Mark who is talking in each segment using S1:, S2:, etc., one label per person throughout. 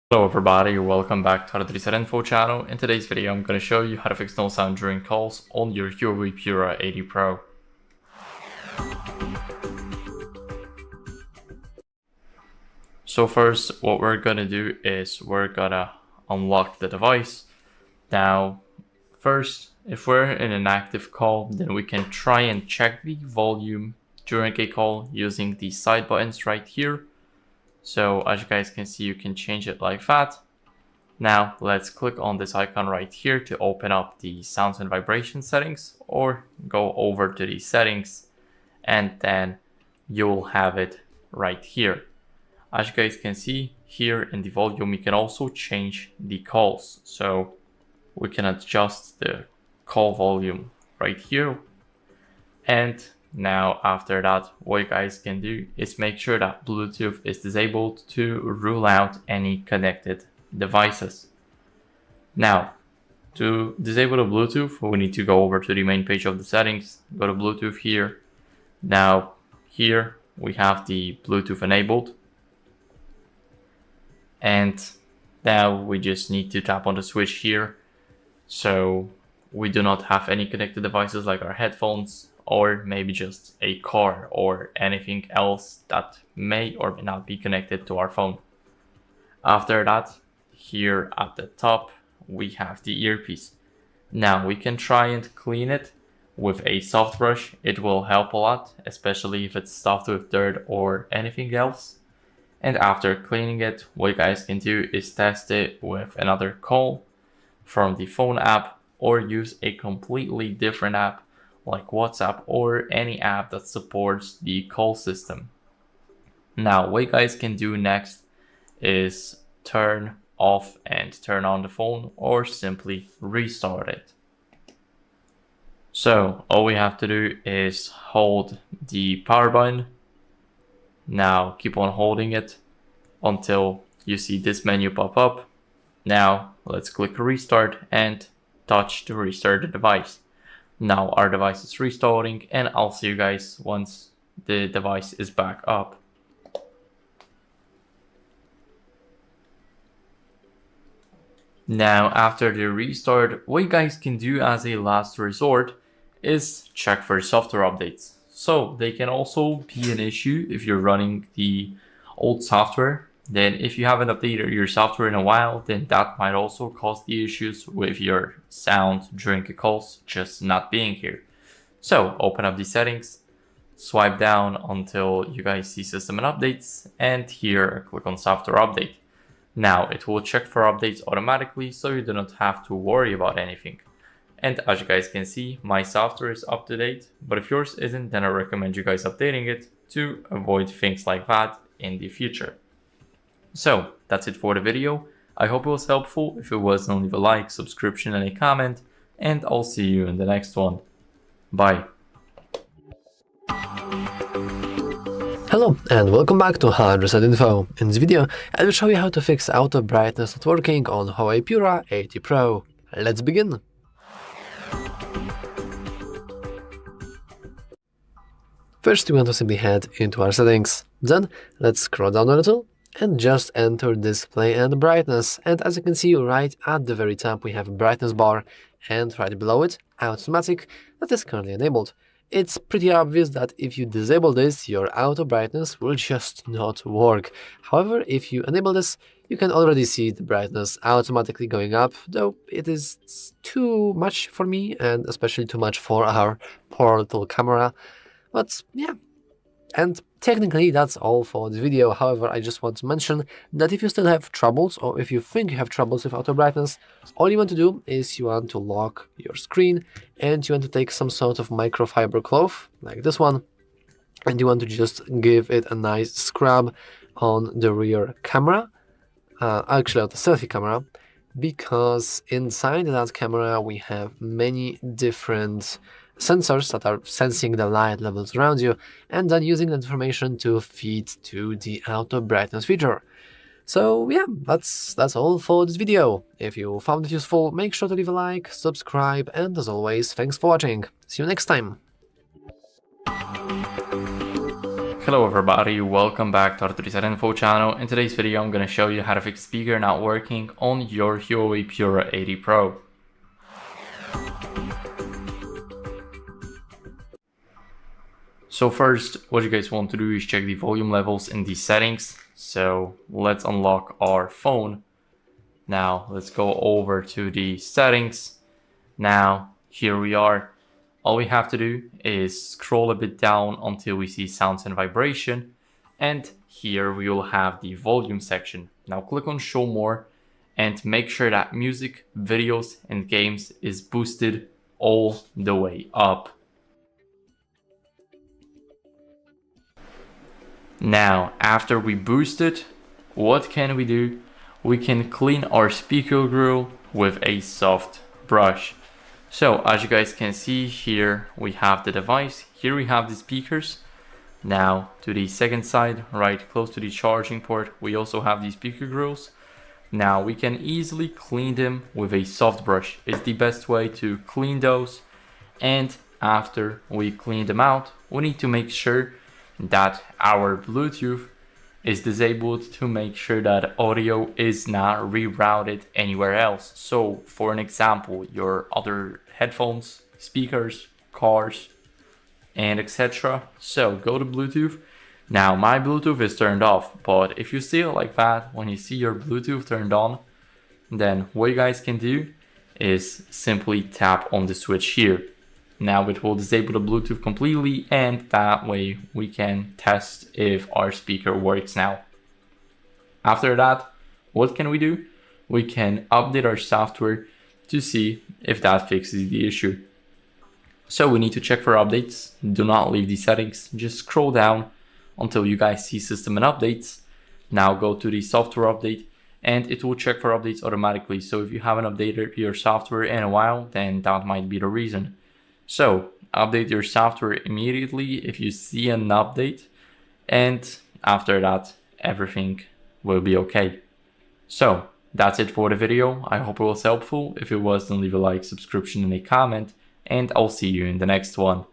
S1: Hello everybody, welcome back to HardReset.Info channel. In today's video I'm going to show you how to fix no sound during calls on your Huawei Pura 80 Pro. So first what we're going to do is we're going to unlock the device. Now first, if we're in an active call, then we can try and check the volume during a call using the side buttons right here. So as you guys can see, you can change it like that. Now let's click on this icon right here to open up the sounds and vibration settings, or go over to the settings and then you'll have it right here. As you guys can see here in the volume, you can also change the calls. So we can adjust the call volume right here. And now after that, what you guys can do is make sure that Bluetooth is disabled to rule out any connected devices. Now to disable the Bluetooth, we need to go over to the main page of the settings, go to Bluetooth here. Now here we have the Bluetooth enabled, and now we just need to tap on the switch here so we do not have any connected devices like our headphones, or maybe just a car or anything else that may or may not be connected to our phone. After that, here at the top, we have the earpiece. Now we can try and clean it with a soft brush. It will help a lot, especially if it's stuffed with dirt or anything else. And after cleaning it, what you guys can do is test it with another call from the phone app, or use a completely different app like WhatsApp or any app that supports the call system. Now what you guys can do next is turn off and turn on the phone, or simply restart it. So all we have to do is hold the power button. Now keep on holding it until you see this menu pop up. Now let's click restart and touch to restart the device. Now our device is restarting, and I'll see you guys once the device is back up. Now after the restart, what you guys can do as a last resort is check for software updates. So they can also be an issue if you're running the old software. Then if you haven't updated your software in a while, then that might also cause the issues with your sound during the calls just not being here. So open up the settings, swipe down until you guys see system and updates, and here click on software update. Now it will check for updates automatically, so you do not have to worry about anything. And as you guys can see, my software is up to date, but if yours isn't, then I recommend you guys updating it to avoid things like that in the future. So that's it for the video. I hope it was helpful. If it was, then leave a like, subscription, and a comment, and I'll see you in the next one. Bye.
S2: Hello and welcome back to HardReset.Info. In this video, I will show you how to fix auto brightness not working on Huawei Pura 80 Pro. Let's begin. First, we want to simply head into our settings. Then, let's scroll down a little and just enter display and brightness. And as you can see, right at the very top, we have a brightness bar, and right below it, automatic, that is currently enabled. It's pretty obvious that if you disable this, your auto brightness will just not work. However, if you enable this, you can already see the brightness automatically going up, though it is too much for me, and especially too much for our poor little camera. But yeah, and technically that's all for the video. However, I just want to mention that if you still have troubles, or if you think you have troubles with auto brightness, all you want to do is you want to lock your screen, and you want to take some sort of microfiber cloth like this one, and you want to just give it a nice scrub on the rear camera, actually on the selfie camera, because inside that camera we have many different sensors that are sensing the light levels around you, and then using that information to feed to the auto brightness feature. So yeah, that's all for this video. If you found it useful, make sure to leave a like, subscribe, and as always, thanks for watching. See you next time.
S1: Hello everybody, welcome back to HardReset.Info channel. In today's video I'm going to show you how to fix speaker not working on your Huawei Pura 80 Pro. So first, what you guys want to do is check the volume levels in the settings. So let's unlock our phone. Now let's go over to the settings. Now here we are. All we have to do is scroll a bit down until we see sounds and vibration. And here we will have the volume section. Now click on show more and make sure that music, videos and games is boosted all the way up. Now, after we boost it, what can we do? We can clean our speaker grill with a soft brush. So, as you guys can see here, we have the device. Here we have the speakers. Now, to the second side, right close to the charging port, we also have the speaker grills. Now, we can easily clean them with a soft brush. It's the best way to clean those. And after we clean them out, we need to make sure that our Bluetooth is disabled to make sure that audio is not rerouted anywhere else. So for an example, your other headphones, speakers, cars, and etc. So go to Bluetooth. Now my Bluetooth is turned off, but if you see it like that, when you see your Bluetooth turned on, then what you guys can do is simply tap on the switch here. Now it will disable the Bluetooth completely, and that way we can test if our speaker works now. After that, what can we do? We can update our software to see if that fixes the issue. So we need to check for updates. Do not leave the settings. Just scroll down until you guys see system and updates. Now go to the software update and it will check for updates automatically. So if you haven't updated your software in a while, then that might be the reason. So update your software immediately if you see an update, and after that everything will be okay. So that's it for the video. I hope it was helpful. If it was, then leave a like, subscription and a comment, and I'll see you in the next one.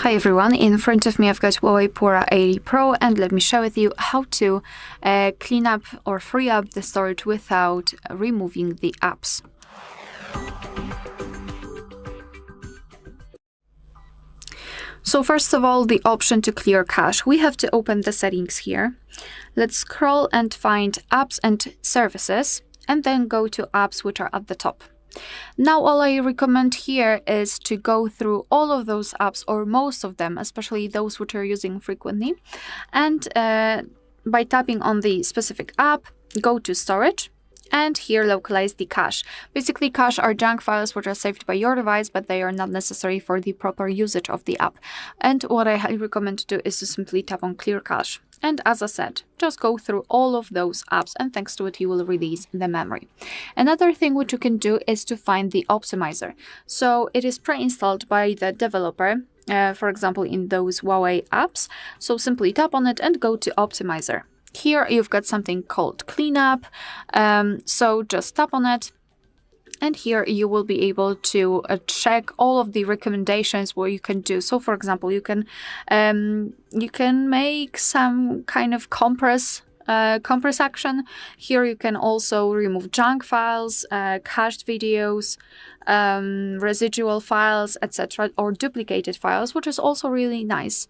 S3: Hi everyone, in front of me I've got Huawei Pura 80 Pro, and let me share with you how to clean up or free up the storage without removing the apps. So first of all, the option to clear cache. We have to open the settings here. Let's scroll and find apps and services, and then go to apps which are at the top. Now all I recommend here is to go through all of those apps, or most of them, especially those which are using frequently, and by tapping on the specific app, go to storage, and here localize the cache. Basically, cache are junk files which are saved by your device, but they are not necessary for the proper usage of the app. And what I highly recommend to do is to simply tap on clear cache. And as I said, just go through all of those apps, and thanks to it, you will release the memory. Another thing which you can do is to find the optimizer. So it is pre-installed by the developer, for example, in those Huawei apps. So simply tap on it and go to optimizer. Here you've got something called cleanup, so just tap on it, and here you will be able to check all of the recommendations what you can do. So for example, you can make some kind of compress action. Here you can also remove junk files, cached videos, residual files, etc., or duplicated files, which is also really nice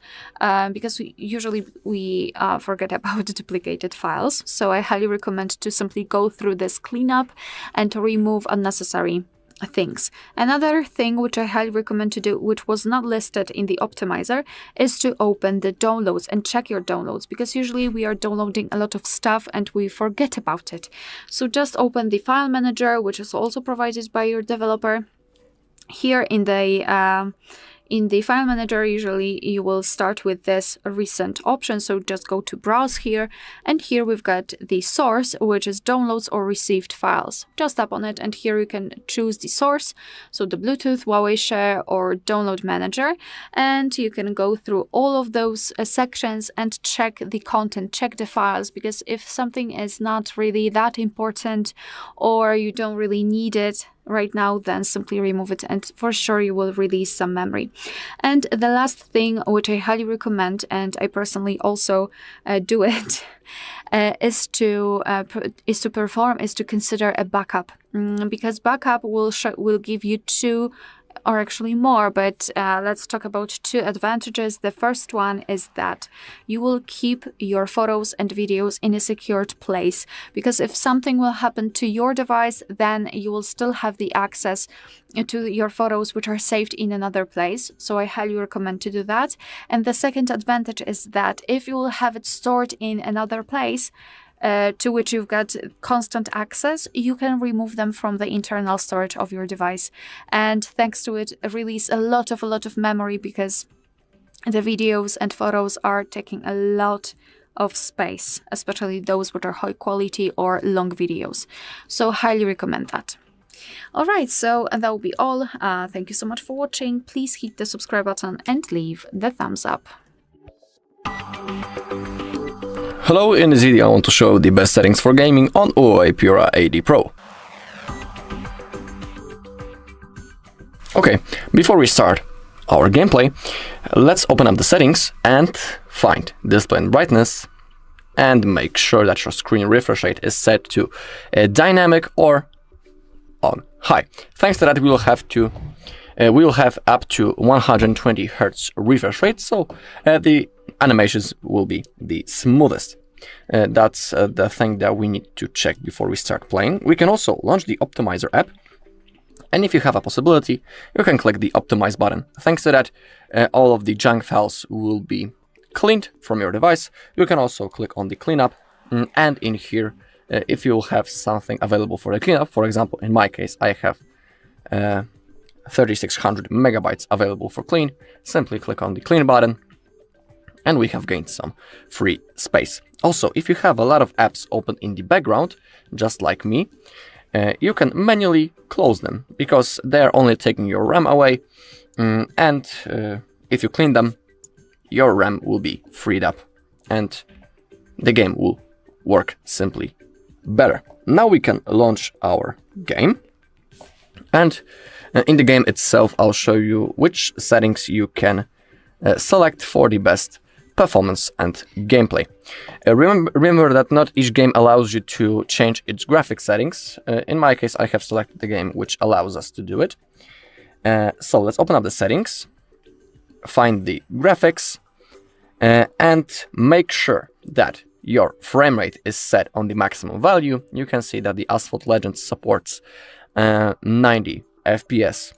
S3: because usually we forget about duplicated files. So I highly recommend to simply go through this cleanup and to remove unnecessary things. Another thing which I highly recommend to do, which was not listed in the optimizer, is to open the downloads and check your downloads, because usually we are downloading a lot of stuff and we forget about it. So just open the file manager, which is also provided by your developer. Here in the file manager, usually you will start with this recent option. So just go to browse here, and here we've got the source, which is downloads or received files. Just tap on it, and here you can choose the source, so the Bluetooth, Huawei Share, or download manager, and you can go through all of those sections and check the content, check the files, because if something is not really that important or you don't really need it, right now, then simply remove it, and for sure you will release some memory. And the last thing, which I highly recommend, and I personally also do it, is to consider a backup, because backup will give you two, or actually more, but let's talk about two advantages. The first one is that you will keep your photos and videos in a secured place, because if something will happen to your device, then you will still have the access to your photos which are saved in another place. So I highly recommend to do that. And the second advantage is that if you will have it stored in another place, to which you've got constant access, you can remove them from the internal storage of your device, and thanks to it, release a lot of memory, because the videos and photos are taking a lot of space, especially those which are high quality or long videos. So highly recommend that. Alright, so that will be all. Thank you so much for watching. Please hit the subscribe button and leave the thumbs up.
S4: Hello, in this video I want to show the best settings for gaming on Huawei Pura 80 Pro. Okay, before we start our gameplay, let's open up the settings and find display and brightness, and make sure that your screen refresh rate is set to dynamic or on high. Thanks to that, we will have up to 120 Hz refresh rate, so the animations will be the smoothest. That's the thing that we need to check before we start playing. We can also launch the Optimizer app, and if you have a possibility, you can click the Optimize button. Thanks to that, all of the junk files will be cleaned from your device. You can also click on the cleanup, and in here, if you have something available for the cleanup, for example, in my case, I have 3600 megabytes available for clean, simply click on the clean button, and we have gained some free space. Also, if you have a lot of apps open in the background, just like me, you can manually close them, because they're only taking your RAM away, and if you clean them, your RAM will be freed up, and the game will work simply better. Now we can launch our game, and in the game itself, I'll show you which settings you can select for the best performance and gameplay. Remember that not each game allows you to change its graphics settings. In my case, I have selected the game which allows us to do it. So let's open up the settings, find the graphics, and make sure that your frame rate is set on the maximum value. You can see that the Asphalt Legends supports 90 FPS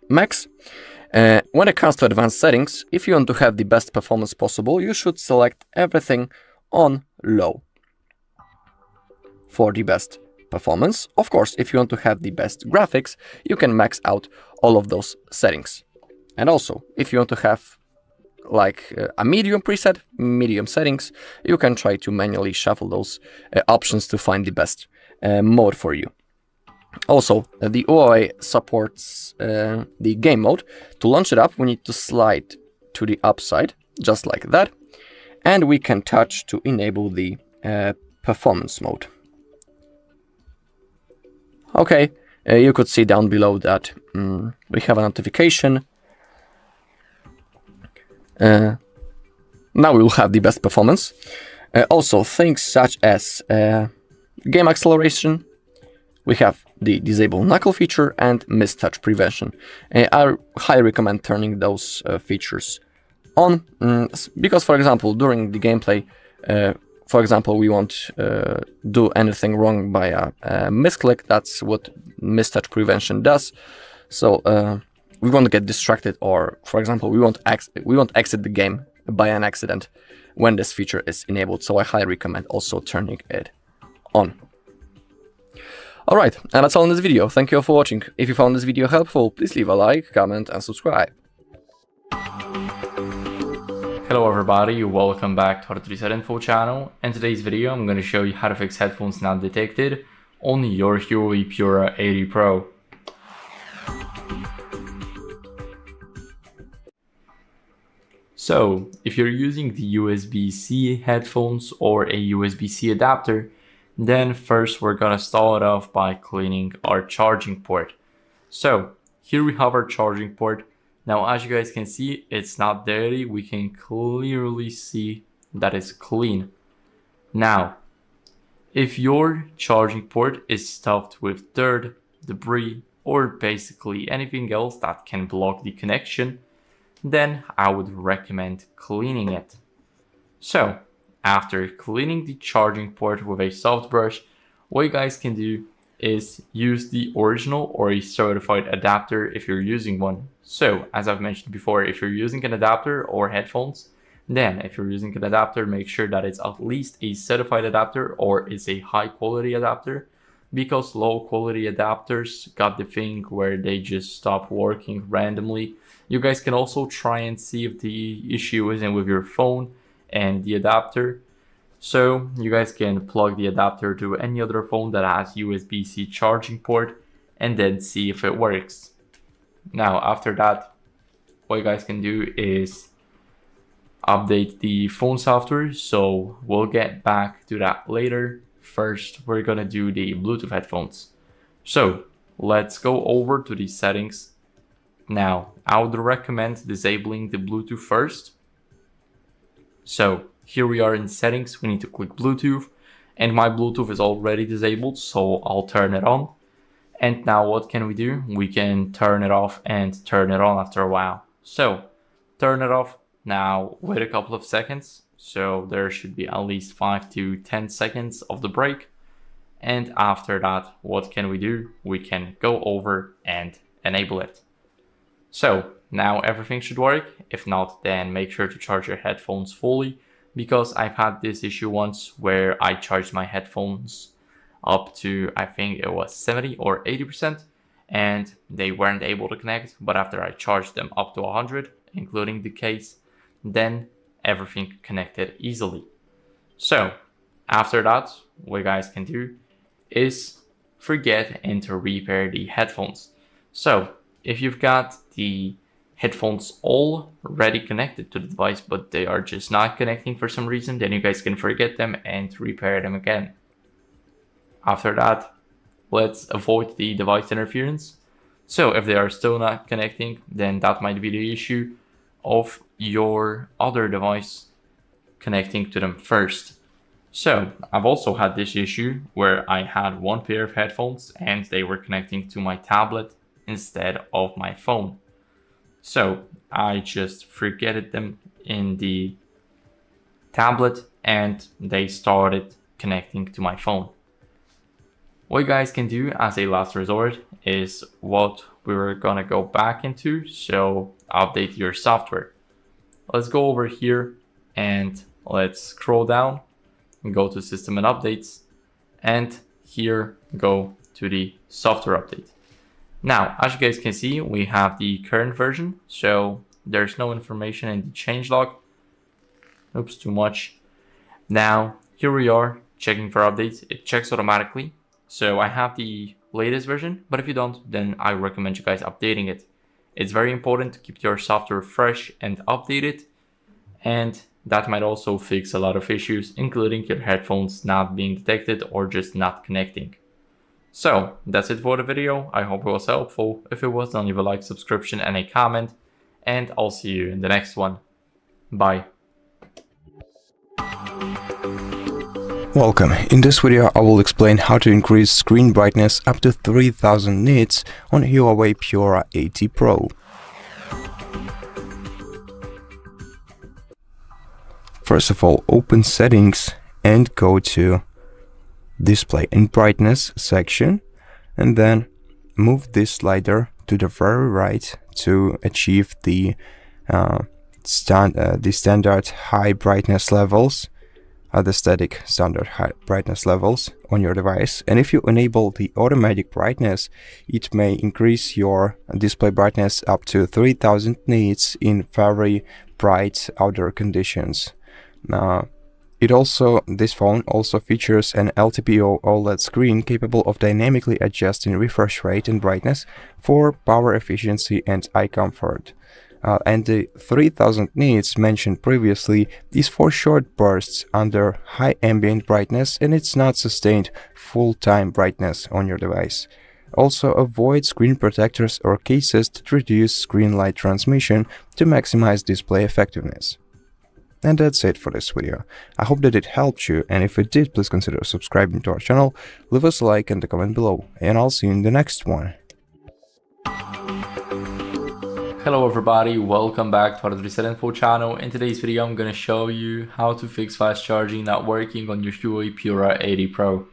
S4: max. When it comes to advanced settings, if you want to have the best performance possible, you should select everything on low for the best performance. Of course, if you want to have the best graphics, you can max out all of those settings. And also, if you want to have like a medium preset, medium settings, you can try to manually shuffle those options to find the best mode for you. Also, the Huawei supports the game mode. To launch it up, we need to slide to the upside, just like that, and we can touch to enable the performance mode. Okay, you could see down below that we have a notification. Now we will have the best performance. Also, things such as game acceleration. We have the disable knuckle feature and mistouch prevention. I highly recommend turning those features on, because, for example, during the gameplay, for example, we won't do anything wrong by a misclick. That's what mistouch prevention does. So we won't get distracted, or, for example, we won't exit the game by an accident when this feature is enabled. So I highly recommend also turning it on. Alright, and that's all in this video. Thank you all for watching. If you found this video helpful, please leave a like, comment, and subscribe.
S1: Hello everybody, welcome back to HardReset.Info channel. In today's video, I'm going to show you how to fix headphones not detected on your Huawei Pura 80 Pro. So, if you're using the USB-C headphones or a USB-C adapter, Then first we're gonna start it off by cleaning our charging port. So here we have our charging port. Now as you guys can see, it's not dirty. We can clearly see that it's clean. Now, if your charging port is stuffed with dirt, debris, or basically anything else that can block the connection, then I would recommend cleaning it. So, after cleaning the charging port with a soft brush, what you guys can do is use the original or a certified adapter if you're using one. So, as I've mentioned before, if you're using an adapter or headphones, then if you're using an adapter, make sure that it's at least a certified adapter or is a high quality adapter, because low quality adapters got the thing where they just stop working randomly. You guys can also try and see if the issue isn't with your phone and the adapter. So you guys can plug the adapter to any other phone that has USB-C charging port and then see if it works. Now after that, what you guys can do is update the phone software, so we'll get back to that later. First, we're gonna do the Bluetooth headphones. So let's go over to the settings. Now, I would recommend disabling the Bluetooth first. So here we are in settings, we need to click Bluetooth, and my Bluetooth is already disabled, so I'll turn it on. And now what can we do? We can turn it off and turn it on after a while. So turn it off. Now wait a couple of seconds, so there should be at least 5 to 10 seconds of the break. And after that, what can we do? We can go over and enable it. So now everything should work. If not, then make sure to charge your headphones fully, because I've had this issue once where I charged my headphones up to, I think it was 70 or 80%, and they weren't able to connect. But after I charged them up to 100, including the case, then everything connected easily. So after that, what you guys can do is forget and to repair the headphones. So if you've got the headphones already connected to the device, but they are just not connecting for some reason, then you guys can forget them and repair them again. After that, let's avoid the device interference. So if they are still not connecting, then that might be the issue of your other device connecting to them first. So I've also had this issue where I had one pair of headphones and they were connecting to my tablet instead of my phone. So I just forgetted them in the tablet and they started connecting to my phone. What you guys can do as a last resort is what we were gonna go back into, so update your software. Let's go over here and let's scroll down and go to System and Updates, and here go to the software update. Now, as you guys can see, we have the current version, so there's no information in the changelog. Oops, too much. Now, here we are checking for updates. It checks automatically. So I have the latest version, but if you don't, then I recommend you guys updating it. It's very important to keep your software fresh and updated, and that might also fix a lot of issues, including your headphones not being detected or just not connecting. So that's it for the video. I hope it was helpful. If it was, then leave a like, subscription, and a comment, and I'll see you in the next one. Bye.
S5: Welcome. In this video I will explain how to increase screen brightness up to 3000 nits on Huawei Pura 80 Pro. First of all, open Settings and go to Display and Brightness section, and then move this slider to the very right to achieve the standard high brightness levels, the static standard high brightness levels on your device. And if you enable the automatic brightness, it may increase your display brightness up to 3000 nits in very bright outdoor conditions. This phone also features an LTPO OLED screen capable of dynamically adjusting refresh rate and brightness for power efficiency and eye comfort. And the 3000 nits mentioned previously is for short bursts under high ambient brightness, and it's not sustained full-time brightness on your device. Also, avoid screen protectors or cases to reduce screen light transmission to maximize display effectiveness. And that's it for this video. I hope that it helped you, and if it did, please consider subscribing to our channel, leave us a like and a comment below, and I'll see you in the next one.
S1: Hello everybody, welcome back to HardReset.Info channel. In today's video I'm going to show you how to fix fast charging not working on your Huawei Pura 80 Pro.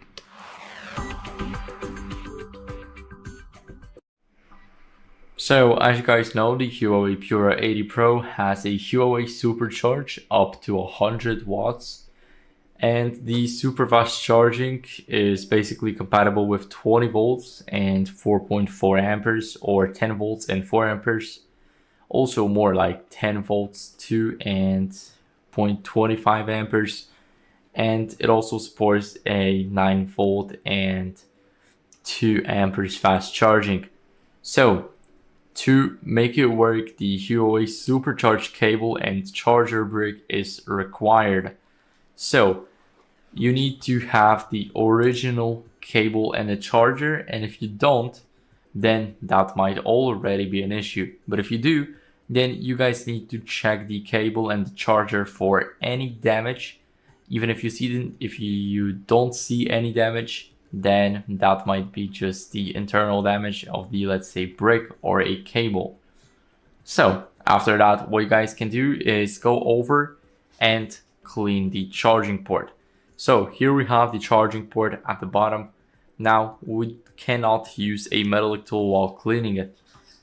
S1: So as you guys know, the Huawei Pura 80 Pro has a Huawei supercharge up to 100 watts, and the super fast charging is basically compatible with 20 volts and 4.4 amperes or 10 volts and 4 amperes. Also more like 10 volts 2 and 0.25 amperes, and it also supports a 9 volt and 2 amperes fast charging. So to make it work, the Huawei supercharged cable and charger brick is required. So you need to have the original cable and a charger, and if you don't, then that might already be an issue. But if you do, then you guys need to check the cable and the charger for any damage. Even if you don't see any damage, then that might be just the internal damage of the, let's say, brick or a cable. So after that, what you guys can do is go over and clean the charging port. So here we have the charging port at the bottom. Now we cannot use a metallic tool while cleaning it.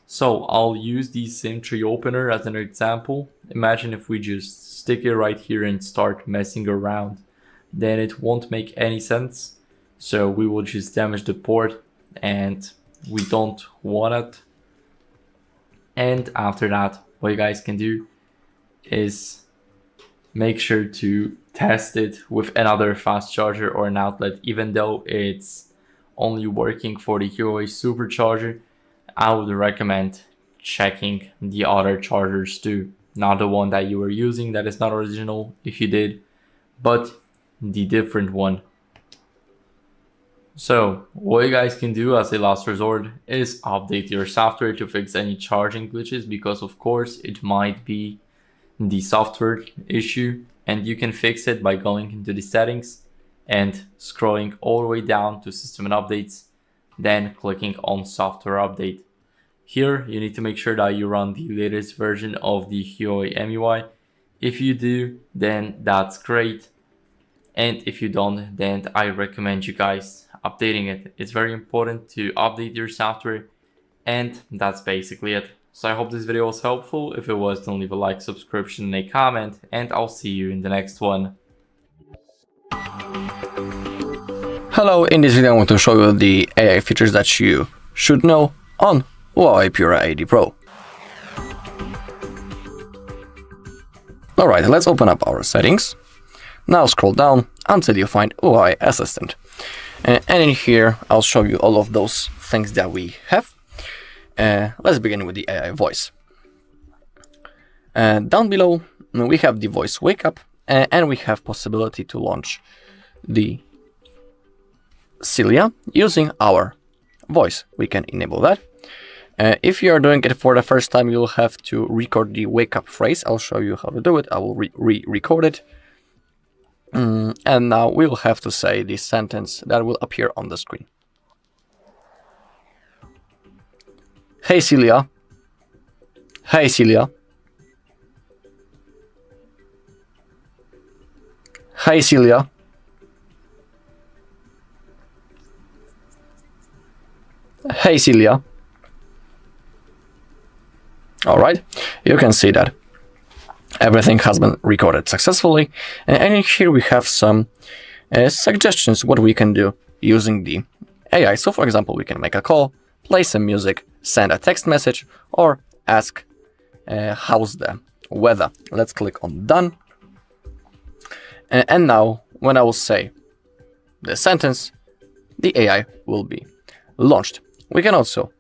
S1: So I'll use the SIM tree opener as an example. Imagine if we just stick it right here and start messing around, then it won't make any sense. So we will just damage the port, and we don't want it. And after that, what you guys can do is make sure to test it with another fast charger or an outlet. Even though it's only working for the Huawei supercharger, I would recommend checking the other chargers too. Not the one that you were using that is not original if you did, but the different one. So what you guys can do as a last resort is update your software to fix any charging glitches, because of course it might be the software issue, and you can fix it by going into the settings and scrolling all the way down to system and updates, then clicking on software update. Here you need to make sure that you run the latest version of the Huawei IMEI. If you do, then that's great, and if you don't, then I recommend you guys updating it. It's very important to update your software, and that's basically it. So I hope this video was helpful. If it was, then leave a like, subscription, and a comment, and I'll see you in the next one.
S4: Hello, in this video I want to show you the AI features that you should know on Huawei Pura 80 Pro. Alright, let's open up our settings. Now scroll down until you find Huawei Assistant. And in here I'll show you all of those things that we have. Let's begin with the AI voice. Down below we have the voice wake up, and we have possibility to launch the Celia using our voice. We can enable that. If you are doing it for the first time, you'll have to record the wake up phrase. I'll show you how to do it. I will re-record it. And now we'll have to say the sentence that will appear on the screen. Hey Celia. Hey Celia. Hey Celia. Hey Celia. Alright, you can see that everything has been recorded successfully, and in here we have some suggestions what we can do using the AI. So for example, we can make a call, play some music, send a text message, or ask how's the weather. Let's click on done, and now when I will say the sentence, the AI will be launched. We can also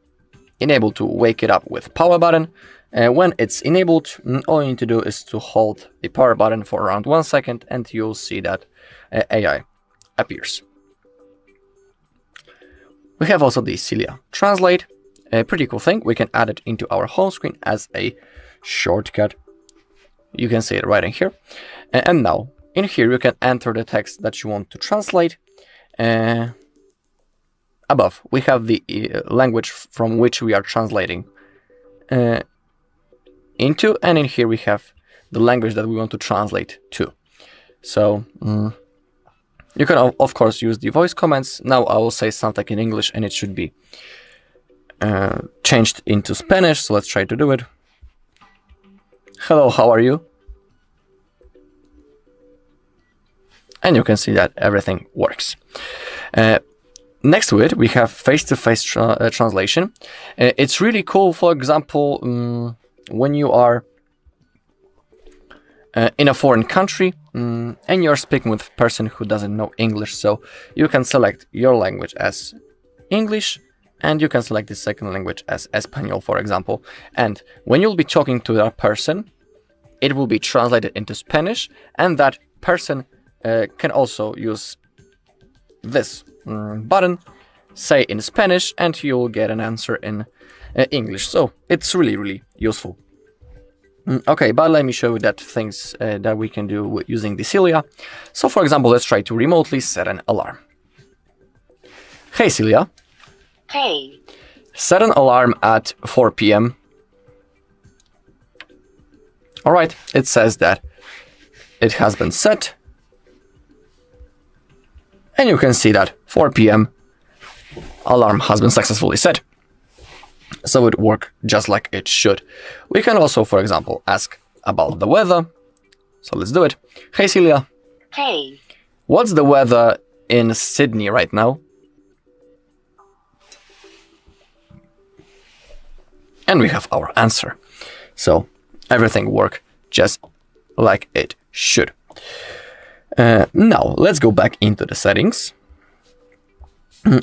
S4: enable to wake it up with power button, When it's enabled, all you need to do is to hold the power button for around 1 second and you'll see that AI appears. We have also the Celia Translate, a pretty cool thing. We can add it into our home screen as a shortcut. You can see it right in here. And now, in here you can enter the text that you want to translate. Above, we have the language from which we are translating into, and in here we have the language that we want to translate to. So you can of course use the voice commands. Now I will say something in English and it should be changed into Spanish, so let's try to do it. Hello, how are you? And you can see that everything works. Next to it, we have face-to-face translation. It's really cool, for example, when you are in a foreign country and you're speaking with a person who doesn't know English. So you can select your language as English and you can select the second language as Espanol, for example. And when you'll be talking to that person, it will be translated into Spanish, and that person can also use this button, say in Spanish, and you'll get an answer in English. So it's really useful. Okay, but let me show you that things that we can do using the Celia. So for example, let's try to remotely set an alarm. Hey Celia.
S6: Hey.
S4: Set an alarm at 4 p.m. Alright, it says that it has been set. And you can see that 4 p.m. alarm has been successfully set. So it works just like it should. We can also, for example, ask about the weather. So let's do it. Hey Celia.
S6: Hey.
S4: What's the weather in Sydney right now? And we have our answer. So everything works just like it should. Now let's go back into the settings.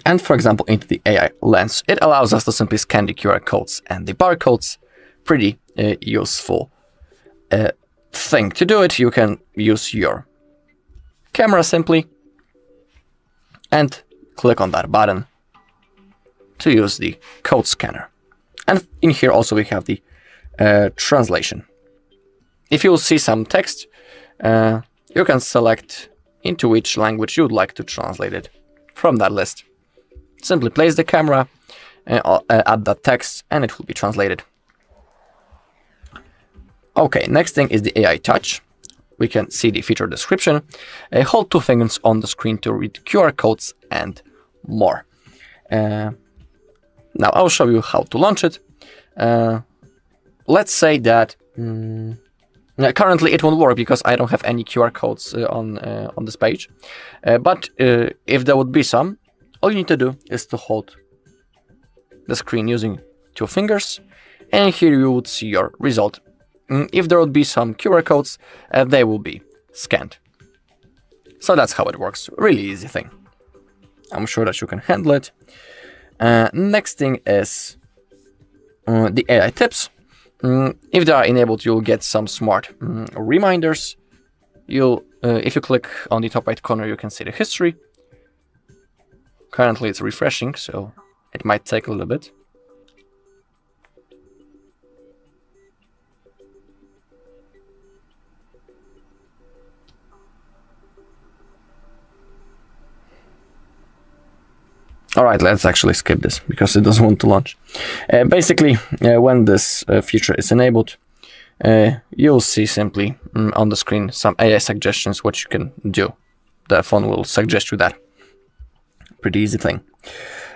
S4: And for example, into the AI lens, it allows us to simply scan the QR codes and the barcodes. Pretty useful thing to do it. You can use your camera simply and click on that button to use the code scanner. And in here also we have the translation. If you see some text, you can select into which language you'd like to translate it from that list. Simply place the camera, add that text, and it will be translated. Okay, next thing is the AI touch. We can see the feature description. Hold 2 fingers on the screen to read QR codes and more. Now I'll show you how to launch it. Let's say that currently it won't work because I don't have any QR codes on this page. But if there would be some, all you need to do is to hold the screen using 2 fingers, and here you would see your result. If there would be some QR codes, they will be scanned. So that's how it works. Really easy thing. I'm sure that you can handle it. Next thing is the AI tips. If they are enabled, you'll get some smart reminders. If you click on the top right corner, you can see the history. Currently it's refreshing, so it might take a little bit. Alright, let's actually skip this because it doesn't want to launch. Basically, when this feature is enabled, you'll see simply on the screen some AI suggestions what you can do. The phone will suggest you that. Pretty easy thing.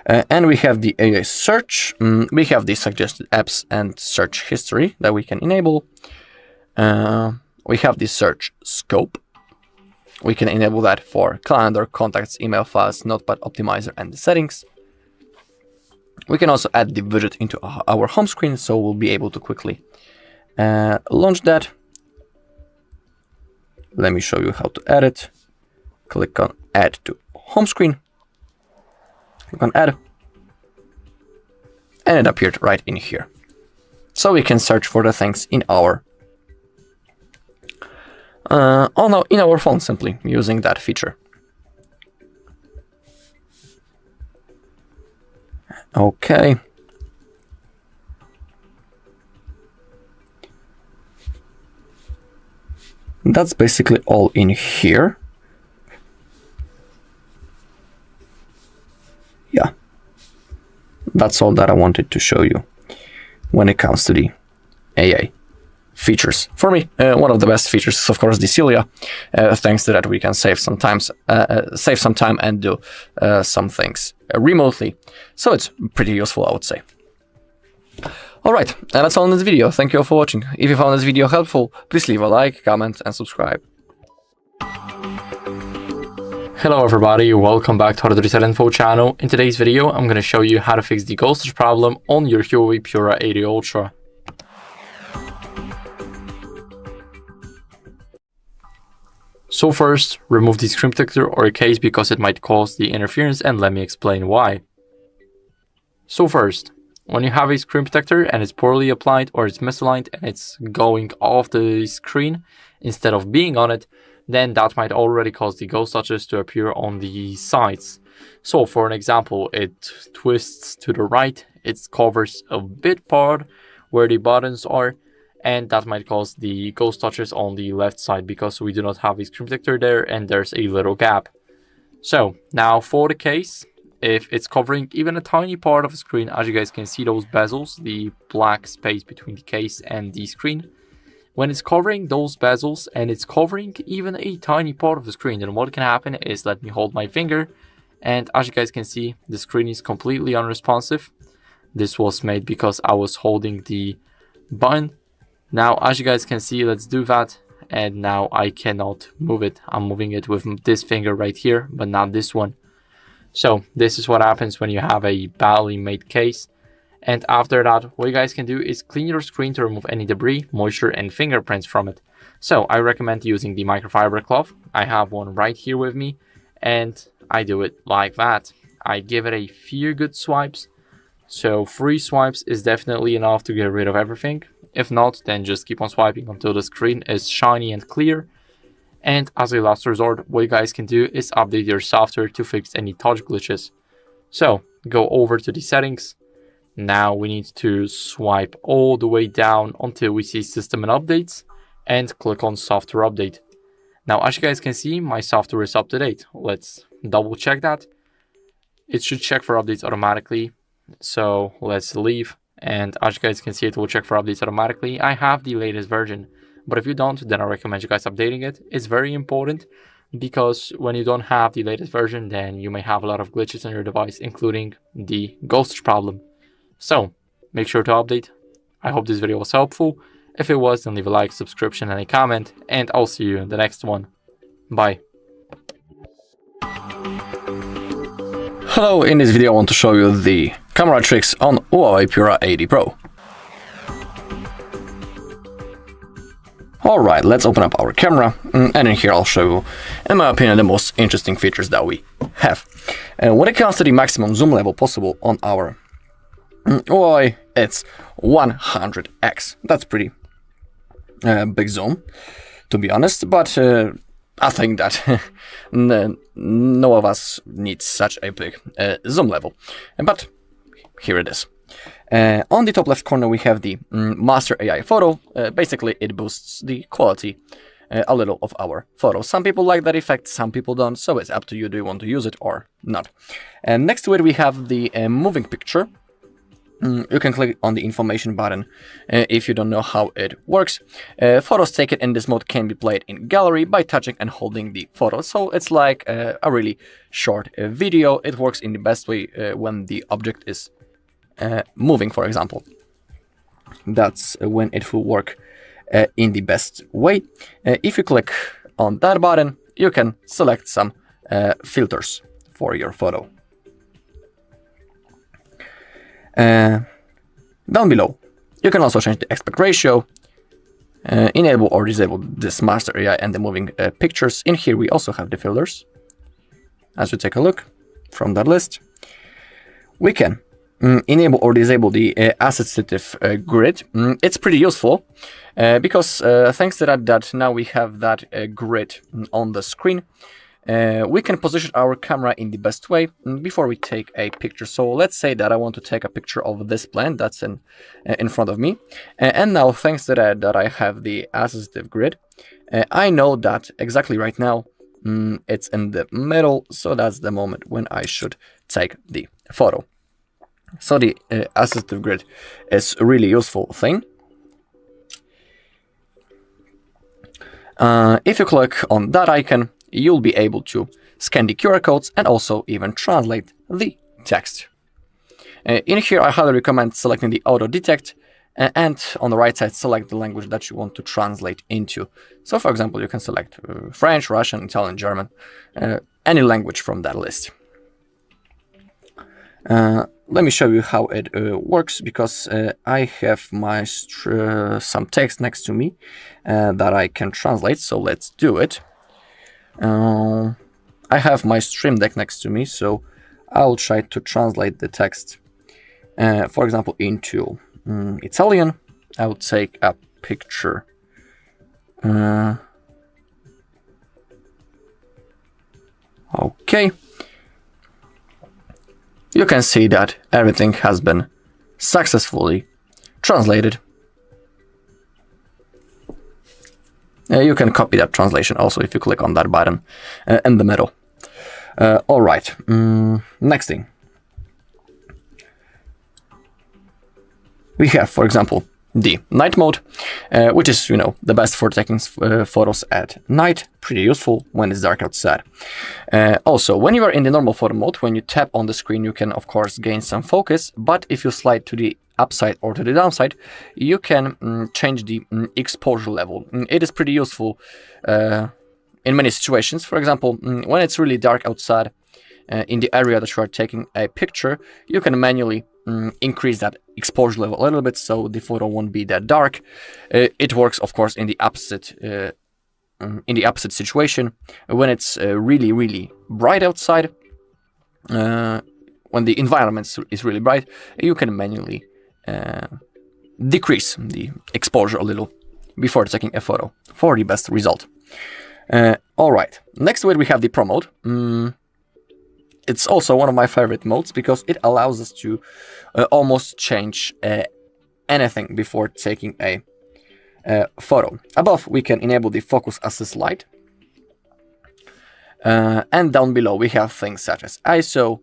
S4: And we have the AI search. We have the suggested apps and search history that we can enable. We have the search scope. We can enable that for calendar, contacts, email files, Notepad, Optimizer, and the settings. We can also add the widget into our home screen, so we'll be able to quickly launch that. Let me show you how to add it. Click on Add to Home Screen. Click on Add. And it appeared right in here. so we can search for the things in our in our phone simply using that feature. Okay. That's basically all in here. Yeah. That's all that I wanted to show you when it comes to the AI features. For me, one of the best features is of course the Celia. Thanks to that, we can save some time and do some things remotely. So it's pretty useful, I would say. Alright, and that's all in this video. Thank you all for watching. If you found this video helpful, please leave a like, comment and subscribe.
S1: Hello everybody, welcome back to HardReset.Info channel. In today's video, I'm going to show you how to fix the ghostage problem on your Huawei Pura 80 Ultra. So first, remove the screen protector or case because it might cause the interference, and let me explain why. So first, when you have a screen protector and it's poorly applied or it's misaligned and it's going off the screen instead of being on it, then that might already cause the ghost touches to appear on the sides. So for an example, it twists to the right, it covers a bit part where the buttons are, and that might cause the ghost touches on the left side because we do not have a screen protector there and there's a little gap. So now for the case, if it's covering even a tiny part of the screen, as you guys can see those bezels, the black space between the case and the screen, when it's covering those bezels and it's covering even a tiny part of the screen, then what can happen is, let me hold my finger, and as you guys can see, the screen is completely unresponsive. This was made because I was holding the button. Now as you guys can see, let's do that, and now I cannot move it. I'm moving it with this finger right here, but not this one. So this is what happens when you have a badly made case. And after that, what you guys can do is clean your screen to remove any debris, moisture and fingerprints from it. So I recommend using the microfiber cloth. I have one right here with me, and I do it like that. I give it a few good swipes. So 3 swipes is definitely enough to get rid of everything. If not, then just keep on swiping until the screen is shiny and clear. And as a last resort, what you guys can do is update your software to fix any touch glitches. So go over to the settings. Now we need to swipe all the way down until we see system and updates and click on software update. Now as you guys can see, my software is up to date. Let's double check that. It should check for updates automatically. So let's leave, and as you guys can see, it will check for updates automatically. I have the latest version. But if you don't, then I recommend you guys updating it. It's very important because when you don't have the latest version, then you may have a lot of glitches on your device, including the ghostage problem. So make sure to update. I hope this video was helpful. If it was, then leave a like, subscription and a comment, and I'll see you in the next one. Bye.
S4: Hello, in this video I want to show you the camera tricks on Huawei Pura 80 Pro. Alright, let's open up our camera, and in here I'll show you, in my opinion, the most interesting features that we have. When it comes to the maximum zoom level possible on our Huawei, it's 100x. That's pretty big zoom, to be honest, but I think that no of us needs such a big zoom level. But here it is. On the top left corner we have the Master AI photo. Basically it boosts the quality a little of our photos. Some people like that effect, some people don't, so it's up to you, do you want to use it or not. And next to it we have the moving picture. You can click on the information button if you don't know how it works. Photos taken in this mode can be played in gallery by touching and holding the photo. So it's like a really short video. It works in the best way when the object is moving, for example. That's when it will work in the best way. If you click on that button, you can select some filters for your photo. Down below, you can also change the aspect ratio, enable or disable this Master AI and the moving pictures. In here we also have the filters. As you take a look from that list, we can enable or disable the assistive grid. It's pretty useful because thanks to that now we have that grid on the screen. We can position our camera in the best way before we take a picture. So let's say that I want to take a picture of this plant that's in front of me. And now thanks to that I have the assistive grid. I know that exactly right now it's in the middle, so that's the moment when I should take the photo. So the assistive grid is a really useful thing. If you click on that icon, you'll be able to scan the QR codes and also even translate the text. In here, I highly recommend selecting the auto detect, and on the right side, select the language that you want to translate into. So for example, you can select French, Russian, Italian, German, any language from that list. Let me show you how it works, because I have my some text next to me that I can translate, so let's do it. I have my stream deck next to me, so I'll try to translate the text, for example, into Italian. I will take a picture. Okay. You can see that everything has been successfully translated. You can copy that translation also if you click on that button in the middle. All right, next thing. We have, for example, the night mode, which is, the best for taking photos at night. Pretty useful when it's dark outside. Also, when you are in the normal photo mode, when you tap on the screen, you can, of course, gain some focus. But if you slide to the upside or to the downside, you can change the exposure level. It is pretty useful in many situations. For example, when it's really dark outside, in the area that you are taking a picture, you can manually increase that exposure level a little bit so the photo won't be that dark. It works, of course, in the opposite situation when it's really, really bright outside. When the environment is really bright, you can manually decrease the exposure a little before taking a photo for the best result. All right, next we have the Pro mode. It's also one of my favorite modes because it allows us to almost change anything before taking a photo. Above, we can enable the focus assist light. And down below, we have things such as ISO,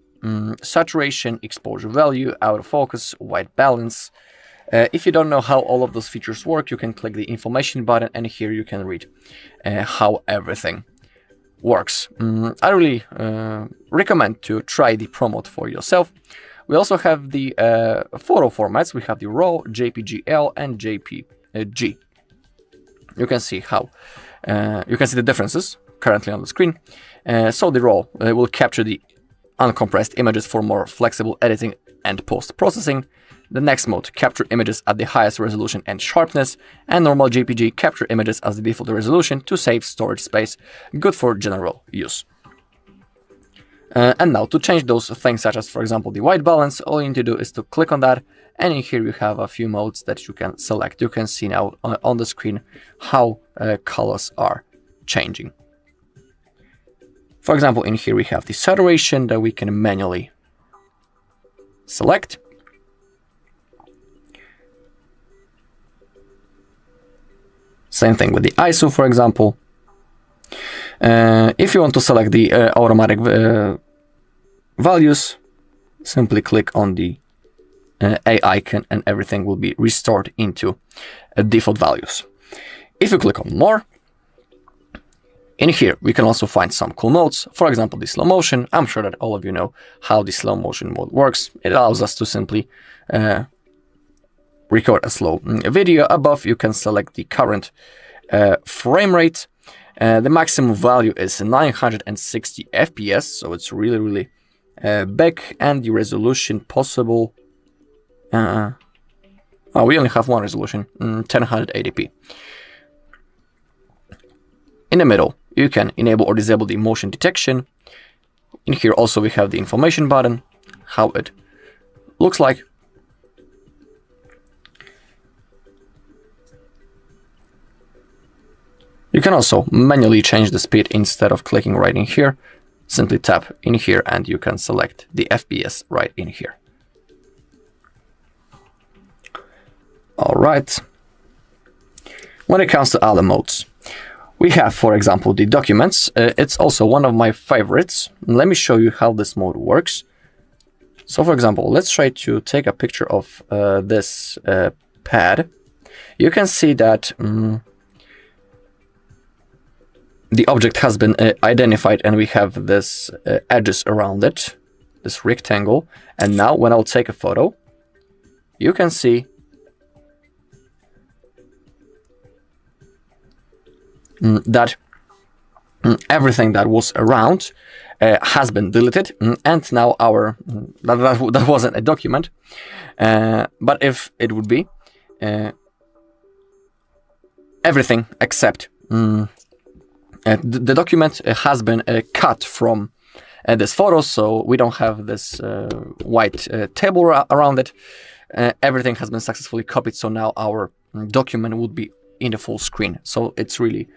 S4: saturation, exposure value, autofocus, white balance. If you don't know how all of those features work, you can click the information button, and here you can read how everything works. I really recommend to try the Pro mode for yourself. We also have the photo formats. We have the RAW, JPG-L, and JPG. You can see how you can see the differences currently on the screen. So the RAW will capture the uncompressed images for more flexible editing and post-processing. The next mode, capture images at the highest resolution and sharpness, and normal JPG, capture images as the default resolution to save storage space, good for general use. And now to change those things such as, for example, the white balance, all you need to do is to click on that, and in here you have a few modes that you can select. You can see now on the screen how colors are changing. For example, in here we have the saturation that we can manually select. Same thing with the ISO, for example. If you want to select the automatic values, simply click on the A icon and everything will be restored into default values. If you click on more, in here we can also find some cool modes. For example, the slow motion. I'm sure that all of you know how the slow motion mode works. It allows us to simply record a slow video. Above, you can select the current frame rate. The maximum value is 960 FPS, so it's really, really big, and the resolution possible. We only have one resolution, 1080p. In the middle, you can enable or disable the motion detection. In here also we have the information button, how it looks like. You can also manually change the speed instead of clicking right in here. Simply tap in here and you can select the FPS right in here. All right. When it comes to other modes, we have, for example, the documents. It's also one of my favorites. Let me show you how this mode works. So, for example, let's try to take a picture of this pad. You can see that the object has been identified and we have this edges around it, this rectangle. And now when I'll take a photo, you can see that everything that was around has been deleted, and now our that wasn't a document, but if it would be everything except the document has been cut from this photo, so we don't have this white table around it. Everything has been successfully copied, so now our document would be in the full screen. So it's really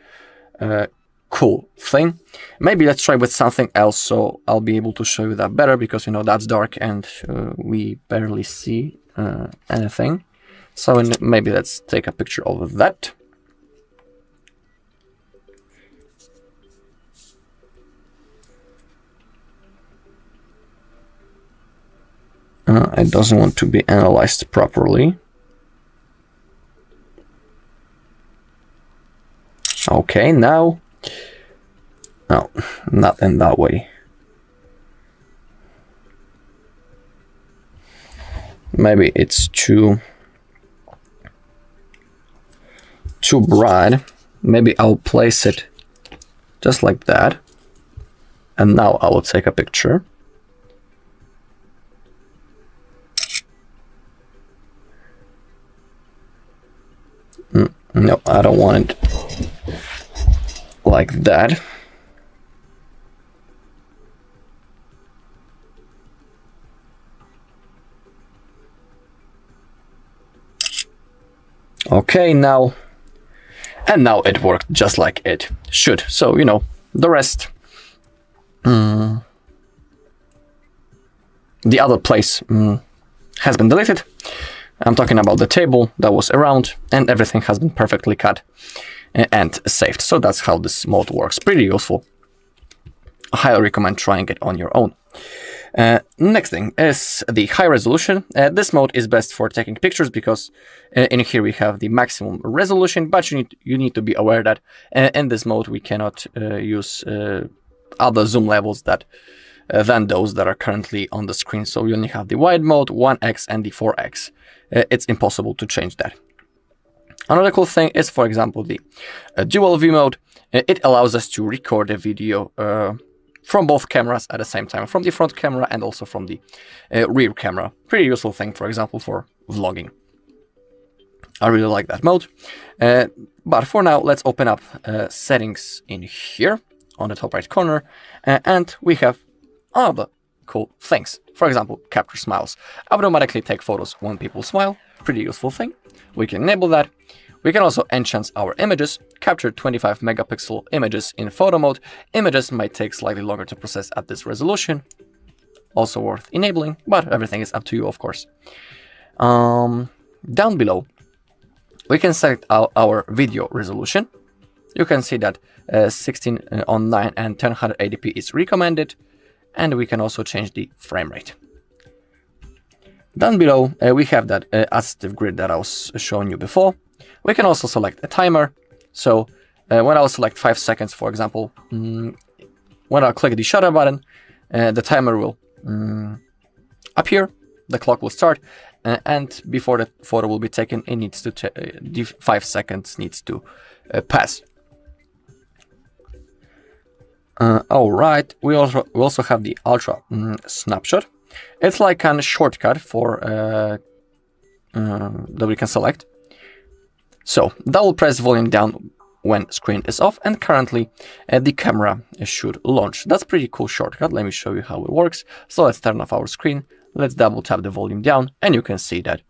S4: a cool thing. Maybe let's try with something else, so I'll be able to show you that better, because that's dark and we barely see anything. So maybe let's take a picture of that. It doesn't want to be analyzed properly. Okay, now, no, not in that way. Maybe it's too bright. Maybe I'll place it just like that. And now I will take a picture. No, I don't want it like that. Okay, now it worked just like it should. So, the rest, the other place has been deleted. I'm talking about the table that was around, and everything has been perfectly cut and saved. So that's how this mode works. Pretty useful. I highly recommend trying it on your own. Next thing is the high resolution. This mode is best for taking pictures, because in here we have the maximum resolution, but you need to be aware that in this mode we cannot use other zoom levels than those that are currently on the screen. So you only have the wide mode, 1x and the 4x. It's impossible to change that. Another cool thing is, for example, the dual view mode. It allows us to record a video from both cameras at the same time, from the front camera and also from the rear camera. Pretty useful thing, for example, for vlogging. I really like that mode. But for now, let's open up settings in here on the top right corner, and we have other cool things. For example, capture smiles. Automatically take photos when people smile. Pretty useful thing. We can enable that. We can also enhance our images, capture 25 megapixel images in photo mode. Images might take slightly longer to process at this resolution. Also worth enabling, but everything is up to you, of course. Down below, we can select our video resolution. You can see that 16:9 and 1080p is recommended, and we can also change the frame rate. Down below, we have that assistive grid that I was showing you before. We can also select a timer. So when I'll select 5 seconds, for example, when I'll click the shutter button, the timer will appear, the clock will start, and before the photo will be taken, it needs to the 5 seconds needs to pass. All right, we also have the Ultra snapshot. It's like a shortcut for that we can select. So double press volume down when screen is off, and currently the camera should launch. That's pretty cool shortcut. Let me show you how it works. So let's turn off our screen, let's double tap the volume down, and you can see that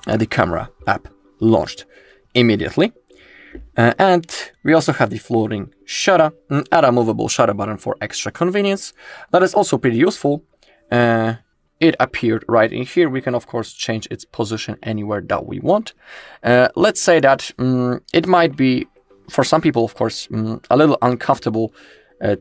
S4: the camera app launched immediately. And we also have the floating shutter and a movable shutter button for extra convenience. That is also pretty useful. It appeared right in here. We can of course change its position anywhere that we want. Let's say that it might be, for some people of course, a little uncomfortable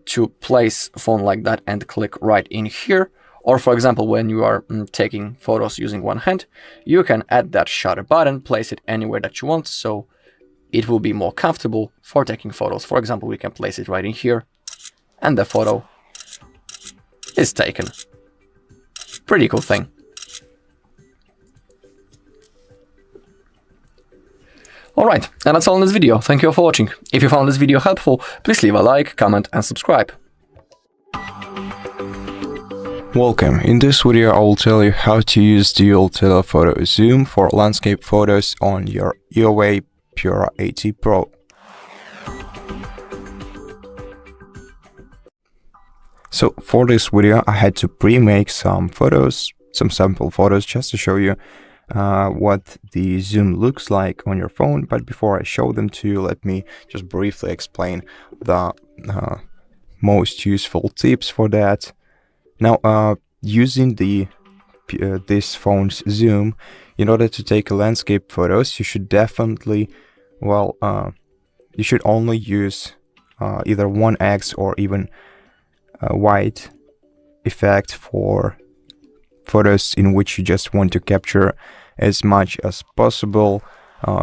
S4: to place a phone like that and click right in here. Or for example, when you are taking photos using one hand, you can add that shutter button, place it anywhere that you want, so it will be more comfortable for taking photos. For example, we can place it right in here, and the photo is taken. Pretty cool thing. Alright, and that's all in this video. Thank you all for watching. If you found this video helpful, please leave a like, comment and subscribe.
S5: Welcome. In this video I will tell you how to use dual telephoto zoom for landscape photos on your Huawei Pura 80 Pro. So for this video I had to pre-make some photos, some sample photos, just to show you what the zoom looks like on your phone. But before I show them to you, let me just briefly explain the most useful tips for that. Now, using this phone's zoom, in order to take landscape photos, you should definitely, well, you should only use either 1x or even a white effect for photos in which you just want to capture as much as possible,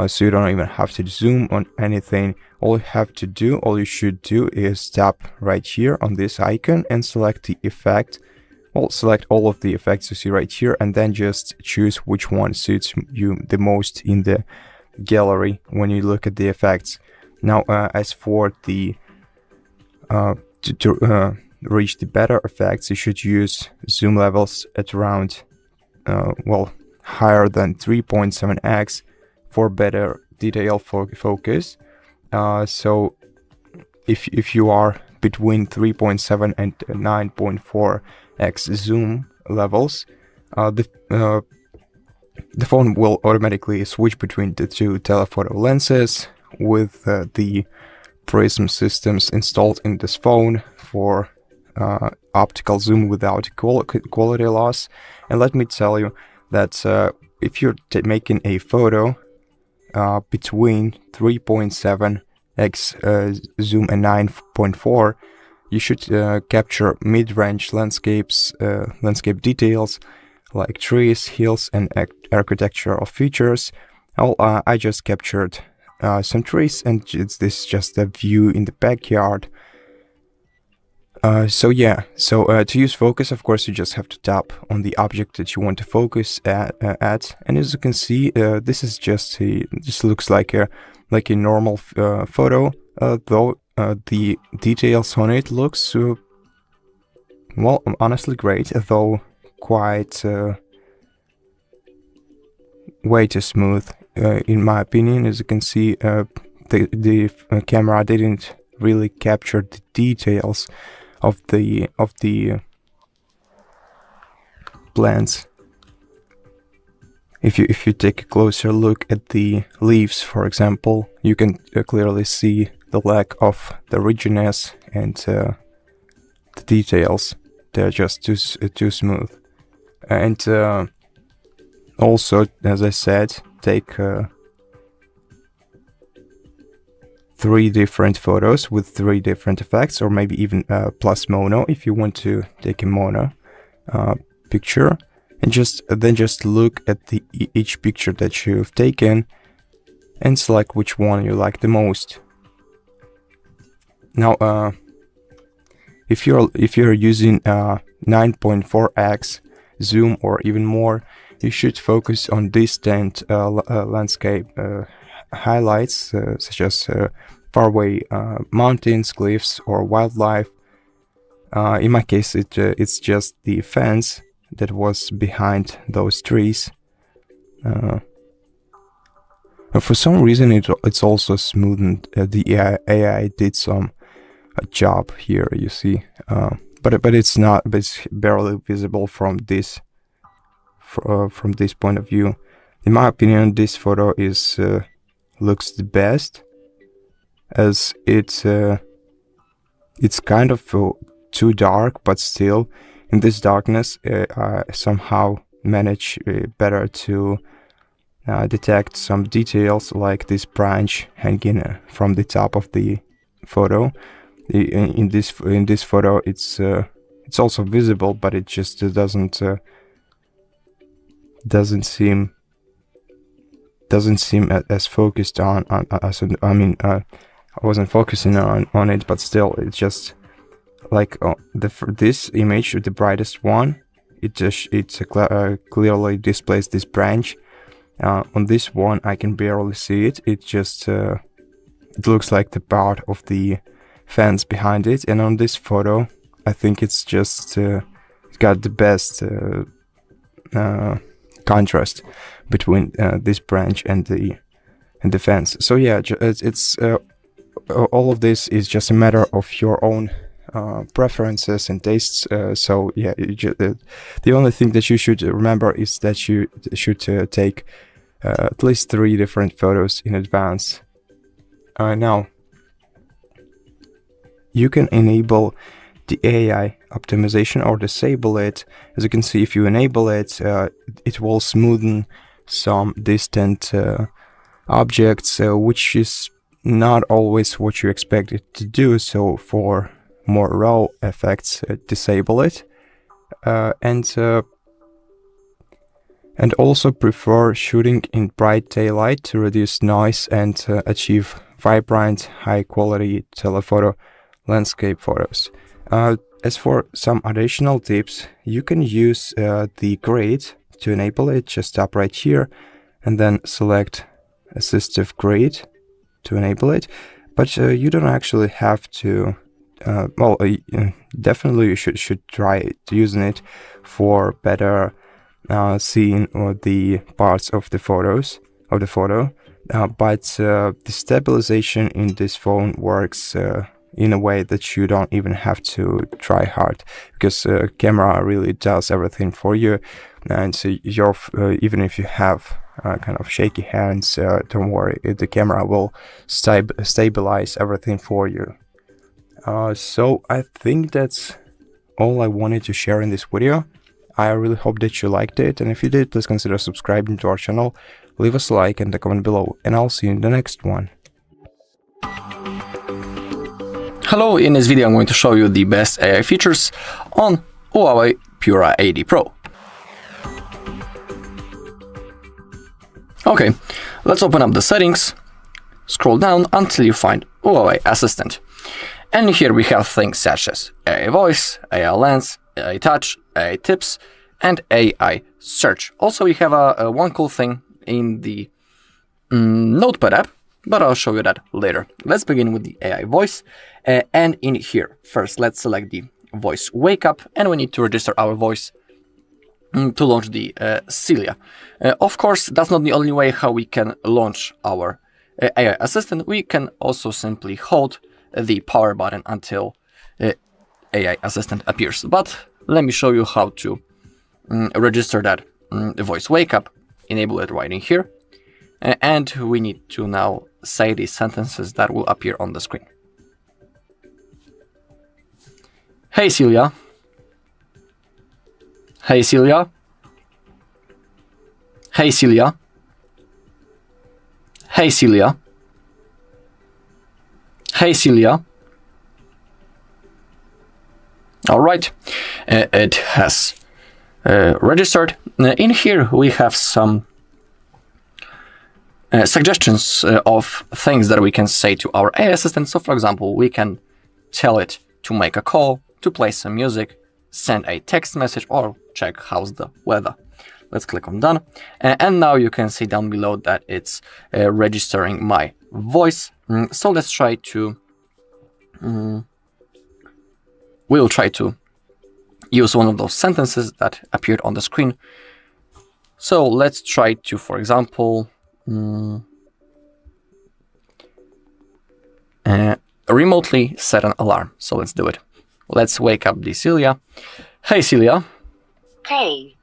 S5: so you don't even have to zoom on anything. All you should do is tap right here on this icon and select the effect. Well, select all of the effects you see right here, and then just choose which one suits you the most in the gallery when you look at the effects. Now, as for the to reach the better effects, you should use zoom levels at around well, higher than 3.7x for better detail focus. So if you are between 3.7 and 9.4x zoom levels, the phone will automatically switch between the two telephoto lenses with the prism systems installed in this phone for optical zoom without quality loss. And let me tell you that if you're making a photo between 3.7x zoom and 9.4, you should capture mid-range landscape details like trees, hills, and architectural features. I just captured some trees, and this is just a view in the backyard. So to use focus, of course, you just have to tap on the object that you want to focus at, and as you can see, this is just this looks like a normal photo, though the details on it looks well, honestly great, though quite way too smooth in my opinion. As you can see, the camera didn't really capture the details of the plants. If you take a closer look at the leaves, for example, you can clearly see the lack of the richness and the details. They're just too smooth. And also, as I said, take 3 different photos with 3 different effects, or maybe even plus mono if you want to take a mono picture, and then just look at each picture that you've taken and select which one you like the most. Now, if you're using 9.4x zoom or even more, you should focus on distant landscape highlights, such as faraway mountains, cliffs, or wildlife. In my case, it's just the fence that was behind those trees. For some reason, it's also smoothened. The AI did some job here, you see. but it's not. But it's barely visible from this point of view. In my opinion, this photo is looks the best, as it's kind of too dark, but still in this darkness I somehow manage better to detect some details, like this branch hanging from the top of the photo. In this photo, it's also visible, but it just doesn't seem as focused on as I mean, I wasn't focusing on it, but still, it's just like this image, the brightest one, it clearly displays this branch. On this one, I can barely see it. It just it looks like the part of the fence behind it. And on this photo, I think it's just got the best contrast between this branch and the fence. So yeah, it's all of this is just a matter of your own preferences and tastes. So yeah, the only thing that you should remember is that you should take at least 3 different photos in advance. Now, you can enable the AI optimization or disable it. As you can see, if you enable it, it will smoothen some distant objects, which is not always what you expect it to do. So for more raw effects, disable it, and also prefer shooting in bright daylight to reduce noise and achieve vibrant, high-quality telephoto landscape photos. As for some additional tips, you can use the grid to enable it. Just tap right here and then select Assistive Grid to enable it. But you don't actually have to. Definitely you should try using it for better seeing the parts of the photo. But the stabilization in this phone works in a way that you don't even have to try hard, because camera really does everything for you. And so even if you have kind of shaky hands, don't worry, the camera will stabilize everything for you. So I think that's all I wanted to share in this video. I really hope that you liked it, and if you did, please consider subscribing to our channel, leave us a like and a comment below, and I'll see you in the next one.
S4: Hello, in this video I'm going to show you the best AI features on Huawei Pura 80 Pro. Okay, let's open up the settings, scroll down until you find Huawei Assistant. And here we have things such as AI Voice, AI Lens, AI Touch, AI Tips, and AI Search. Also, we have one cool thing in the Notepad app, but I'll show you that later. Let's begin with the AI Voice. And in here, first, let's select the Voice Wake Up, and we need to register our voice to launch the Celia. Of course, that's not the only way how we can launch our AI Assistant. We can also simply hold the power button until AI Assistant appears. But let me show you how to register that Voice Wake Up, enable it right in here. And we need to now say the sentences that will appear on the screen. Hey Celia. Hey Celia. Hey Celia. Hey Celia. Hey Celia. All right, it has registered. In here we have some suggestions of things that we can say to our AI assistant. So for example, we can tell it to make a call, to play some music, send a text message, or check how's the weather. Let's click on done. And now you can see down below that it's registering my voice. So let's try to, we'll try to use one of those sentences that appeared on the screen. So let's try to, for example, remotely set an alarm. So let's do it. Let's wake up the Celia. Hey Celia,
S6: Hey.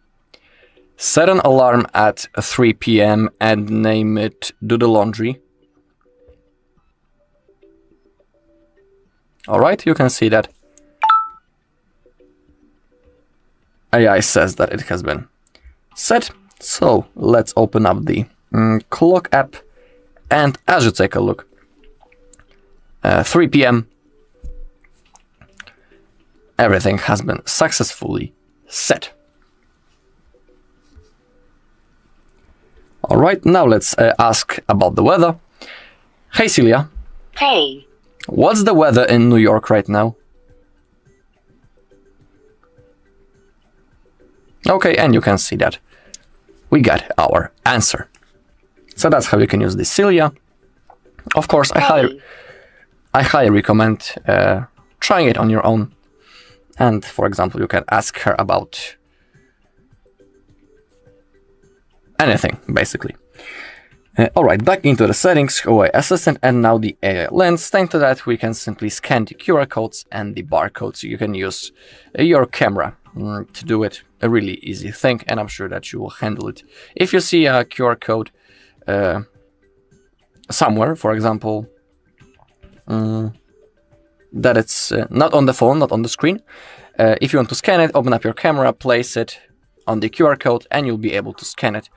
S4: set an alarm at 3 p.m. and name it Do the Laundry. Alright, you can see that AI says that it has been set. So let's open up the clock app, and as you take a look, 3 p.m. everything has been successfully set. Alright, now let's ask about the weather. Hey Celia,
S6: Hey.
S4: what's the weather in New York right now? Okay, and you can see that we got our answer. So that's how you can use the Celia. Of course,
S6: Hey.
S4: I highly recommend trying it on your own. And for example, you can ask her about anything, basically. Alright, back into the settings, Huawei Assistant, and now the AI lens. Thanks to that, we can simply scan the QR codes and the barcodes. You can use your camera to do it. A really easy thing, and I'm sure that you will handle it. If you see a QR code somewhere, for example, that it's not on the phone, not on the screen, if you want to scan it, open up your camera, place it on the QR code, and you'll be able to scan it.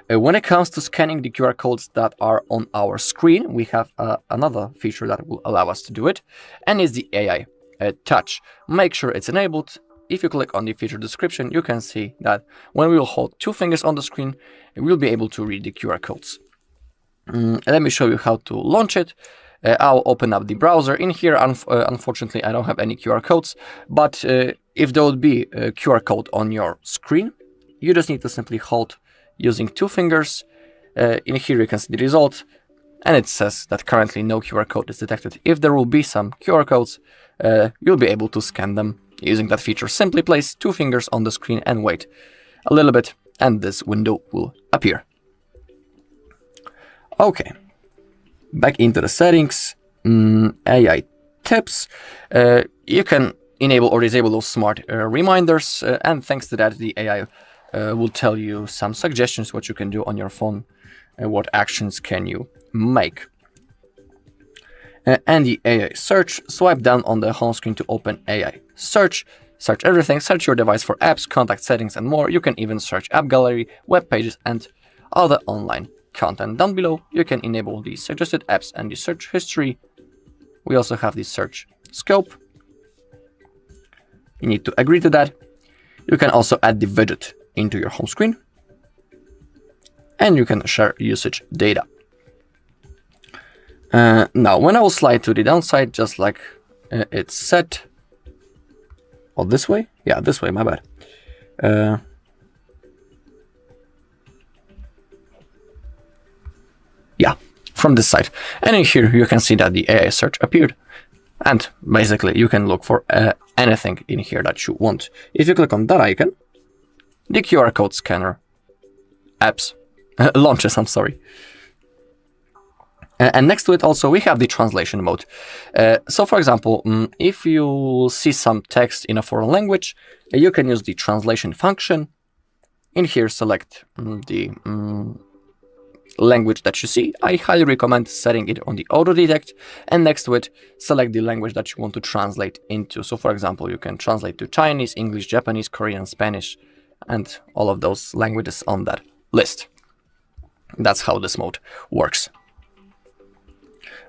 S4: When it comes to scanning the QR codes that are on our screen, we have another feature that will allow us to do it, and is the AI touch. Make sure it's enabled. If you click on the feature description, you can see that when we will hold 2 fingers on the screen, we'll be able to read the QR codes. Let me show you how to launch it. I'll open up the browser. In here, unfortunately, I don't have any QR codes, but if there would be a QR code on your screen, you just need to simply hold using 2 fingers. In here, you can see the result, and it says that currently no QR code is detected. If there will be some QR codes, you'll be able to scan them using that feature. Simply place 2 fingers on the screen and wait a little bit, and this window will appear. Okay, back into the settings, AI tips. You can enable or disable those smart reminders, and thanks to that, the AI will tell you some suggestions what you can do on your phone, what actions can you make. And the AI search, swipe down on the home screen to open AI search. Search everything, search your device for apps, contact settings, and more. You can even search app gallery, web pages, and other online content. Down below, you can enable the suggested apps and the search history. We also have the search scope. You need to agree to that. You can also add the widget into your home screen, and you can share usage data. Now, when I will slide to the downside, just like it's set, or this way? Yeah, this way, my bad. Yeah, from this side. And in here, you can see that the AI search appeared. And basically, you can look for anything in here that you want. If you click on that icon, the QR code scanner apps launches, I'm sorry. And next to it also, we have the translation mode. So for example, if you see some text in a foreign language, you can use the translation function. In here, select the language that you see. I highly recommend setting it on the auto detect, and next to it, select the language that you want to translate into. So for example, you can translate to Chinese, English, Japanese, Korean, Spanish, and all of those languages on that list. That's how this mode works.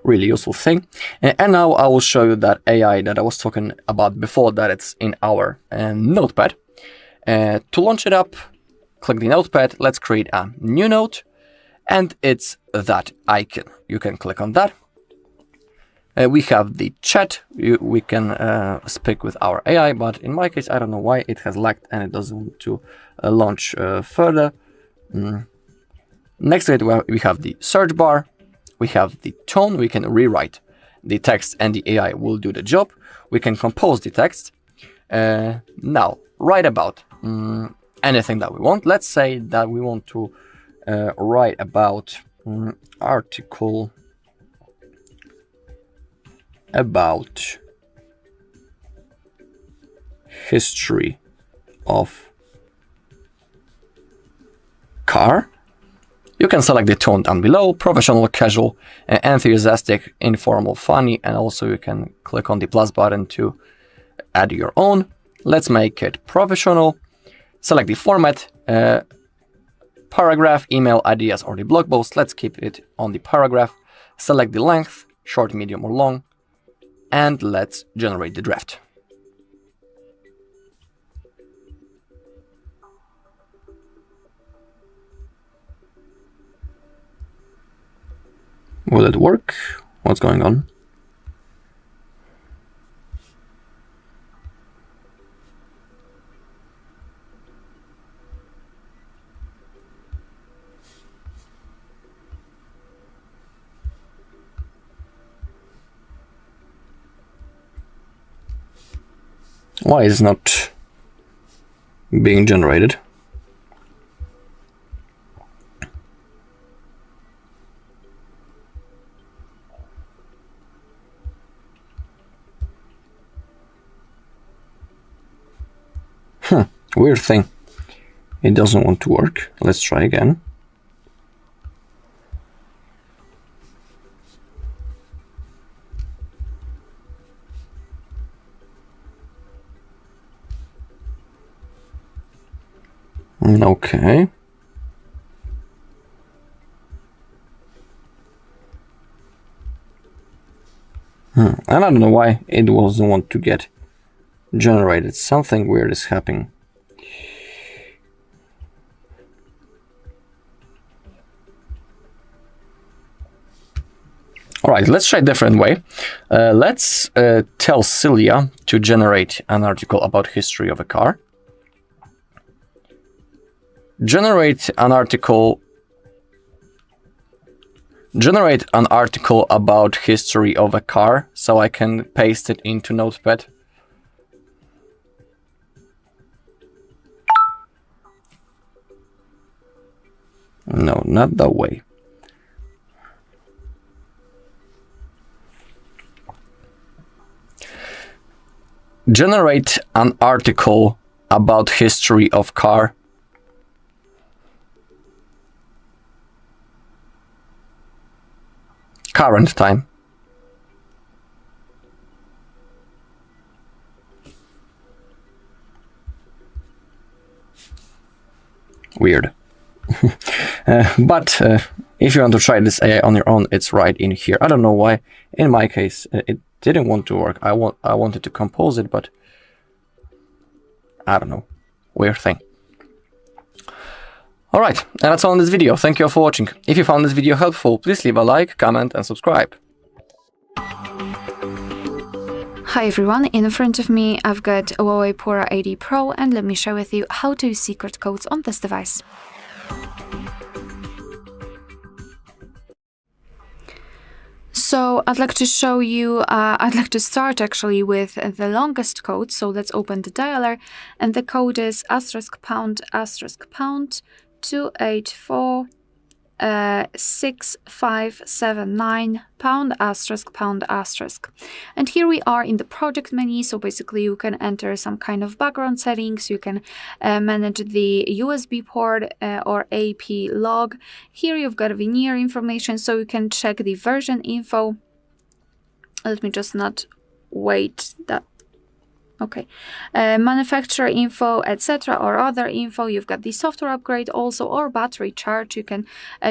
S4: Really useful thing. And now I will show you that AI that I was talking about before, that it's in our Notepad. To launch it up, click the Notepad. Let's create a new note, and it's that icon. You can click on that. We have the chat. We can speak with our AI, but in my case, I don't know why it has lagged and it doesn't want to launch further. Next to it, we have the search bar. We have the tone. We can rewrite the text and the AI will do the job. We can compose the text. Now, write about anything that we want. Let's say that we want to write about article about history of car. You can select the tone down below: professional, casual, enthusiastic, informal, funny, and also you can click on the plus button to add your own. Let's make it professional. Select the format, paragraph, email, ideas, or the blog post. Let's keep it on the paragraph. Select the length, short, medium, or long, and let's generate the draft. Will it work? What's going on? Why is it not being generated? Weird thing. It doesn't want to work. Let's try again. Okay. And I don't know why it doesn't want to get generated. Something weird is happening. All right, let's try a different way. Let's tell Celia to generate an article about history of a car. Generate an article about history of a car, so I can paste it into Notepad. No, not that way. Generate an article about history of car. Current time. Weird. But if you want to try this AI on your own, it's right in here. I don't know why. In my case, it didn't want to work. I wanted to compose it, but I don't know. Weird thing. Alright, and that's all in this video. Thank you all for watching. If you found this video helpful, please leave a like, comment, and subscribe.
S3: Hi everyone, in front of me I've got Huawei Pura 80 Pro, and let me share with you how to use secret codes on this device. So I'd like to show you, I'd like to start actually with the longest code. So let's open the dialer, and the code is *## 284 6579 ###. And here we are in the project menu. So basically you can enter some kind of background settings, you can manage the USB port or AP log. Here you've got veneer information, so you can check the version info. Let me just not wait that. Okay, manufacturer info, etc., or other info. You've got the software upgrade also, or battery charge. You can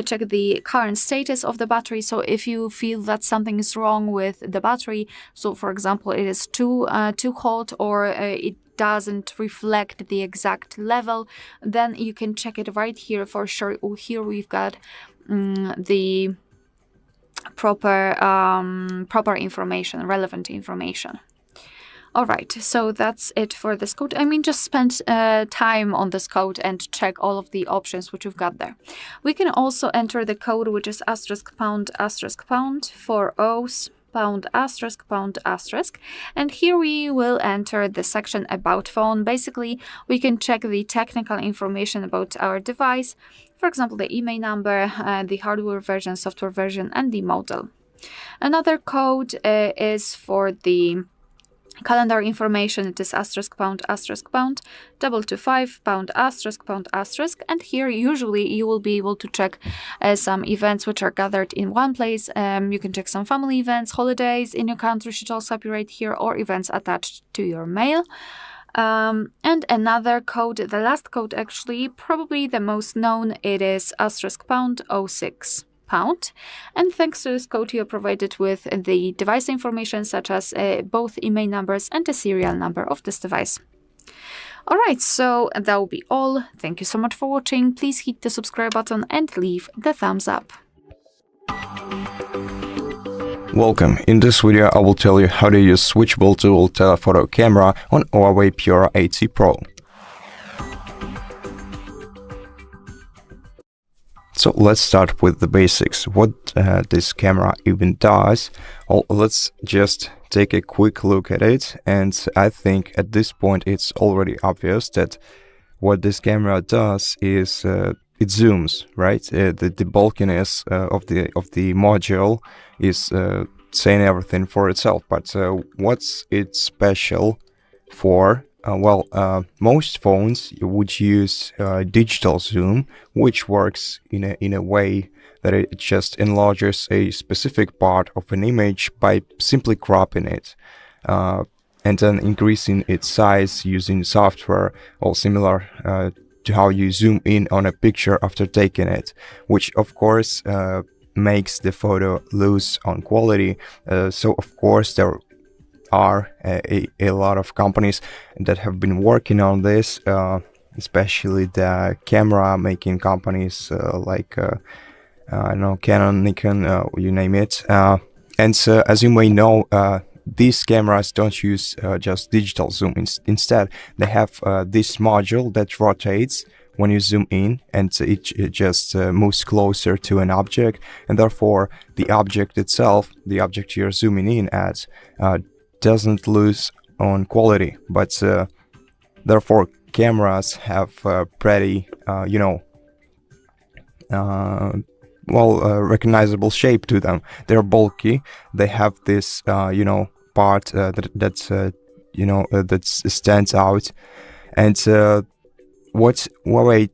S3: check the current status of the battery. So if you feel that something is wrong with the battery, so for example it is too hot, or it doesn't reflect the exact level, then you can check it right here for sure. Here we've got the proper information, relevant information. Alright, so that's it for this code. I mean, just spend time on this code and check all of the options which you've got there. We can also enter the code, which is *## for O's, ###, and here we will enter the section about phone. Basically, we can check the technical information about our device, for example, the IMEI number, the hardware version, software version, and the model. Another code is for the Calendar information, it is *##, ##, and here usually you will be able to check some events which are gathered in one place. You can check some family events, holidays in your country should also be right here, or events attached to your mail. And another code, the last code actually, probably the most known, it is *##06#. And thanks to this code, you're provided with the device information such as both IMEI numbers and the serial number of this device. Alright, so that will be all. Thank you so much for watching. Please hit the subscribe button and leave the thumbs up.
S5: Welcome. In this video I will tell you how to use switchable dual telephoto camera on Huawei Pura 80 Pro. So let's start with the basics. What this camera even does. Well, let's just take a quick look at it, and I think at this point it's already obvious that what this camera does is it zooms, right? The bulkiness of the module is saying everything for itself. But what's it special for? Most phones would use digital zoom, which works in a way that it just enlarges a specific part of an image by simply cropping it, and then increasing its size using software, or similar to how you zoom in on a picture after taking it, which of course makes the photo lose on quality. So of course there are a lot of companies that have been working on this, especially the camera making companies like Canon, Nikon, you name it. And so, as you may know, these cameras don't use just digital zoom. Instead, they have this module that rotates when you zoom in, and it just moves closer to an object, and therefore the object itself, the object you're zooming in at, doesn't lose on quality. But therefore cameras have pretty recognizable shape to them. They're bulky, they have this part that stands out, and what Huawei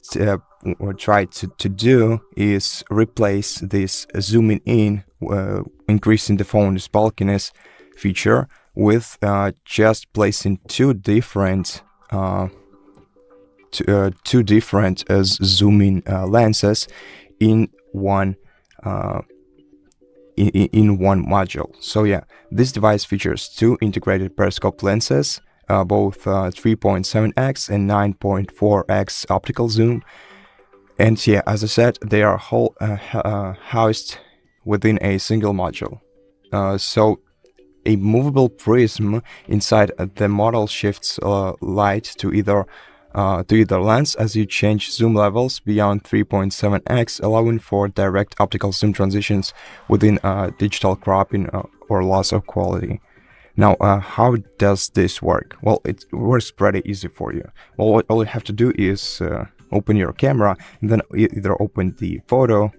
S5: tried to do is replace this zooming in, increasing the phone's bulkiness feature, with just placing two different zooming lenses in one module. So yeah, this device features two integrated periscope lenses, both 3.7x and 9.4x optical zoom, and yeah, as I said, they are housed within a single module. So a movable prism inside the model shifts light to either lens as you change zoom levels beyond 3.7x, allowing for direct optical zoom transitions within digital cropping or loss of quality. Now, how does this work? Well, it works pretty easy for you. Well, all you have to do is open your camera, and then either open the photo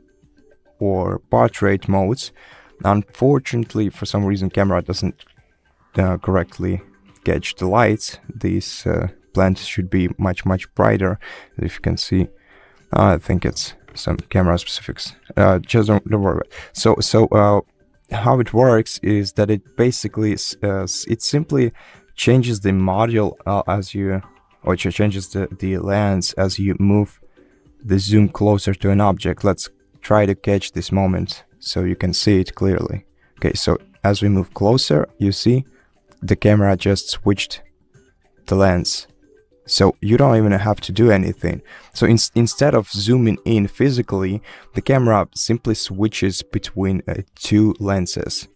S5: or portrait modes. Unfortunately, for some reason, camera doesn't correctly catch the lights. These blends should be much brighter. If you can see, I think it's some camera specifics. Just don't worry about it. So how it works is that it basically it simply changes the module or it changes the lens as you move the zoom closer to an object. Let's try to catch this moment so you can see it clearly. Okay, so as we move closer, you see the camera just switched the lens. So you don't even have to do anything. So instead of zooming in physically, the camera simply switches between two lenses.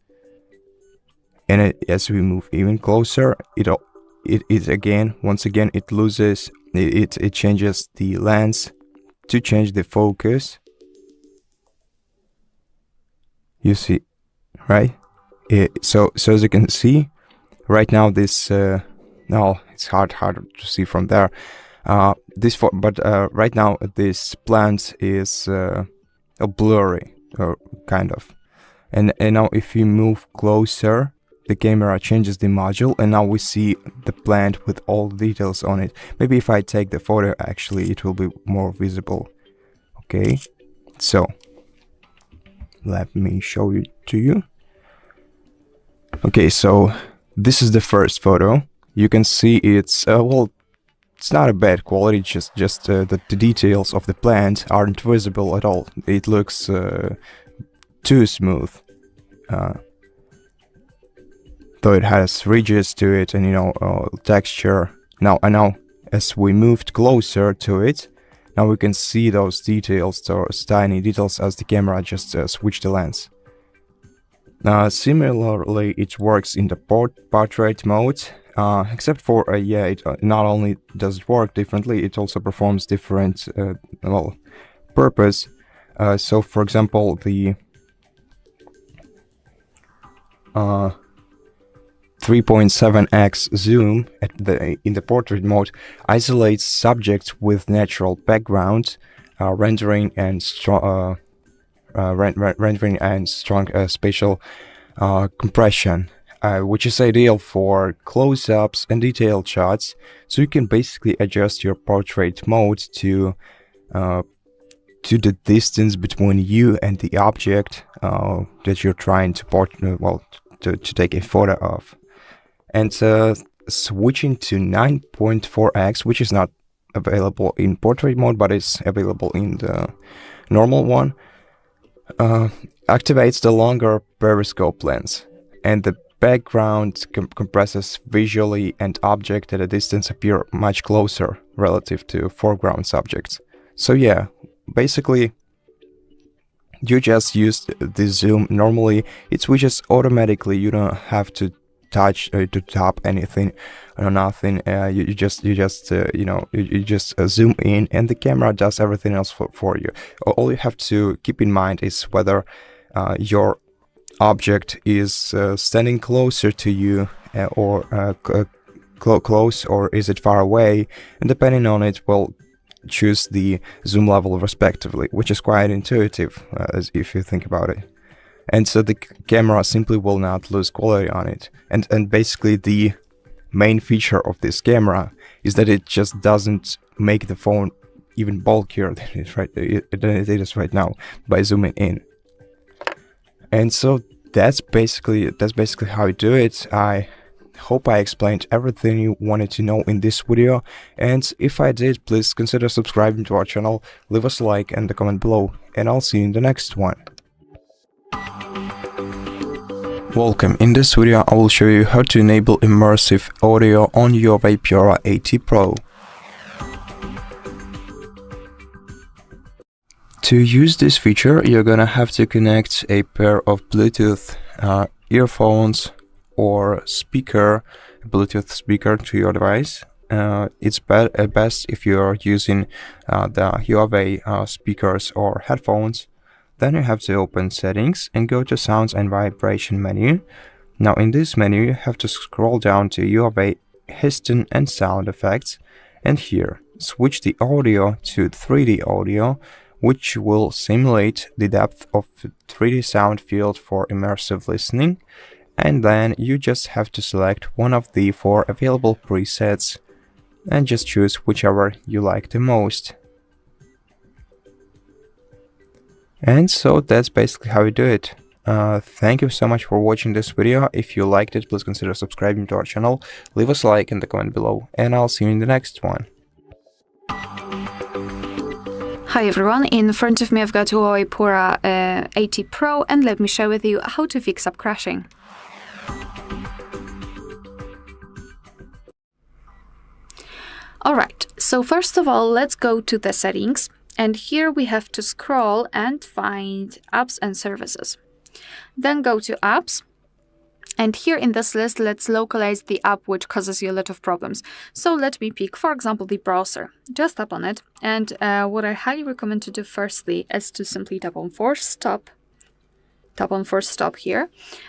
S5: And as we move even closer, it changes the lens to change the focus. You see, right? So as you can see, right now this it's hard to see from there. Right now this plant is blurry, or kind of. And now if you move closer the camera changes the module, and now we see the plant with all the details on it. Maybe if I take the photo, actually it will be more visible. Okay, so let me show it to you. Okay, so this is the first photo. You can see it's well, it's not a bad quality, just the details of the plant aren't visible at all. It looks too smooth, though it has ridges to it and, you know, texture. Now as we moved closer to it, now we can see those details, those tiny details, as the camera just switched the lens. Similarly, it works in the portrait mode, except for, yeah, it not only does it work differently, it also performs different, well, purpose. So, for example, the 3.7x zoom in the portrait mode isolates subjects with natural background, rendering and strong spatial compression, which is ideal for close-ups and detailed shots. So you can basically adjust your portrait mode to the distance between you and the object that you're trying to to take a photo of. And switching to 9.4x, which is not available in portrait mode but is available in the normal one, activates the longer periscope lens, and the background compresses visually, and objects at a distance appear much closer relative to foreground subjects. So yeah, basically you just use the zoom normally. It switches automatically. You don't have to touch to tap anything or nothing. You just zoom in, and the camera does everything else for you. All you have to keep in mind is whether your object is standing closer to you or close, or is it far away, and depending on it, well, choose the zoom level respectively, which is quite intuitive as if you think about it. And so the camera simply will not lose quality on it. And basically the main feature of this camera is that it just doesn't make the phone even bulkier than it is right now by zooming in. And so that's basically how you do it. I hope I explained everything you wanted to know in this video, and if I did, please consider subscribing to our channel, leave us a like and a comment below, and I'll see you in the next one. Welcome. In this video I will show you how to enable immersive audio on Huawei Pura 80 Pro. To use this feature, you're gonna have to connect a pair of Bluetooth earphones or Bluetooth speaker to your device. It's best if you're using the Huawei speakers or headphones. Then you have to open Settings and go to Sounds and Vibration menu. Now in this menu you have to scroll down to Huawei Histon and Sound Effects, and here switch the audio to 3D audio, which will simulate the depth of 3D sound field for immersive listening. And then you just have to select one of the 4 available presets and just choose whichever you like the most. And so that's basically how you do it. Thank you so much for watching this video. If you liked it, please consider subscribing to our channel, leave us a like in the comment below, and I'll see you in the next one.
S3: Hi everyone, in front of me I've got Huawei Pura 80 Pro, and let me share with you how to fix up crashing. Alright, so first of all, let's go to the settings, and here we have to scroll and find apps and services. Then go to apps, and here in this list, let's localize the app which causes you a lot of problems. So let me pick, for example, the browser. Just tap on it, and what I highly recommend to do firstly is to simply tap on force stop. Tap on force stop here,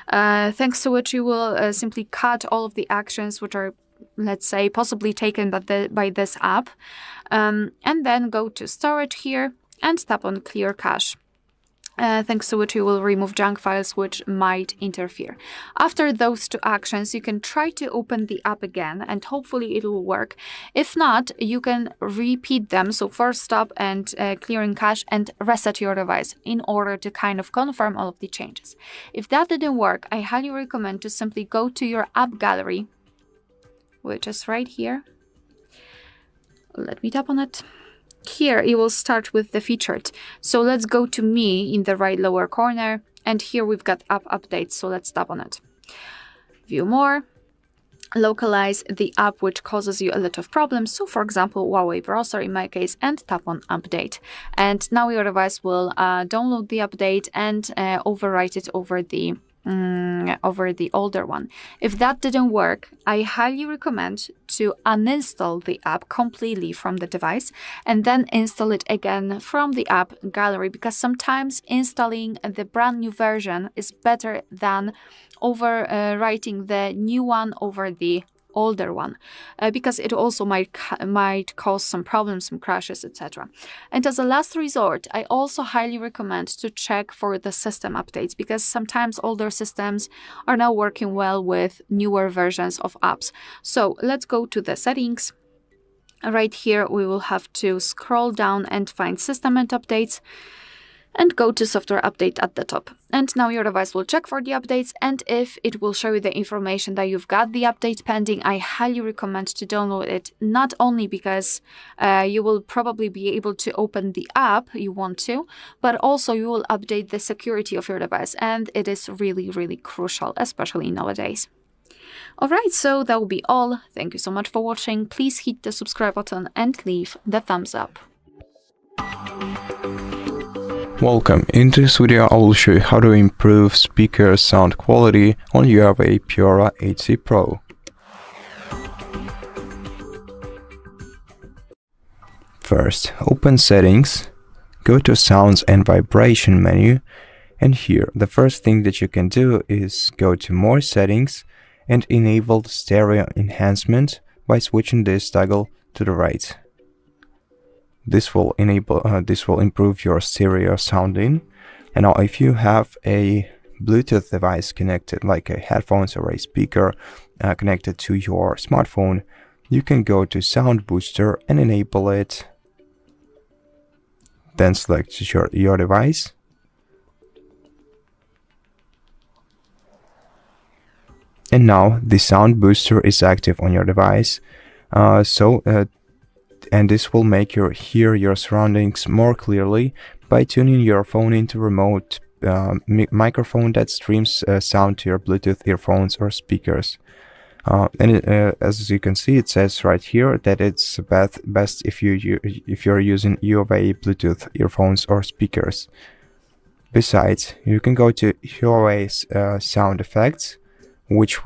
S3: thanks to which you will simply cut all of the actions which are, let's say, possibly taken by this app, and then go to storage here and tap on clear cache. thanks to which you will remove junk files which might interfere. After those two actions, you can try to open the app again and hopefully it will work. If not, you can repeat them. So first stop and clearing cache and reset your device in order to kind of confirm all of the changes. If that didn't work, I highly recommend to simply go to your app gallery, which is right here. Let me tap on it. Here it will start with the featured. So let's go to me in the right lower corner, and here we've got app updates, so let's tap on it. View more, localize the app which causes you a lot of problems, so for example Huawei browser in my case, and tap on update. And now your device will download the update and overwrite it over the older one. If that didn't work, I highly recommend to uninstall the app completely from the device and then install it again from the app gallery, because sometimes installing the brand new version is better than overwriting the new one over the older one, because it also might cause some problems, some crashes, etc. And as a last resort, I also highly recommend to check for the system updates, because sometimes older systems are now working well with newer versions of apps. So let's go to the settings. Right here we will have to scroll down and find system and updates and go to software update at the top. And now your device will check for the updates, and if it will show you the information that you've got the update pending, I highly recommend to download it, not only because you will probably be able to open the app you want to, but also you will update the security of your device, and it is really, really crucial, especially nowadays. Alright, so that will be all. Thank you so much for watching. Please hit the subscribe button and leave the thumbs up.
S5: Welcome. In this video I will show you how to improve speaker sound quality on Huawei Pura HC Pro. First, open Settings, go to Sounds and Vibration menu, and here the first thing that you can do is go to More Settings and enable Stereo Enhancement by switching this toggle to the right. This will improve your stereo sounding. And now if you have a Bluetooth device connected, like a headphones or a speaker connected to your smartphone, you can go to Sound Booster and enable it. Then select your device. And now the Sound Booster is active on your device. And this will make you hear your surroundings more clearly by tuning your phone into remote microphone that streams sound to your Bluetooth earphones or speakers. As you can see, it says right here that it's best if you're using Huawei Bluetooth earphones or speakers. Besides, you can go to Huawei's sound effects, which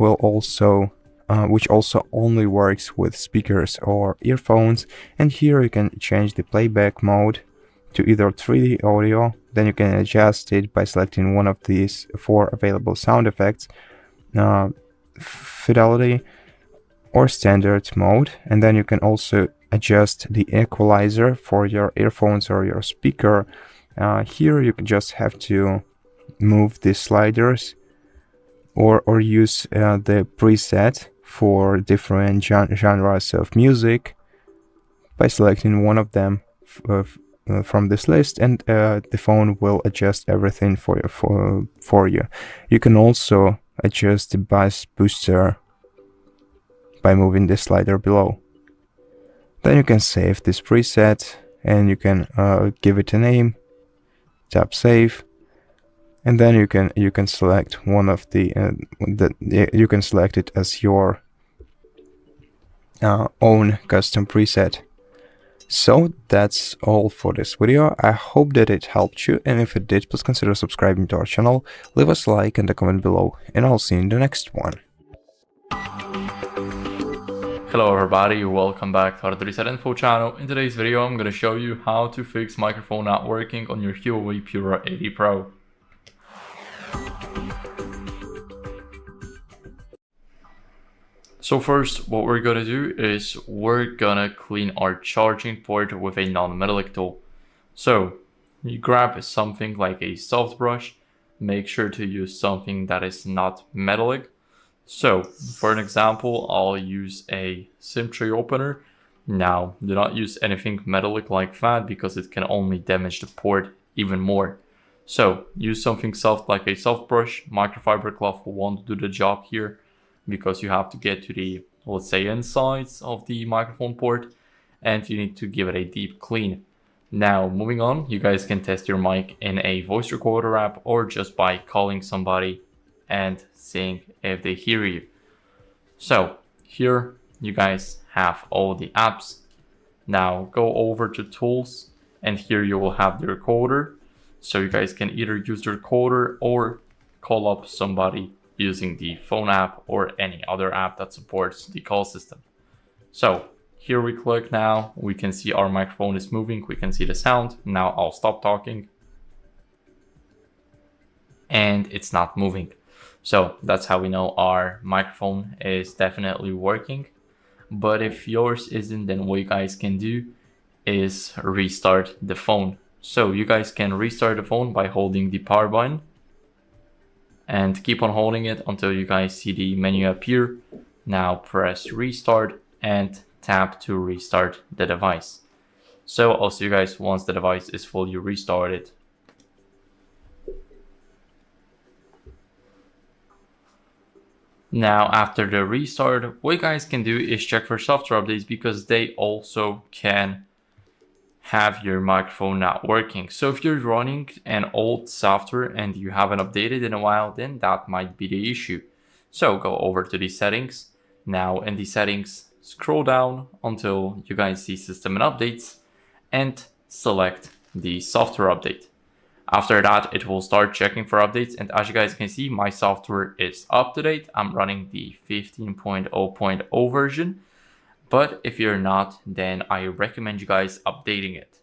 S5: also only works with speakers or earphones, and here you can change the playback mode to either 3D audio. Then you can adjust it by selecting one of these 4 available sound effects, fidelity or standard mode, and then you can also adjust the equalizer for your earphones or your speaker. Here you just have to move the sliders or use the preset for different genres of music by selecting one of them from this list, and the phone will adjust everything for you. You can also adjust the bass booster by moving the slider below. Then you can save this preset and you can give it a name, tap save, and then you can select one of you can select it as your own custom preset. So that's all for this video. I hope that it helped you, and if it did, please consider subscribing to our channel, leave us a like and a comment below, and I'll see you in the next one.
S1: Hello everybody, welcome back to HardReset.Info channel. In today's video I'm going to show you how to fix microphone not working on your Huawei Pura 80 Pro. So first, what we're gonna do is we're gonna clean our charging port with a non-metallic tool. So you grab something like a soft brush. Make sure to use something that is not metallic. So for an example, I'll use a SIM tray opener. Now, do not use anything metallic like that because it can only damage the port even more. So use something soft like a soft brush. Microfiber cloth won't do the job here because you have to get to the, let's say, insides of the microphone port, and you need to give it a deep clean. Now, moving on, you guys can test your mic in a voice recorder app or just by calling somebody and seeing if they hear you. So here you guys have all the apps. Now go over to tools, and here you will have the recorder. So you guys can either use the recorder or call up somebody using the phone app or any other app that supports the call system. So here we click now, we can see our microphone is moving, we can see the sound. Now I'll stop talking and it's not moving. So that's how we know our microphone is definitely working. But if yours isn't, then what you guys can do is restart the phone. So you guys can restart the phone by holding the power button and keep on holding it until you guys see the menu appear. Now press restart and tap to restart the device. So I'll see you guys once the device is fully restarted. Now after the restart, what you guys can do is check for software updates because they also can have your microphone not working. So if you're running an old software and you haven't updated in a while, then that might be the issue. So go over to the settings. Now in the settings, scroll down until you guys see system and updates and select the software update. After that, it will start checking for updates, and as you guys can see, my software is up to date. I'm running the 15.0.0 version, but if you're not, then I recommend you guys updating it.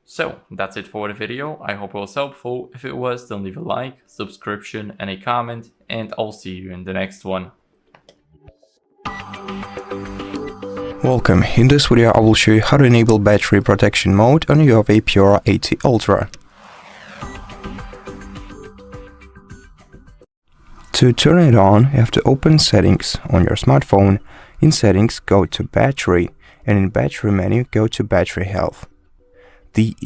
S1: So that's it for the video. I hope it was helpful. If it was, then leave a like, subscription, and a comment, and I'll see you in the next one.
S5: Welcome. In this video I will show you how to enable battery protection mode on your Huawei Pura 80 Ultra. To turn it on, you have to open settings on your smartphone. In settings, go to battery, and in battery menu, go to battery health. The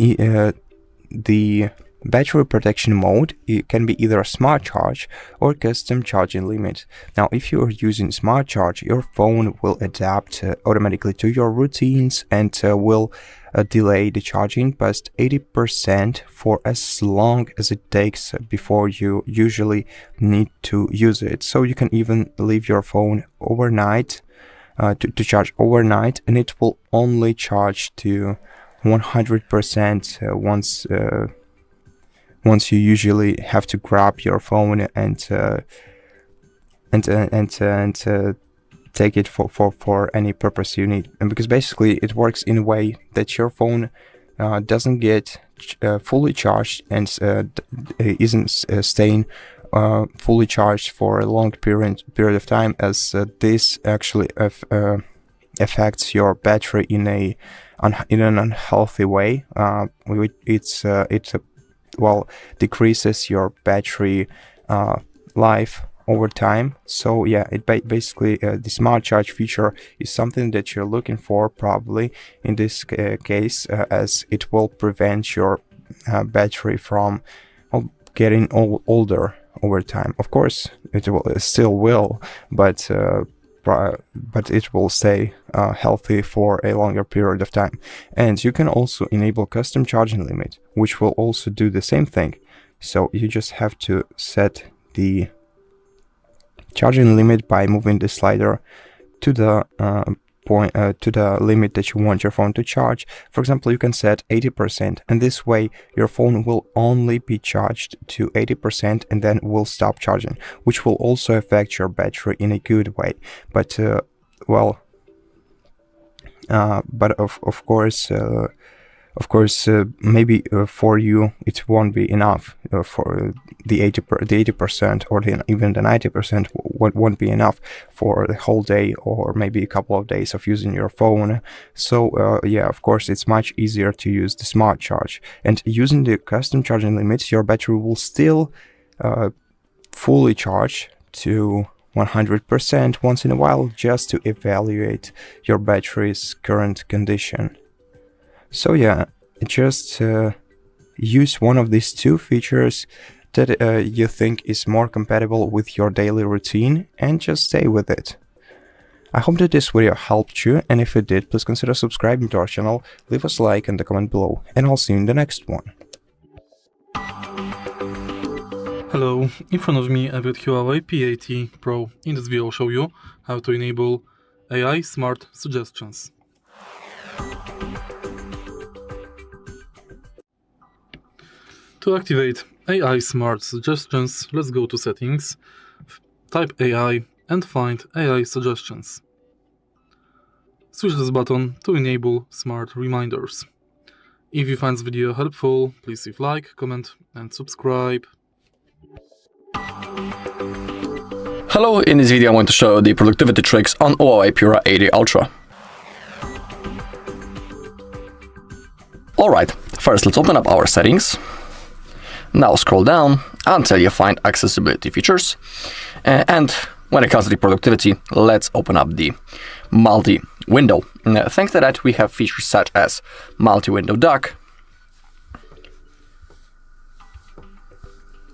S5: battery protection mode, it can be either a smart charge or custom charging limit. Now, if you are using smart charge, your phone will adapt automatically to your routines and will delay the charging past 80% for as long as it takes before you usually need to use it. So you can even leave your phone overnight to charge overnight, and it will only charge to 100% once you usually have to grab your phone and take it for any purpose you need. And because basically it works in a way that your phone doesn't get fully charged and isn't staying fully charged for a long period of time, as this actually affects your battery in an unhealthy way. Well, decreases your battery life over time. So yeah, it basically the smart charge feature is something that you're looking for probably in this case, as it will prevent your battery from getting older over time. Of course, it still will, but it will stay healthy for a longer period of time. And you can also enable custom charging limit, which will also do the same thing. So you just have to set the charging limit by moving the slider to the to the limit that you want your phone to charge. For example, you can set 80%, and this way your phone will only be charged to 80% and then will stop charging, which will also affect your battery in a good way. But of course, Of course, maybe for you it won't be enough for the 80% or even the 90% won't be enough for the whole day or maybe a couple of days of using your phone. So yeah, of course, it's much easier to use the smart charge, and using the custom charging limits, your battery will still fully charge to 100% once in a while, just to evaluate your battery's current condition. So yeah, just use one of these two features that you think is more compatible with your daily routine and just stay with it. I hope that this video helped you, and if it did, please consider subscribing to our channel, leave us a like and a comment below, and I'll see you in the next one.
S7: Hello, in front of me I've got Huawei P80 Pro. In this video I'll show you how to enable AI Smart Suggestions. To activate AI Smart Suggestions, let's go to Settings, type AI and find AI Suggestions. Switch this button to enable Smart Reminders. If you find this video helpful, please leave like, comment and subscribe.
S4: Hello, in this video I want to show you the productivity tricks on Huawei Pura 80 Ultra. Alright, first let's open up our settings. Now scroll down until you find accessibility features. And when it comes to the productivity, let's open up the multi-window. Thanks to that, we have features such as multi-window dock,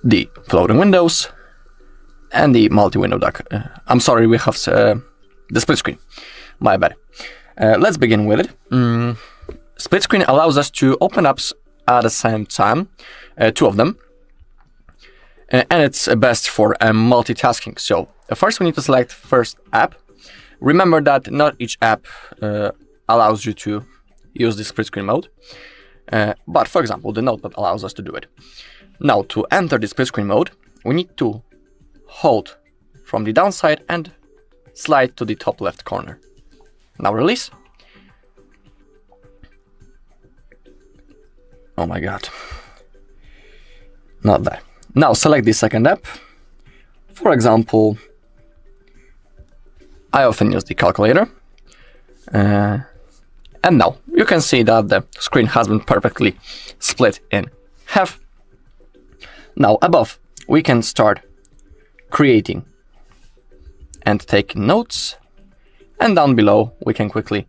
S4: the floating windows, and the multi-window dock. I'm sorry, we have the split screen. My bad. Let's begin with it. Split screen allows us to open apps at the same time, two of them, and it's best for multitasking. So first we need to select first app. Remember that not each app allows you to use the split screen mode, but for example the Notepad allows us to do it. Now to enter the split screen mode, we need to hold from the downside and slide to the top left corner. Now release. Oh my god. Not that. Now select the second app. For example, I often use the calculator. And now you can see that the screen has been perfectly split in half. Now above we can start creating and taking notes, and down below we can quickly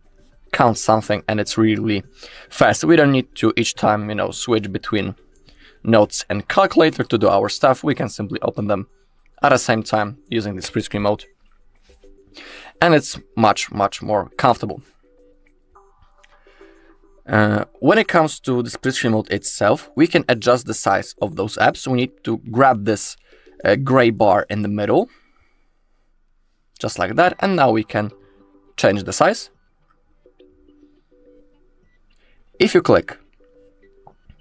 S4: count something, and it's really fast. We don't need to each time, switch between notes and calculator to do our stuff. We can simply open them at the same time using the split screen mode, and it's much more comfortable. When it comes to the split screen mode itself, we can adjust the size of those apps. We need to grab this gray bar in the middle, just like that, and now we can change the size. If you click,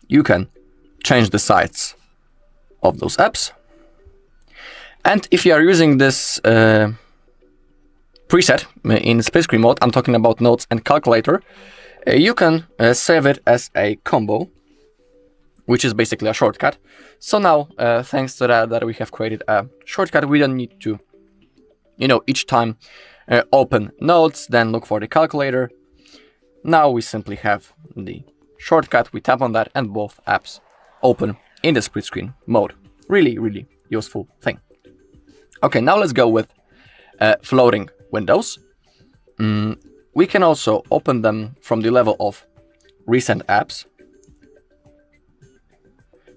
S4: you can change the size of those apps. And if you are using this preset in split screen mode, I'm talking about notes and calculator, you can save it as a combo, which is basically a shortcut. So now, thanks to that we have created a shortcut, we don't need to, each time open notes, then look for the calculator. Now we simply have the shortcut, we tap on that, and both apps open in the split screen mode. Really useful thing. Okay, now let's go with floating windows. We can also open them from the level of recent apps.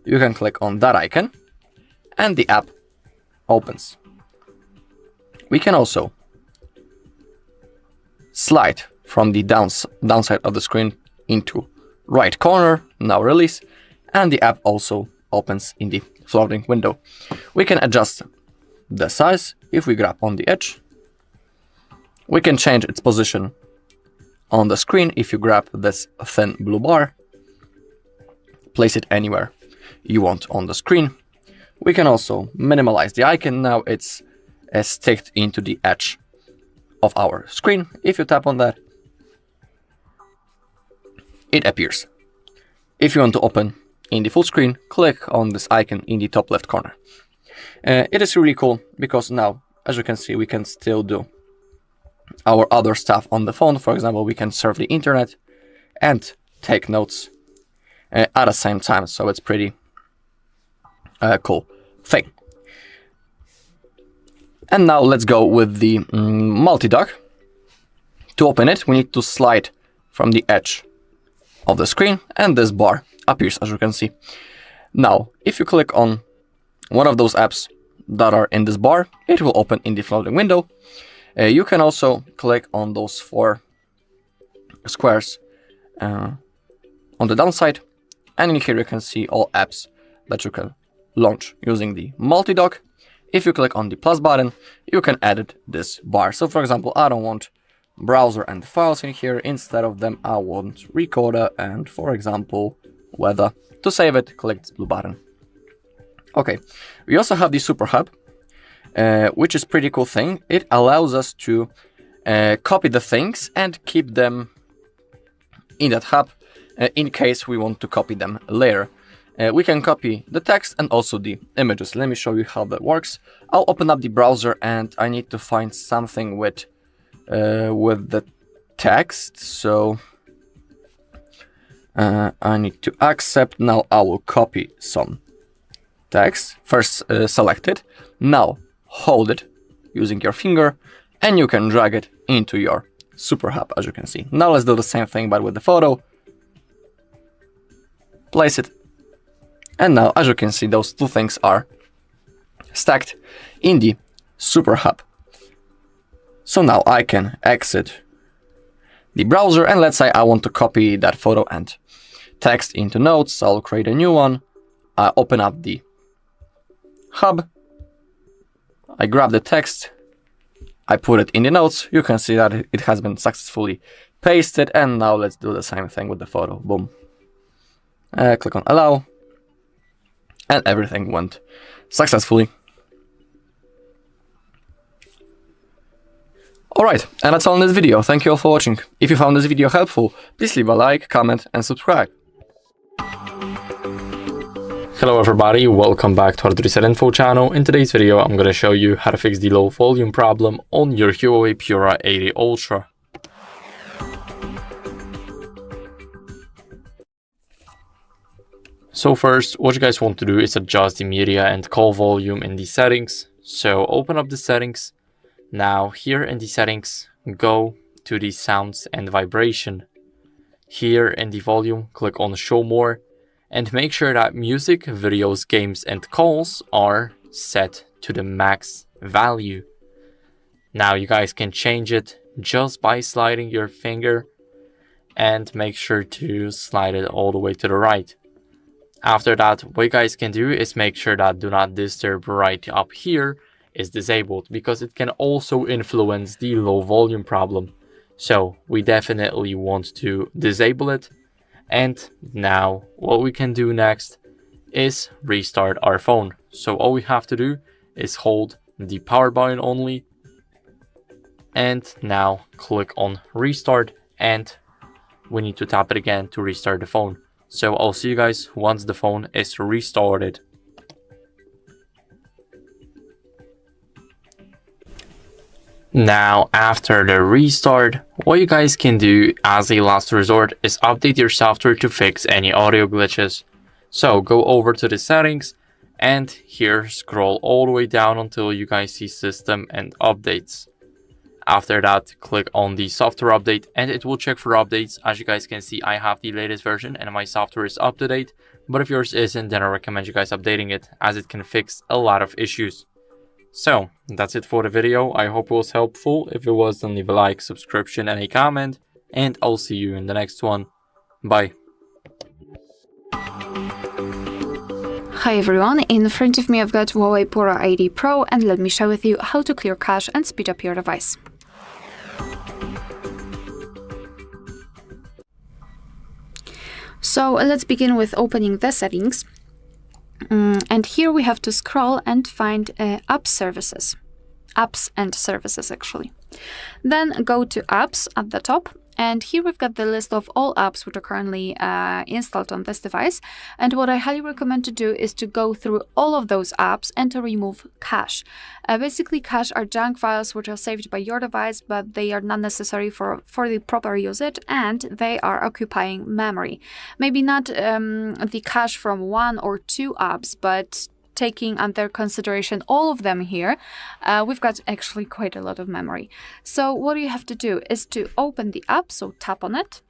S4: You can click on that icon and the app opens. We can also slide from the downside of the screen into right corner, now release, and the app also opens in the floating window. We can adjust the size if we grab on the edge. We can change its position on the screen if you grab this thin blue bar. Place it anywhere you want on the screen. We can also minimize the icon. Now it's sticked into the edge of our screen. If you tap on that, it appears if you want to open in the full screen, click on this icon in the top left corner. It is really cool because now, as you can see, we can still do our other stuff on the phone. For example, we can surf the internet and take notes at the same time. So it's pretty cool thing. And now let's go with the multi-dock. To open it, we need to slide from the edge of the screen, and this bar appears, as you can see. Now, if you click on one of those apps that are in this bar, it will open in the floating window. You can also click on those 4 squares on the downside, and in here you can see all apps that you can launch using the multi-dock. If you click on the plus button, you can edit this bar. So for example, I don't want browser and files in here. Instead of them, I want recorder and, for example, weather. To save it, click this blue button. Okay, we also have the SuperHub, which is pretty cool thing. It allows us to copy the things and keep them in that hub in case we want to copy them later. We can copy the text and also the images. Let me show you how that works. I'll open up the browser and I need to find something with the text. So I need to accept. Now I will copy some text. First select it. Now hold it using your finger and you can drag it into your SuperHub, as you can see. Now let's do the same thing but with the photo. Place it. And now, as you can see, those 2 things are stacked in the SuperHub. So now I can exit the browser and let's say I want to copy that photo and text into notes. I'll create a new one. I open up the hub. I grab the text. I put it in the notes. You can see that it has been successfully pasted. And now let's do the same thing with the photo. Boom. Click on allow. And everything went successfully. Alright, and that's all in this video. Thank you all for watching. If you found this video helpful, please leave a like, comment and subscribe.
S1: Hello everybody, welcome back to HardReset.Info channel. In today's video, I'm going to show you how to fix the low volume problem on your Huawei Pura 80 Ultra. So first, what you guys want to do is adjust the media and call volume in the settings. So open up the settings. Now here in the settings, go to the sounds and vibration. Here in the volume, click on show more and make sure that music, videos, games and calls are set to the max value. Now you guys can change it just by sliding your finger and make sure to slide it all the way to the right. After that, what you guys can do is make sure that do not disturb right up here is disabled because it can also influence the low volume problem. So we definitely want to disable it. And now what we can do next is restart our phone. So all we have to do is hold the power button only. And now click on restart and we need to tap it again to restart the phone. So I'll see you guys once the phone is restarted. Now after the restart, what you guys can do as a last resort is update your software to fix any audio glitches. So go over to the settings and here scroll all the way down until you guys see system and updates. After that, click on the software update and it will check for updates. As you guys can see, I have the latest version and my software is up to date. But if yours isn't, then I recommend you guys updating it as it can fix a lot of issues. So that's it for the video. I hope it was helpful. If it was, then leave a like, subscription and a comment. And I'll see you in the next one. Bye.
S3: Hi everyone, in front of me I've got Huawei Pura 80 Pro and let me share with you how to clear cache and speed up your device. So let's begin with opening the settings. And here we have to scroll and find apps and services actually. Then go to apps at the top And here we've got the list of all apps which are currently installed on this device. And what I highly recommend to do is to go through all of those apps and to remove cache. Basically, cache are junk files which are saved by your device, but they are not necessary for the proper usage, and they are occupying memory. Maybe not the cache from 1 or 2 apps, but taking under consideration all of them here, we've got actually quite a lot of memory. So what you have to do is to open the app, so tap on it,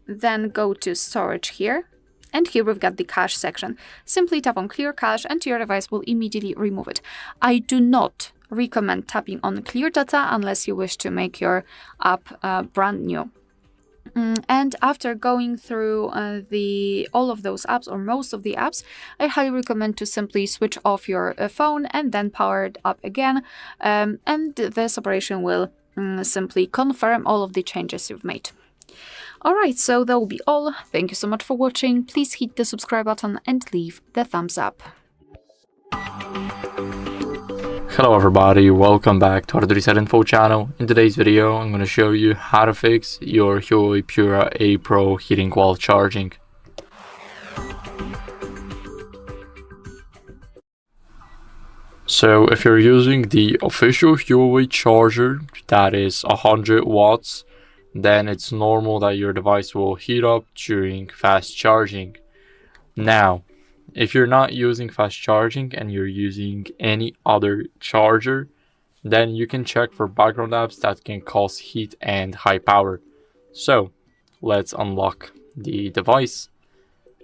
S3: then go to storage here, and here we've got the cache section. Simply tap on clear cache and your device will immediately remove it. I do not recommend tapping on clear data unless you wish to make your app brand new. And after going through all of those apps, or most of the apps, I highly recommend to simply switch off your phone and then power it up again, and this operation will simply confirm all of the changes you've made. Alright, so that will be all. Thank you so much for watching. Please hit the subscribe button and leave the thumbs up.
S1: Hello everybody, welcome back to HardReset.Info channel. In today's video, I'm going to show you how to fix your Huawei Pura A Pro heating while charging. So if you're using the official Huawei charger that is 100 watts, then it's normal that your device will heat up during fast charging. Now, if you're not using fast charging and you're using any other charger, then you can check for background apps that can cause heat and high power. So let's unlock the device.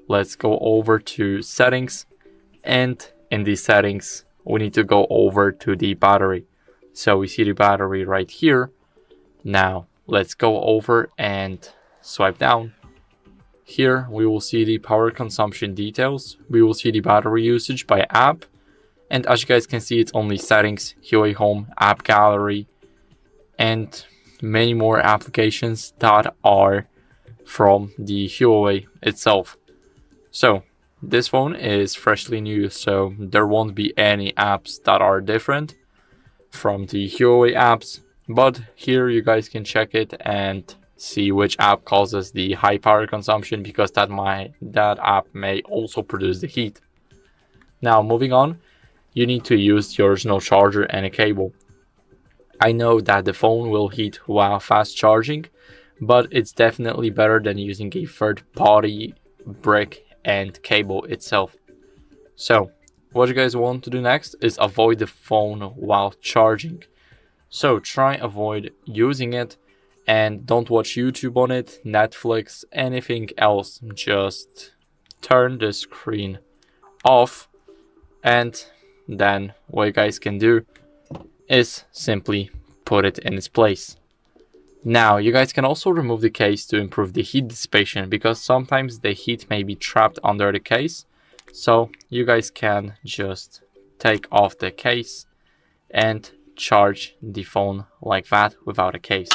S1: Let's go over to settings, and in the settings we need to go over to the battery. So we see the battery right here. Now let's go over and swipe down. Here we will see the power consumption details, we will see the battery usage by app, and as you guys can see, it's only settings, Huawei Home, app gallery, and many more applications that are from the Huawei itself. So this phone is freshly new, so there won't be any apps that are different from the Huawei apps, but here you guys can check it and see which app causes the high power consumption, because that app may also produce the heat. Now moving on, you need to use your original charger and a cable. I know that the phone will heat while fast charging, but it's definitely better than using a third-party brick and cable itself. So what you guys want to do next is avoid the phone while charging. So try avoid using it, and don't watch YouTube on it, Netflix, anything else. Just turn the screen off, and then what you guys can do is simply put it in its place. Now you guys can also remove the case to improve the heat dissipation, because sometimes the heat may be trapped under the case. So you guys can just take off the case and charge the phone like that without a case.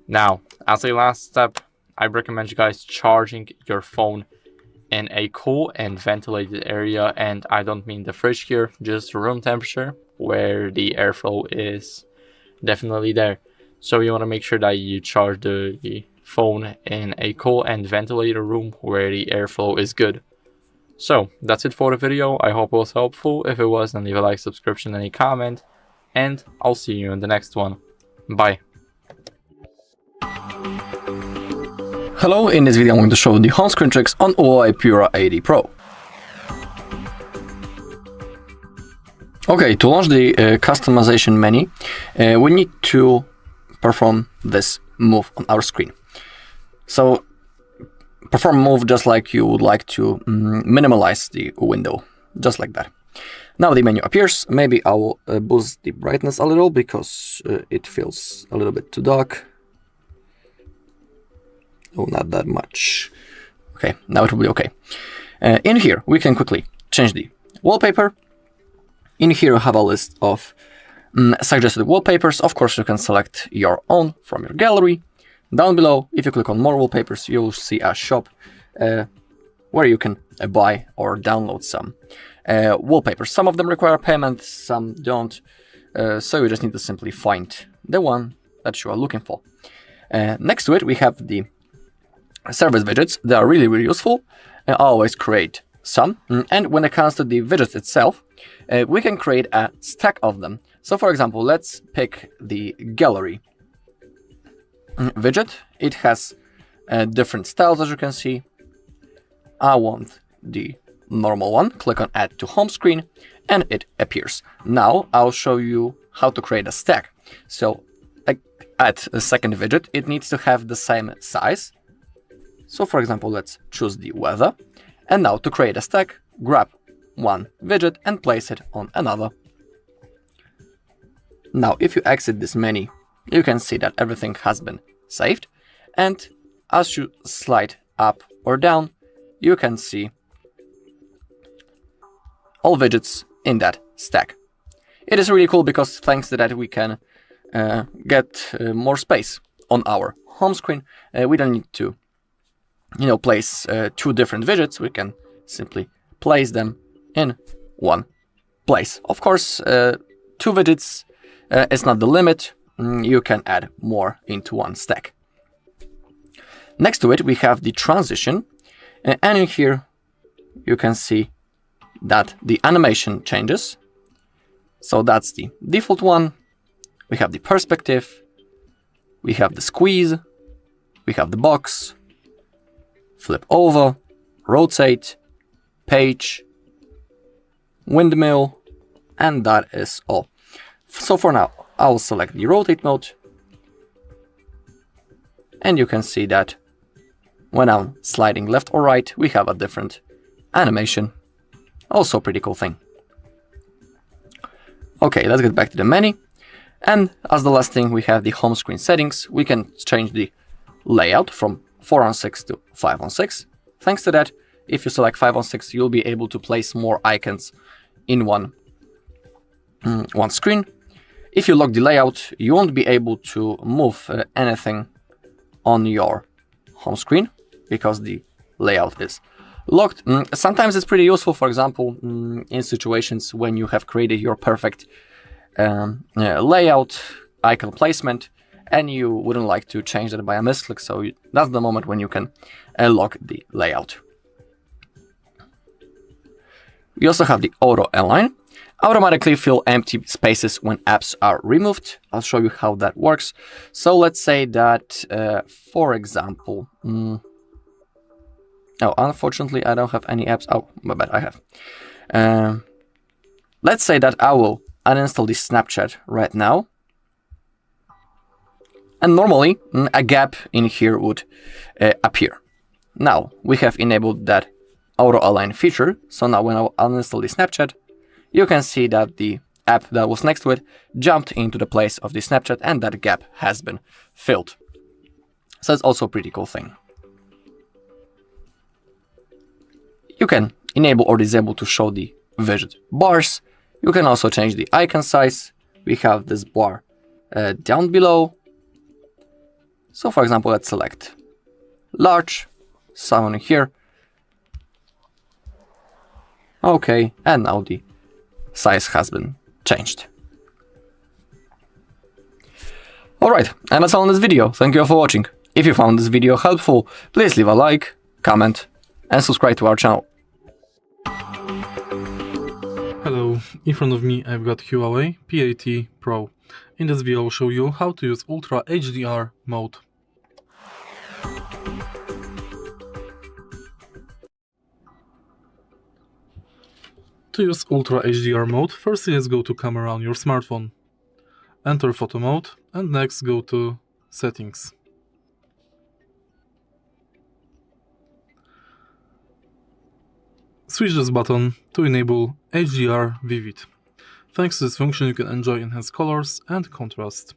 S1: Now, as a last step, I recommend you guys charging your phone in a cool and ventilated area, and I don't mean the fridge here, just room temperature where the airflow is definitely there. So you want to make sure that you charge the phone in a cool and ventilated room where the airflow is good. So that's it for the video. I hope it was helpful. If it was, then leave a like, subscription, and a comment, and I'll see you in the next one. Bye.
S4: Hello, in this video I'm going to show the home screen tricks on Huawei Pura 80 Pro. Okay, to launch the customization menu, we need to perform this move on our screen. So perform a move just like you would like to minimize the window, just like that. Now the menu appears. Maybe I will boost the brightness a little because it feels a little bit too dark. Oh, not that much. Okay, now it will be okay. In here, we can quickly change the wallpaper. In here, you have a list of suggested wallpapers. Of course, you can select your own from your gallery. Down below, if you click on more wallpapers, you will see a shop where you can buy or download some wallpapers. Some of them require payment, some don't. So you just need to simply find the one that you are looking for. Next to it, we have the service widgets. They are really, really useful. I always create some. And when it comes to the widgets itself, we can create a stack of them. So for example, let's pick the gallery widget. It has different styles, as you can see. I want the normal one. Click on Add to Home Screen, and it appears. Now I'll show you how to create a stack. So add a second widget. It needs to have the same size. So for example, let's choose the weather. And now to create a stack, grab one widget and place it on another. Now, if you exit this menu, you can see that everything has been saved. And as you slide up or down, you can see all widgets in that stack. It is really cool because thanks to that we can get more space on our home screen. We don't need to, place two different widgets. We can simply place them in one place. Of course, two widgets is not the limit. You can add more into one stack. Next to it, we have the transition. And in here, you can see that the animation changes. So that's the default one. We have the perspective. We have the squeeze. We have the box. Flip over. Rotate. Page. Windmill. And that is all. So for now, I'll select the rotate mode. And you can see that when I'm sliding left or right, we have a different animation. Also a pretty cool thing. Okay, let's get back to the menu. And as the last thing, we have the home screen settings. We can change the layout from 4:6 to 5:6. Thanks to that, if you select 5:6, you'll be able to place more icons in one screen. If you lock the layout, you won't be able to move anything on your home screen because the layout is locked. Sometimes it's pretty useful, for example, in situations when you have created your perfect layout, icon placement, and you wouldn't like to change that by a misclick. So that's the moment when you can lock the layout. We also have the auto align. Automatically fill empty spaces when apps are removed. I'll show you how that works. So let's say that, for example, oh, unfortunately, I don't have any apps. Oh, my bad, I have. Let's say that I will uninstall this Snapchat right now. And normally, a gap in here would appear. Now, we have enabled that auto align feature. So now when I uninstall the Snapchat, you can see that the app that was next to it jumped into the place of the Snapchat and that gap has been filled. So it's also a pretty cool thing. You can enable or disable to show the widget bars. You can also change the icon size. We have this bar down below. So for example, let's select large, someone here. Okay, and now the size has been changed. Alright, and that's all in this video. Thank you all for watching. If you found this video helpful, please leave a like, comment, and subscribe to our channel.
S7: Hello, in front of me I've got Huawei P80 Pro. In this video I'll show you how to use Ultra HDR mode. To use Ultra HDR mode, firstly let's go to camera on your smartphone. Enter photo mode and next go to settings. Switch this button to enable HDR Vivid. Thanks to this function you can enjoy enhanced colors and contrast.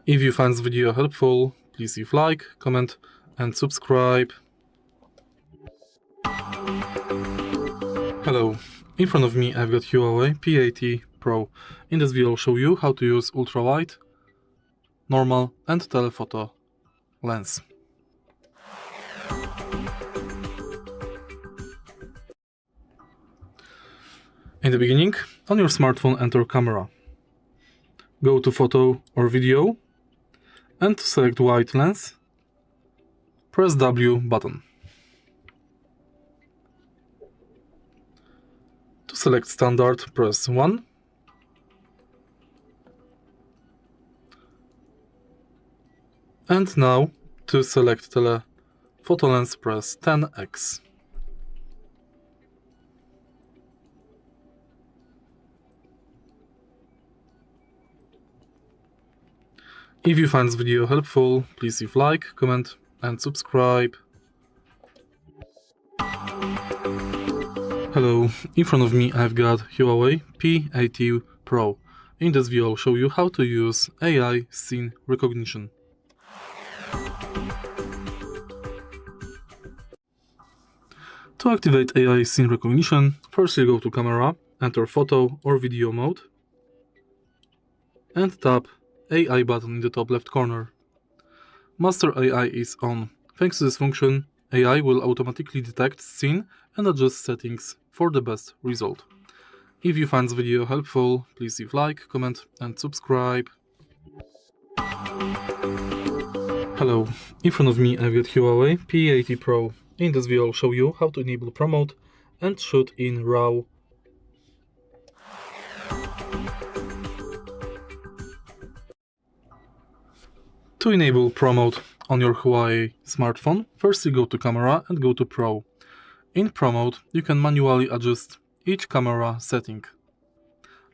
S7: If you find this video helpful, please leave like, comment and subscribe. Hello, in front of me I've got Huawei P80 Pro. In this video I'll show you how to use ultra-wide, normal and telephoto lens. In the beginning, on your smartphone enter camera. Go to photo or video, and to select wide lens, press W button. To select standard, press 1. And now, to select telephoto lens, press 10x. If you find this video helpful, please leave like, comment and subscribe. Hello, in front of me I've got Huawei P80 Pro. In this video I'll show you how to use AI scene recognition. To activate AI scene recognition, first you go to camera, enter photo or video mode, and tap AI button in the top left corner. Master AI is on. Thanks to this function, AI will automatically detect scene and adjust settings for the best result. If you find this video helpful, please leave like, comment and subscribe. Hello, in front of me I've got Huawei P80 Pro. In this video I'll show you how to enable promote and shoot in RAW. To enable promote on your Huawei smartphone, first you go to camera and go to Pro. In promote, you can manually adjust each camera setting,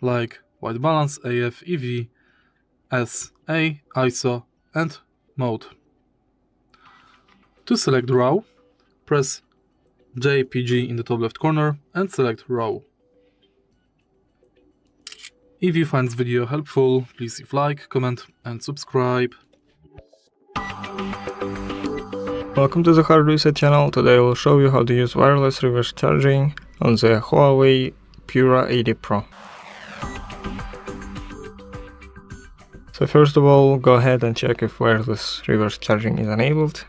S7: like white balance, AF, EV, SA, ISO and mode. To select RAW, press JPG in the top left corner and select RAW. If you find this video helpful, please leave like, comment and subscribe.
S8: Welcome to the HardReset channel. Today I will show you how to use wireless reverse charging on the Huawei Pura 80 Pro. So first of all, go ahead and check if wireless reverse charging is enabled.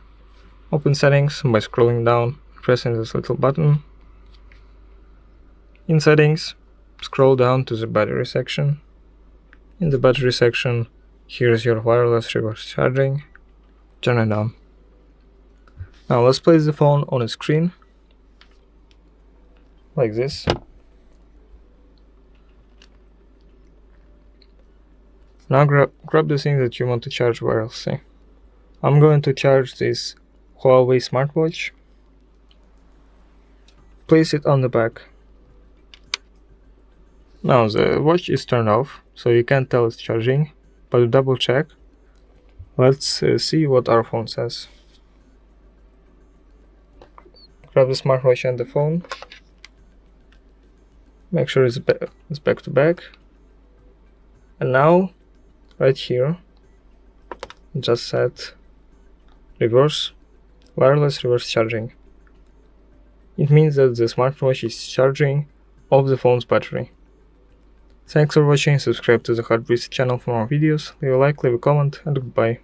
S8: Open settings by scrolling down, pressing this little button. In settings, scroll down to the battery section. In the battery section, here is your wireless reverse charging. Turn it on. Now let's place the phone on a screen, like this. Now grab the thing that you want to charge wirelessly. I'm going to charge this Huawei smartwatch. Place it on the back. Now the watch is turned off, so you can't tell it's charging, but to double check, let's see what our phone says. Grab the smartwatch and the phone. Make sure it's back to back. And now, right here, just set wireless reverse charging. It means that the smartwatch is charging off the phone's battery. Thanks for watching, subscribe to the HardReset channel for more videos, leave a like, leave a comment, and goodbye.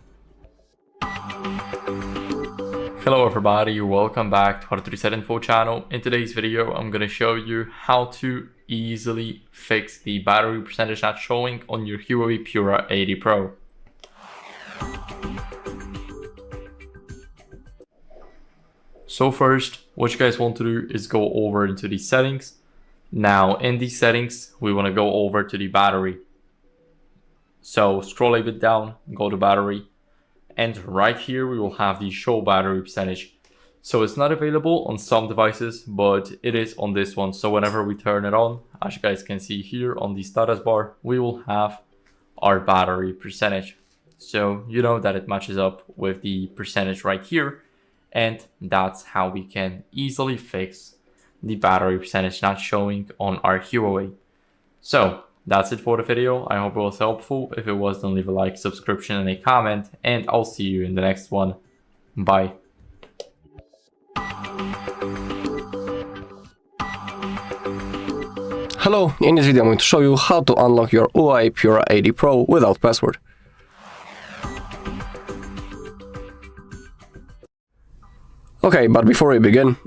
S1: Hello everybody, welcome back to HardReset.Info channel. In today's video, I'm going to show you how to easily fix the battery percentage not showing on your Huawei Pura 80 Pro. So first, what you guys want to do is go over into the settings. Now in these settings, we want to go over to the battery. So scroll a bit down, go to battery. And right here, we will have the show battery percentage. So it's not available on some devices, but it is on this one. So whenever we turn it on, as you guys can see here on the status bar, we will have our battery percentage. So you know that it matches up with the percentage right here. And that's how we can easily fix the battery percentage not showing on our Huawei. So that's it for the video. I hope it was helpful. If it was, then leave a like, subscription, and a comment, and I'll see you in the next one. Bye.
S4: Hello, in this video I'm going to show you how to unlock your Huawei Pura 80 Pro without password. Okay, but before we begin,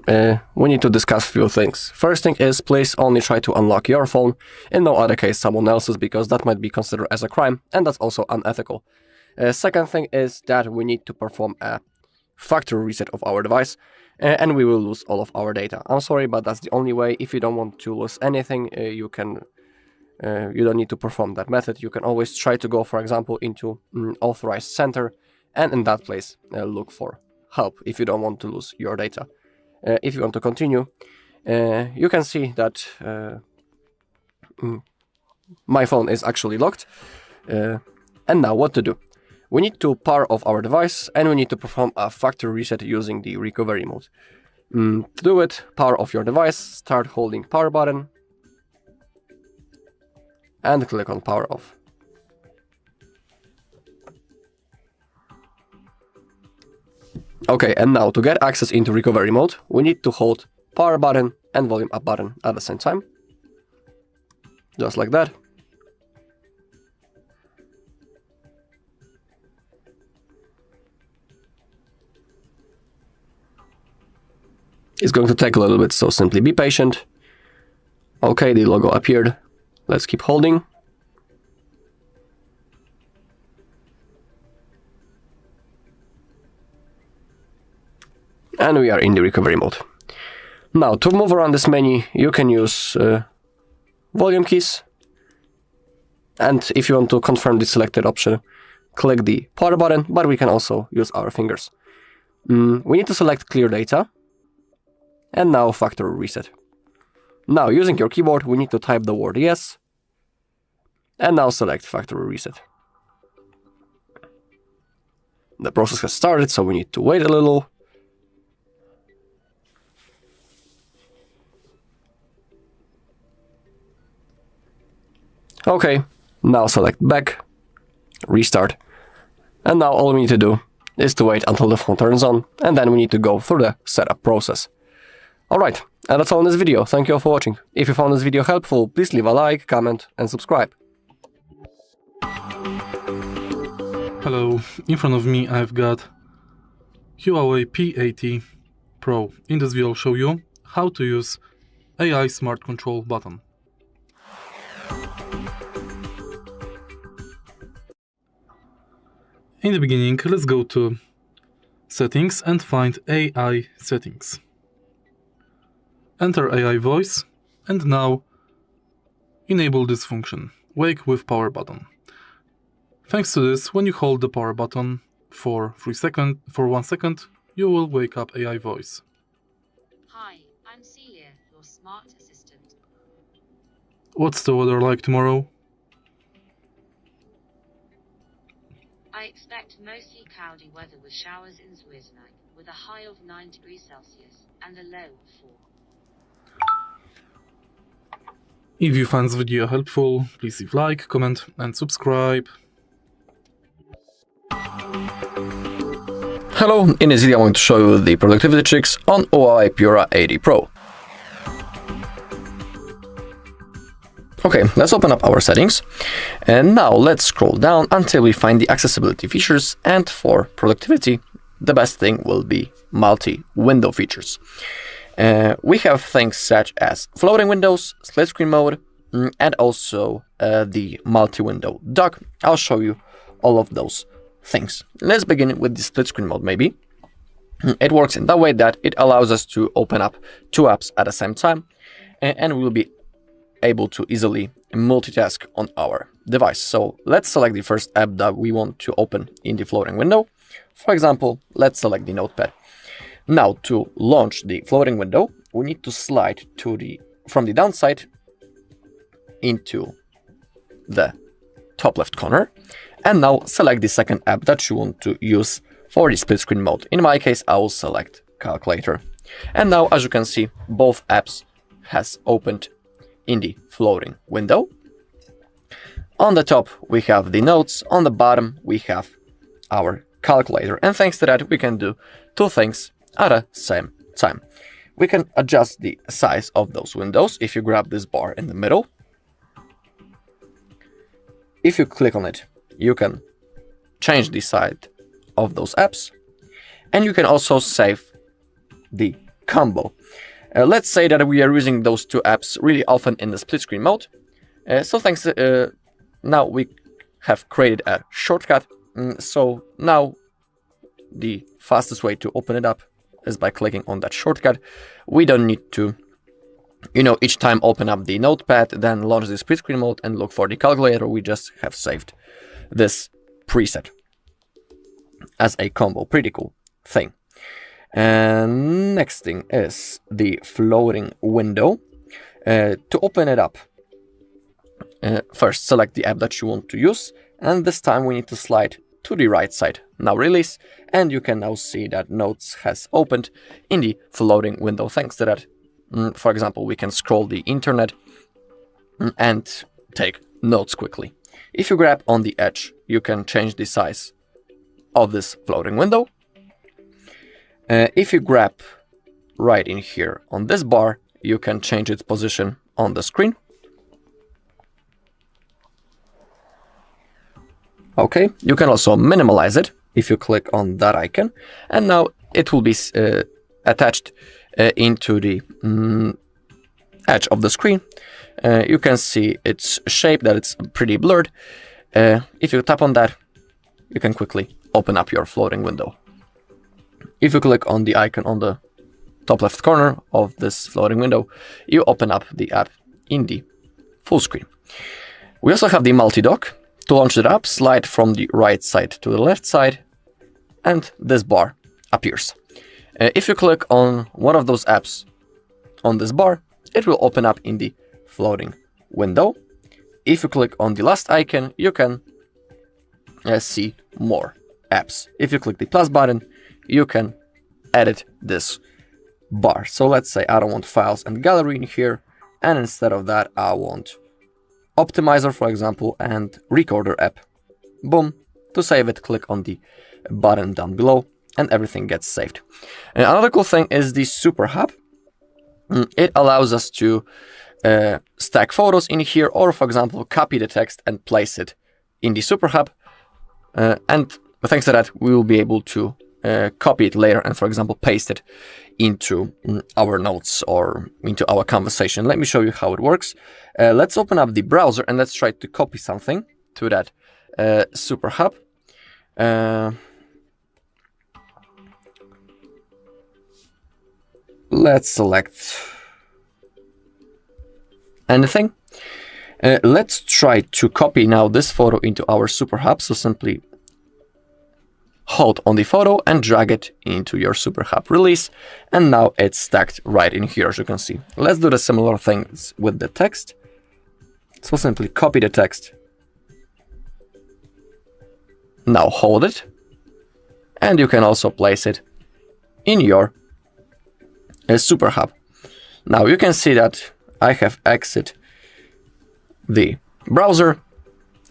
S4: we need to discuss a few things. First thing is, please only try to unlock your phone, in no other case someone else's, because that might be considered as a crime, and that's also unethical. Second thing is that we need to perform a factory reset of our device, and we will lose all of our data. I'm sorry, but that's the only way. If you don't want to lose anything, you don't need to perform that method. You can always try to go, for example, into authorized center, and in that place look for help if you don't want to lose your data. If you want to continue, you can see that my phone is actually locked. And now what to do? We need to power off our device, and we need to perform a factory reset using the recovery mode. To do it, power off your device, start holding power button, and click on power off. Okay, and now to get access into recovery mode, we need to hold power button and volume up button at the same time. Just like that. It's going to take a little bit, so simply be patient. Okay, the logo appeared. Let's keep holding. And we are in the recovery mode. Now, to move around this menu, you can use volume keys. And if you want to confirm the selected option, click the power button, but we can also use our fingers. We need to select clear data. And now factory reset. Now, using your keyboard, we need to type the word yes. And now select factory reset. The process has started, so we need to wait a little. Okay, now select back, restart, and now all we need to do is to wait until the phone turns on, and then we need to go through the setup process. Alright, and that's all in this video. Thank you all for watching. If you found this video helpful, please leave a like, comment, and subscribe.
S7: Hello, in front of me I've got Huawei P80 Pro. In this video I'll show you how to use AI Smart Control button. In the beginning, let's go to Settings and find AI Settings. Enter AI Voice, and now enable this function, Wake with Power Button. Thanks to this, when you hold the power button for 1 second, you will wake up AI Voice.
S9: Hi, I'm Celia, your smart assistant.
S7: What's the weather like tomorrow?
S9: I expect mostly cloudy weather with showers in Zwierzyniec, with a high of 9 degrees Celsius and a low of 4.
S7: If you find this video helpful, please leave like, comment, and subscribe.
S4: Hello, in this video I want to show you the productivity tricks on Huawei Pura 80 Pro. Okay, let's open up our settings, and now let's scroll down until we find the accessibility features, and for productivity, the best thing will be multi-window features. We have things such as floating windows, split screen mode, and also the multi-window dock. I'll show you all of those things. Let's begin with the split screen mode maybe. It works in that way that it allows us to open up 2 apps at the same time, and we'll be able to easily multitask on our device. So let's select the first app that we want to open in the floating window. For example, let's select the Notepad. Now, to launch the floating window, we need to slide from the downside into the top left corner, and now select the second app that you want to use for the split screen mode. In my case, I will select Calculator. And now, as you can see, both apps has opened in the floating window. On the top, we have the notes. On the bottom, we have our calculator. And thanks to that, we can do 2 things at the same time. We can adjust the size of those windows if you grab this bar in the middle. If you click on it, you can change the size of those apps, and you can also save the combo. Let's say that we are using those two apps really often in the split screen mode. So thanks, now we have created a shortcut. So now the fastest way to open it up is by clicking on that shortcut. We don't need to, each time open up the Notepad, then launch the split screen mode and look for the calculator. We just have saved this preset as a combo. Pretty cool thing. And next thing is the floating window. To open it up, first select the app that you want to use, and this time we need to slide to the right side. Now release, and you can now see that Notes has opened in the floating window. Thanks to that, for example, we can scroll the internet and take notes quickly. If you grab on the edge, you can change the size of this floating window. If you grab right in here on this bar, you can change its position on the screen. Okay, you can also minimalize it if you click on that icon, and now it will be attached into the edge of the screen. You can see its shape, that it's pretty blurred. If you tap on that, you can quickly open up your floating window. If you click on the icon on the top left corner of this floating window, you open up the app in the full screen. We also have the multi-dock. To launch it up, slide from the right side to the left side, and this bar appears. If you click on one of those apps on this bar, it will open up in the floating window. If you click on the last icon, you can see more apps. If you click the plus button, you can edit this bar. So let's say I don't want files and gallery in here, and instead of that, I want Optimizer, for example, and Recorder app. Boom. To save it, click on the button down below, and everything gets saved. And another cool thing is the SuperHub. It allows us to stack photos in here, or for example, copy the text and place it in the SuperHub. And thanks to that, we will be able to copy it later and, for example, paste it into our notes or into our conversation. Let me show you how it works. Let's open up the browser and let's try to copy something to that SuperHub. Let's select anything. Let's try to copy now this photo into our SuperHub. So simply hold on the photo and drag it into your SuperHub. Release, and now it's stacked right in here, as you can see. Let's do the similar things with the text. So simply copy the text. Now hold it, and you can also place it in your SuperHub. Now you can see that I have exited the browser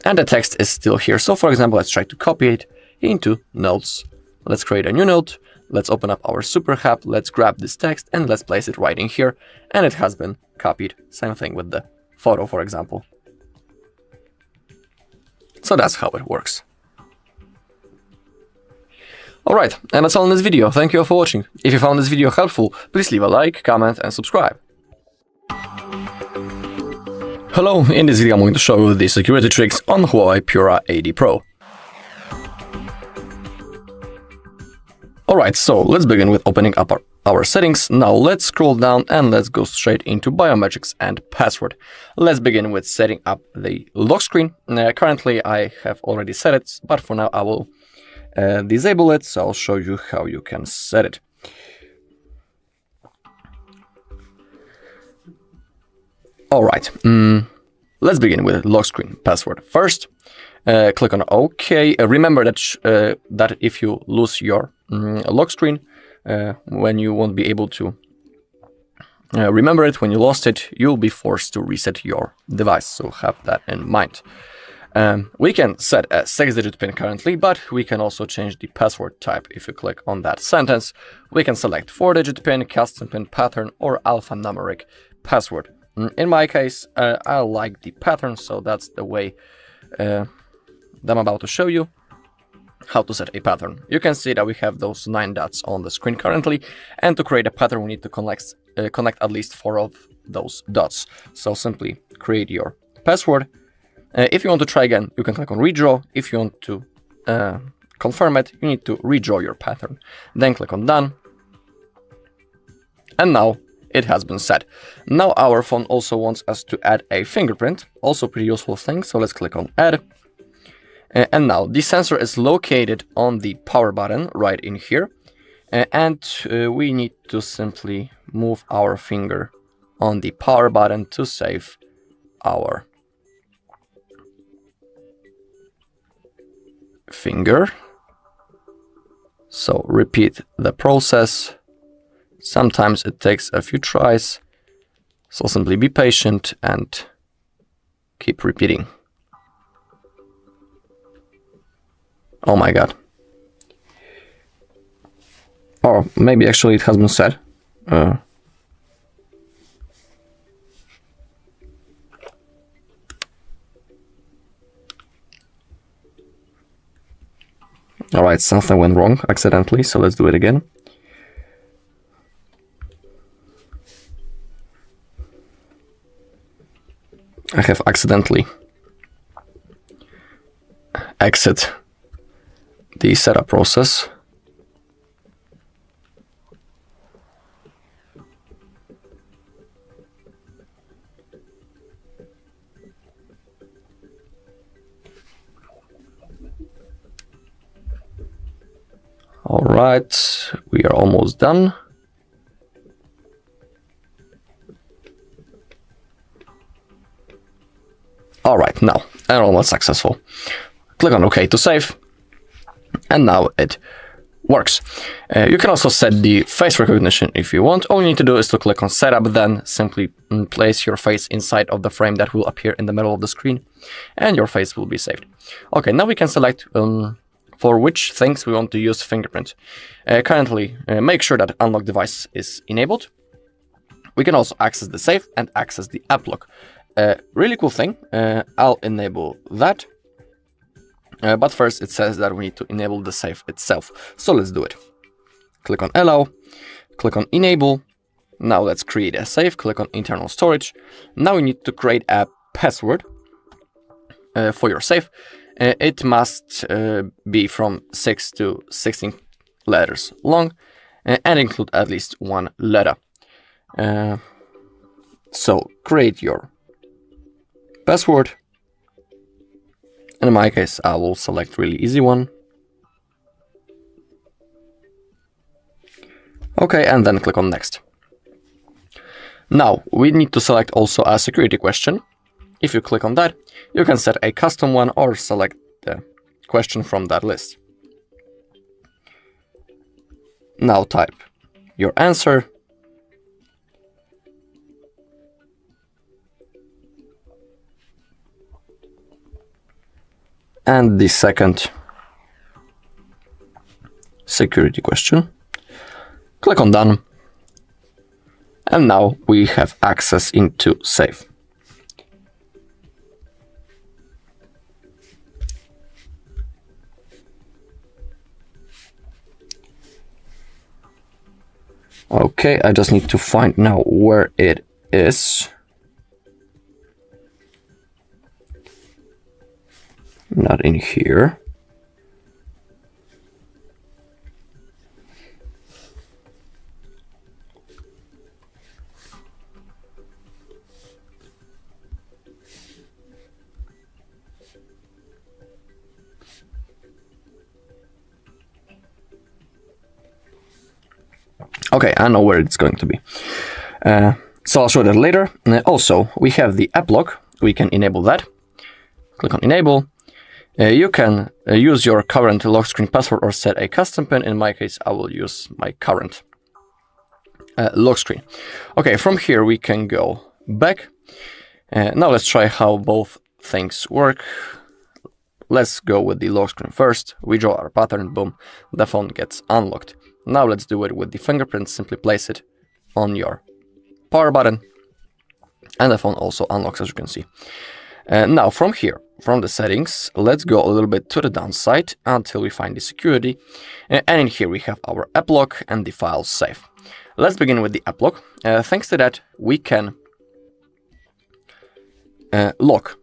S4: and the text is still here. So for example, let's try to copy it into notes. Let's create a new note. Let's open up our SuperHub. Let's grab this text and let's place it right in here. And it has been copied. Same thing with the photo, for example. So that's how it works. Alright, and that's all in this video. Thank you all for watching. If you found this video helpful, please leave a like, comment and subscribe. Hello, in this video I'm going to show you the security tricks on Huawei Pura AD Pro. Alright, so let's begin with opening up our settings. Now let's scroll down and let's go straight into biometrics and password. Let's begin with setting up the lock screen. Currently I have already set it, but for now I will disable it, so I'll show you how you can set it. Alright, let's begin with lock screen password. First, click on OK. Remember that that if you lose your lock screen, when you won't be able to remember it, when you lost it, you'll be forced to reset your device, so have that in mind. We can set a 6-digit PIN currently, but we can also change the password type. If you click on that sentence, we can select 4-digit PIN, custom PIN pattern, or alphanumeric password. In my case, I like the pattern, so that's the way that I'm about to show you. how to set a pattern. You can see that we have those 9 dots on the screen currently, and to create a pattern we need to connect at least 4 of those dots. So simply create your password. If you want to try again, you can click on redraw. If you want to confirm it, you need to redraw your pattern. Then click on done. And now it has been set. Now our phone also wants us to add a fingerprint, also pretty useful thing. So let's click on add. And now the sensor is located on the power button right in here. And we need to simply move our finger on the power button to save our finger. So repeat the process. Sometimes it takes a few tries. So simply be patient and keep repeating. Oh my god. Or maybe actually it has been said. Alright, something went wrong accidentally, so let's do it again. I have accidentally exit the setup process. All right, we are almost done. All right, now enrollment successful. Click on OK to save, and now it works. You can also set the face recognition if you want. All you need to do is to click on setup, then simply place your face inside of the frame that will appear in the middle of the screen, and your face will be saved. Okay, now we can select for which things we want to use fingerprint. Currently, make sure that unlock device is enabled. We can also access the safe and access the app lock. Really cool thing. I'll enable that. But first it says that we need to enable the safe itself. So let's do it. Click on allow, click on enable. Now let's create a safe, click on internal storage. Now we need to create a password for your safe. It must be from 6 to 16 letters long and include at least 1 letter. So create your password. In my case, I will select really easy one. Okay, and then click on next. Now we need to select also a security question. If you click on that, you can set a custom one or select the question from that list. Now type your answer. And the second security question. Click on done. And now we have access into safe. Okay, I just need to find now where it is. Not in here. Okay, I know where it's going to be. So I'll show that later. Also, we have the app lock. We can enable that. Click on enable. You can use your current lock screen password or set a custom pin. In my case, I will use my current lock screen. Okay, from here we can go back. Now let's try how both things work. Let's go with the lock screen first. We draw our pattern, boom, the phone gets unlocked. Now let's do it with the fingerprint. Simply place it on your power button, and the phone also unlocks, as you can see. Now from here, from the settings, let's go a little bit to the downside until we find the security. And in here we have our app lock and the file save. Let's begin with the app lock. Thanks to that, we can lock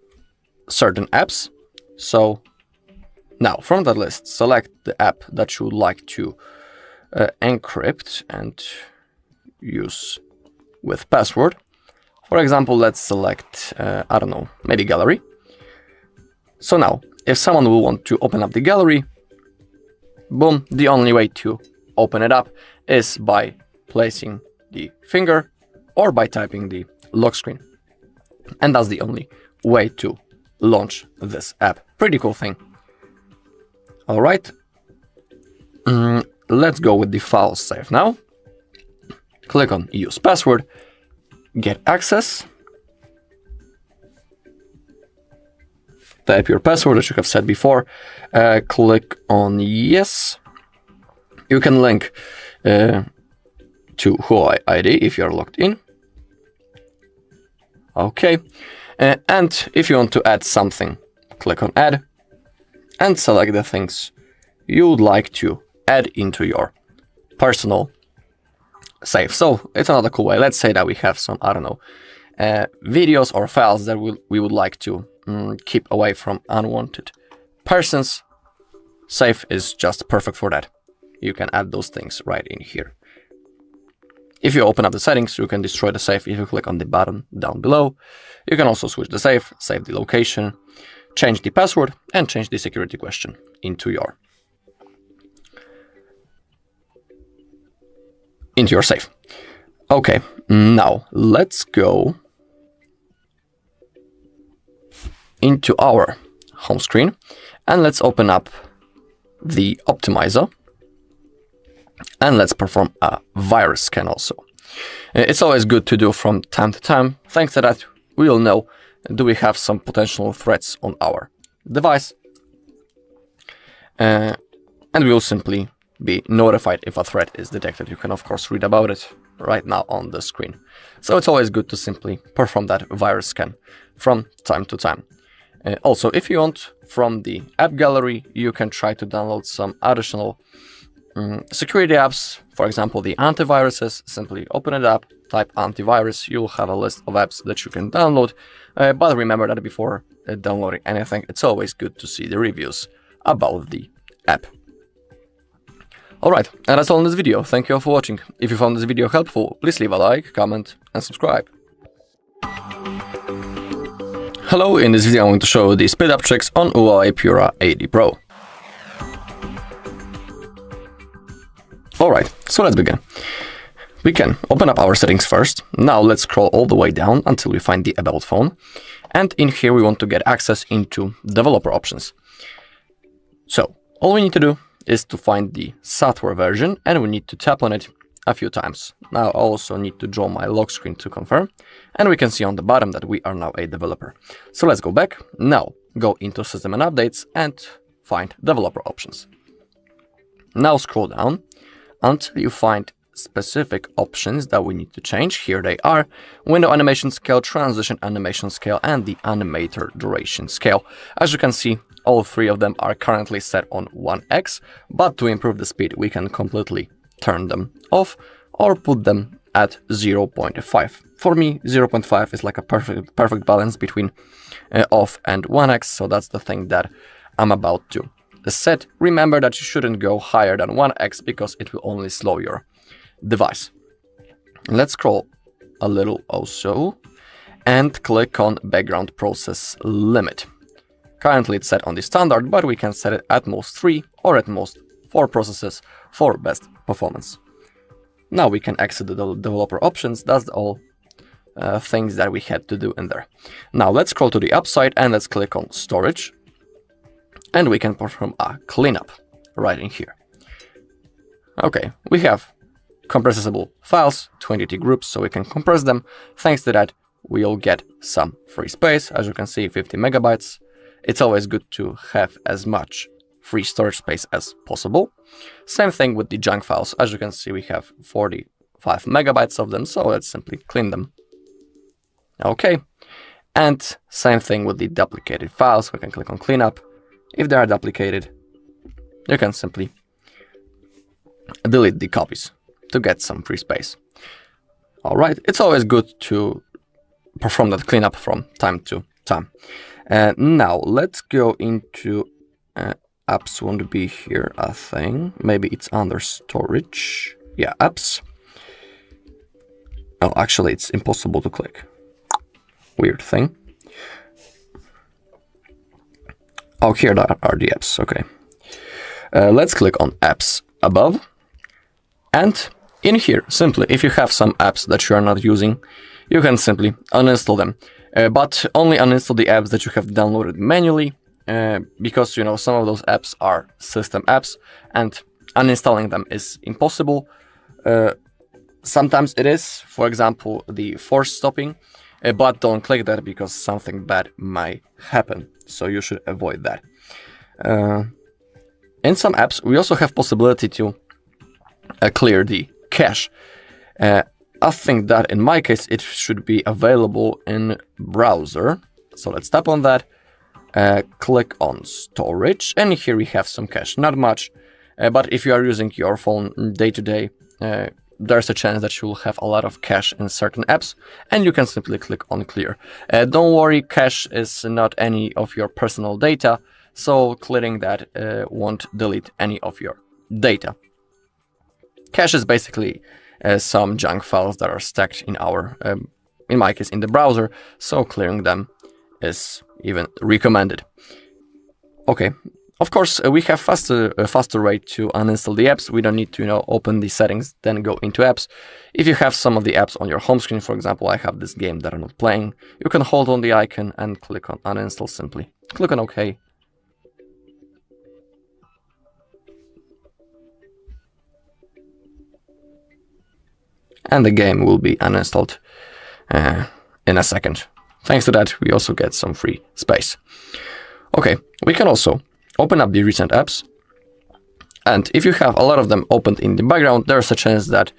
S4: certain apps. So now from that list, select the app that you would like to encrypt and use with password. For example, let's select, I don't know, maybe gallery. So now, if someone will want to open up the gallery, boom, the only way to open it up is by placing the finger or by typing the lock screen. And that's the only way to launch this app. Pretty cool thing. All right, let's go with the file save now. Click on use password, get access. Type your password as you have said before. Click on yes. You can link to Huawei ID if you are logged in. Okay. And if you want to add something, click on add and select the things you would like to add into your personal save. So it's another cool way. Let's say that we have some, I don't know, videos or files that we would like to keep away from unwanted persons. Save is just perfect for that. You can add those things right in here. If you open up the settings, you can destroy the save if you click on the button down below. You can also switch the save the location, change the password, and change the security question into your save. Okay, now let's go into our home screen and let's open up the optimizer and let's perform a virus scan also. It's always good to do from time to time. Thanks to that, we will know, do we have some potential threats on our device, and we will simply be notified if a threat is detected. You can of course read about it right now on the screen. So it's always good to simply perform that virus scan from time to time. Also, if you want, from the app gallery, you can try to download some additional security apps. For example, the antiviruses. Simply open it up, type antivirus, you'll have a list of apps that you can download. But remember that before downloading anything, it's always good to see the reviews about the app. Alright, and that's all in this video. Thank you all for watching. If you found this video helpful, please leave a like, comment, and subscribe. Hello, in this video I'm going to show you the speed up tricks on Huawei Pura 80 Pro. Alright, so let's begin. We can open up our settings first. Now let's scroll all the way down until we find the About phone. And in here we want to get access into developer options. So all we need to do is to find the software version and we need to tap on it a few times. Now I also need to draw my lock screen to confirm, and we can see on the bottom that we are now a developer. So let's go back. Now go into System and Updates and find Developer Options. Now scroll down until you find specific options that we need to change. Here they are: Window Animation Scale, Transition Animation Scale, and the Animator Duration Scale. As you can see, all three of them are currently set on 1x, but to improve the speed we can completely turn them off or put them at 0.5. For me, 0.5 is like a perfect balance between off and 1x, so that's the thing that I'm about to set. Remember that you shouldn't go higher than 1x because it will only slow your device. Let's scroll a little also and click on Background Process Limit. Currently it's set on the standard, but we can set it at most 3 or at most 4 processes for best performance. Now we can exit the developer options. That's all things that we had to do in there. Now let's scroll to the upside and let's click on Storage. And we can perform a cleanup right in here. Okay, we have compressible files, 20 groups, so we can compress them. Thanks to that, we'll get some free space. As you can see, 50 megabytes. It's always good to have as much free storage space as possible. Same thing with the junk files. As you can see, we have 45 megabytes of them, so let's simply clean them. Okay, And same thing with the duplicated files. We can click on cleanup. If they are duplicated, you can simply delete the copies to get some free space. Alright, it's always good to perform that cleanup from time to time. Now let's go into apps. Won't be here, I think. Maybe it's under storage. Yeah, apps. Oh, actually it's impossible to click. Weird thing. Oh, here are the apps. Okay. Let's click on apps above. And in here, simply, if you have some apps that you are not using, you can simply uninstall them. But only uninstall the apps that you have downloaded manually, because, you know, some of those apps are system apps and uninstalling them is impossible. Sometimes it is, for example, the force stopping, but don't click that because something bad might happen. So you should avoid that. In some apps, we also have possibility to clear the cache. I think that in my case, it should be available in browser. So let's tap on that, click on storage, and here we have some cache. Not much, but if you are using your phone day to day, there's a chance that you will have a lot of cache in certain apps, and you can simply click on clear. Don't worry, cache is not any of your personal data, so clearing that won't delete any of your data. Cache is basically some junk files that are stacked in our, in my case, in the browser, so clearing them is even recommended. Okay, of course, we have a faster way to uninstall the apps. We don't need to, you know, open the settings, then go into apps. If you have some of the apps on your home screen, for example, I have this game that I'm not playing, you can hold on the icon and click on uninstall simply. Click on OK. And the game will be uninstalled in a second. Thanks to that, we also get some free space. Okay, we can also open up the recent apps. And if you have a lot of them opened in the background, there's a chance that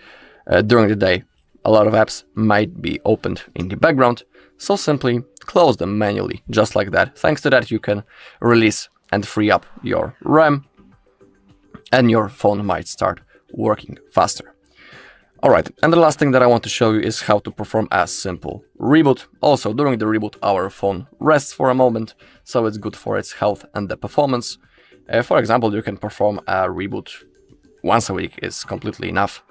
S4: during the day, a lot of apps might be opened in the background. So simply close them manually, just like that. Thanks to that, you can release and free up your RAM, and your phone might start working faster. Alright, and the last thing that I want to show you is how to perform a simple reboot. Also, during the reboot, our phone rests for a moment, so it's good for its health and the performance. For example, you can perform a reboot once a week is completely enough,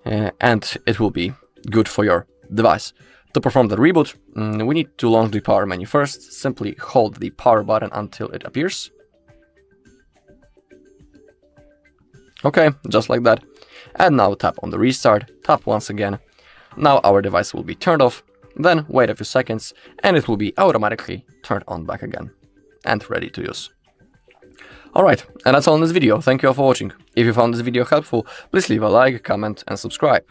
S4: and it will be good for your device. To perform the reboot, we need to launch the power menu first. Simply hold the power button until it appears. Okay, just like that. And now tap on the restart, tap once again. Now our device will be turned off, then wait a few seconds and it will be automatically turned on back again and ready to use. Alright, and that's all in this video. Thank you all for watching. If you found this video helpful, please leave a like, comment and subscribe.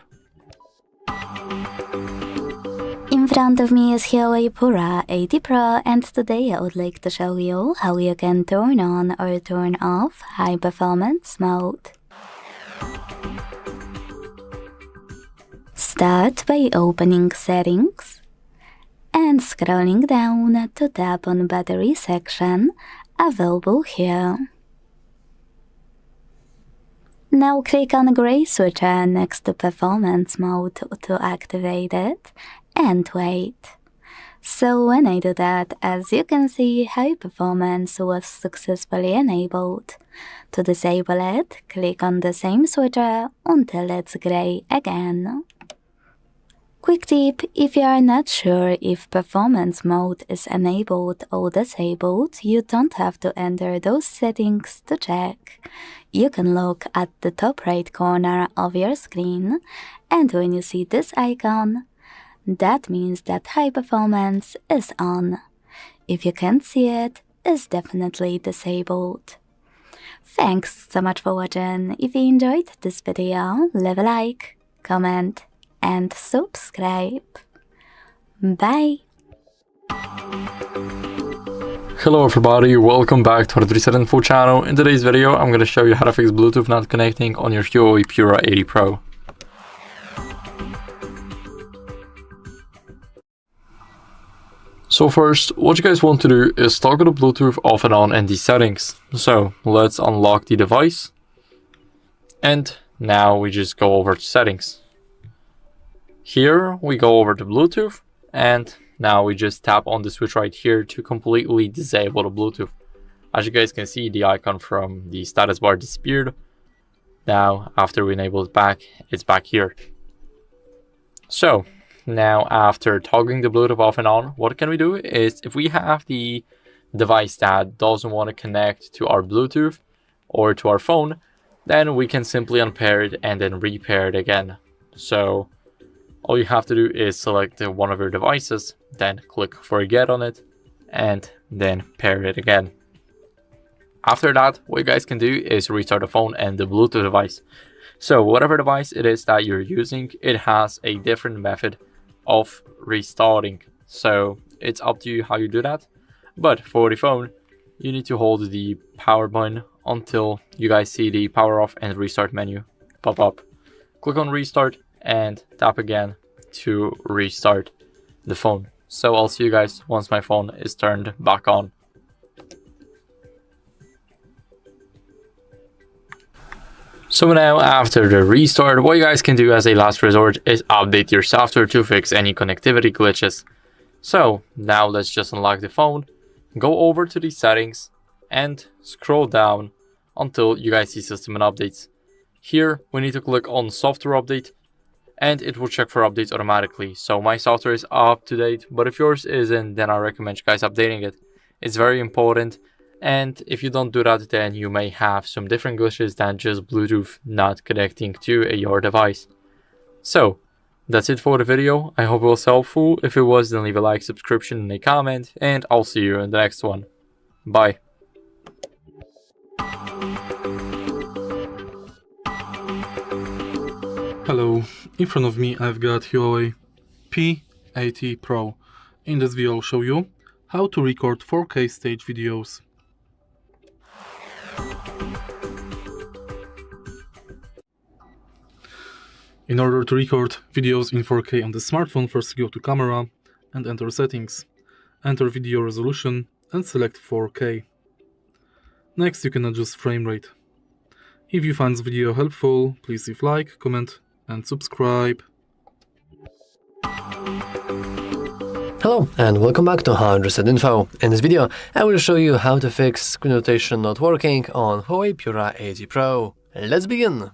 S10: In front of me is Huawei Pura 80 Pro, and today I would like to show you how you can turn on or turn off high performance mode. Start by opening Settings and scrolling down to tap on Battery section, available here. Now click on the gray switcher next to Performance mode to activate it and wait. So when I do that, as you can see, high performance was successfully enabled. To disable it, click on the same switcher until it's gray again. Quick tip, if you are not sure if performance mode is enabled or disabled, you don't have to enter those settings to check. You can look at the top right corner of your screen, and when you see this icon, that means that high performance is on. If you can't see it, it's definitely disabled. Thanks so much for watching. If you enjoyed this video, leave a like, comment, and subscribe. Bye!
S1: Hello everybody, welcome back to HardReset.Info channel. In today's video, I'm going to show you how to fix Bluetooth not connecting on your Huawei Pura 80 Pro. So first, what you guys want to do is toggle the Bluetooth off and on in the settings. So let's unlock the device. And now we just go over to settings. Here we go over to Bluetooth, and now we just tap on the switch right here to completely disable the Bluetooth. As you guys can see, the icon from the status bar disappeared. Now, after we enable it back, it's back here. So, now after toggling the Bluetooth off and on, what can we do is, if we have the device that doesn't want to connect to our Bluetooth or to our phone, then we can simply unpair it and then repair it again. So, all you have to do is select one of your devices, then click forget on it, and then pair it again. After that, what you guys can do is restart the phone and the Bluetooth device. So whatever device it is that you're using, it has a different method of restarting. So it's up to you how you do that. But for the phone, you need to hold the power button until you guys see the power off and restart menu pop up. Click on restart and tap again to restart the phone. So I'll see you guys once my phone is turned back on. So now after the restart, what you guys can do as a last resort is update your software to fix any connectivity glitches. So now let's just unlock the phone, go over to the settings and scroll down until you guys see system and updates. Here we need to click on software update and it will check for updates automatically. So my software is up to date, but if yours isn't, then I recommend you guys updating it. It's very important. And if you don't do that, then you may have some different glitches than just Bluetooth not connecting to your device. So that's it for the video. I hope it was helpful. If it was, then leave a like, subscription, and a comment, and I'll see you in the next one. Bye.
S7: Hello, in front of me I've got Huawei P80 Pro. In this video I'll show you how to record 4K stage videos. In order to record videos in 4K on the smartphone, first go to camera and enter settings. Enter video resolution and select 4K. Next you can adjust frame rate. If you find this video helpful, please leave like, comment and subscribe.
S2: Hello and welcome back to HardReset.Info. In this video, I will show you how to fix screen rotation not working on Huawei Pura 80 Pro. Let's begin!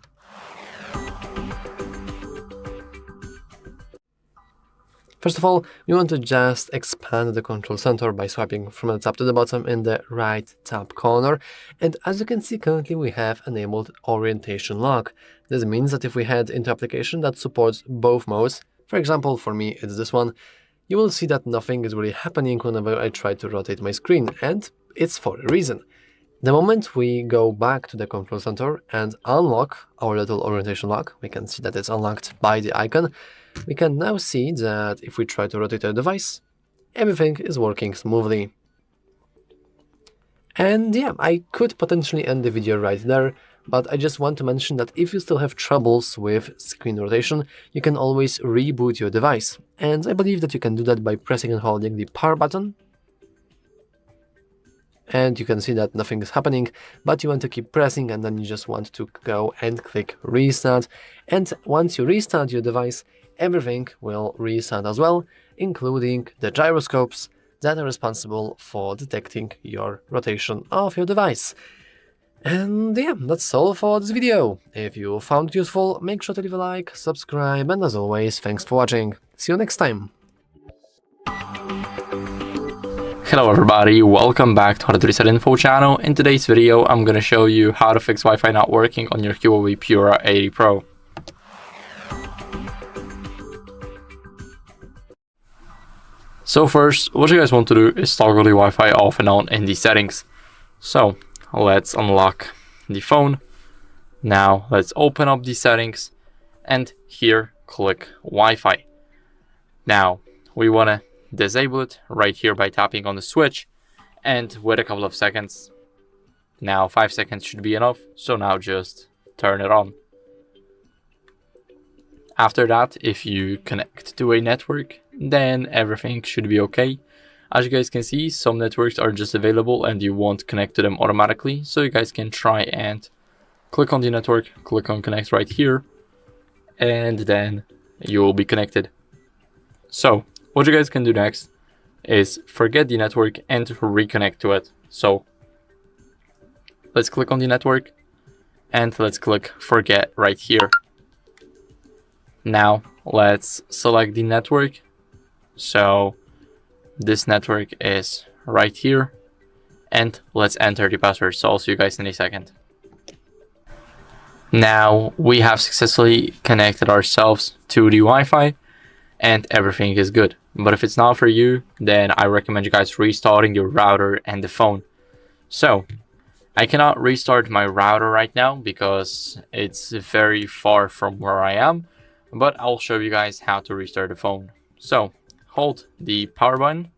S2: First of all, we want to just expand the control center by swiping from the top to the bottom in the right top corner. And as you can see, currently we have enabled orientation lock. This means that if we head into application that supports both modes, for example, for me it's this one, you will see that nothing is really happening whenever I try to rotate my screen, and it's for a reason. The moment we go back to the control center and unlock our little orientation lock, we can see that it's unlocked by the icon. We can now see that if we try to rotate our device, everything is working smoothly. And yeah, I could potentially end the video right there, but I just want to mention that if you still have troubles with screen rotation, you can always reboot your device. And I believe that you can do that by pressing and holding the power button. And you can see that nothing is happening, but you want to keep pressing, and then you just want to go and click restart. And once you restart your device, everything will restart as well, including the gyroscopes that are responsible for detecting your rotation of your device. And yeah, that's all for this video. If you found it useful, make sure to leave a like, subscribe, and as always, thanks for watching. See you next time.
S1: Hello everybody, welcome back to HardReset.Info channel. In today's video, I'm going to show you how to fix Wi-Fi not working on your Huawei Pura 80 Pro. So first, what you guys want to do is toggle the Wi-Fi off and on in the settings. So let's unlock the phone. Now let's open up the settings and here click Wi-Fi. Now we want to disable it right here by tapping on the switch and wait a couple of seconds. Now 5 seconds should be enough, so now just turn it on. After that, if you connect to a network, then everything should be okay. As you guys can see, some networks are just available and you won't connect to them automatically. So you guys can try and click on the network, click on connect right here, and then you will be connected. So what you guys can do next is forget the network and reconnect to it. So let's click on the network and let's click forget right here. Now let's select the network. So this network is right here, and let's enter the password. So I'll see you guys in a second. Now we have successfully connected ourselves to the Wi-Fi and everything is good. But if it's not for you, then I recommend you guys restarting your router and the phone. So I cannot restart my router right now because it's very far from where I am, but I'll show you guys how to restart the phone. So hold the power button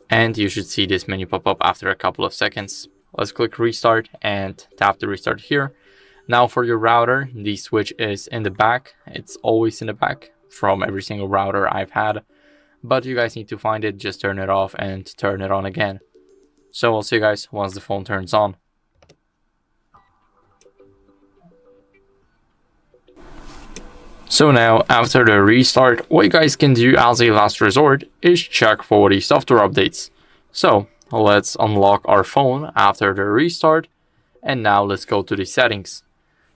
S1: and you should see this menu pop up after a couple of seconds. Let's click restart and tap the restart here. Now for your router, the switch is in the back. It's always in the back from every single router I've had, but you guys need to find it, just turn it off and turn it on again. So I'll see you guys once the phone turns on. So now after the restart, what you guys can do as a last resort is check for the software updates. So let's unlock our phone after the restart, and now let's go to the settings.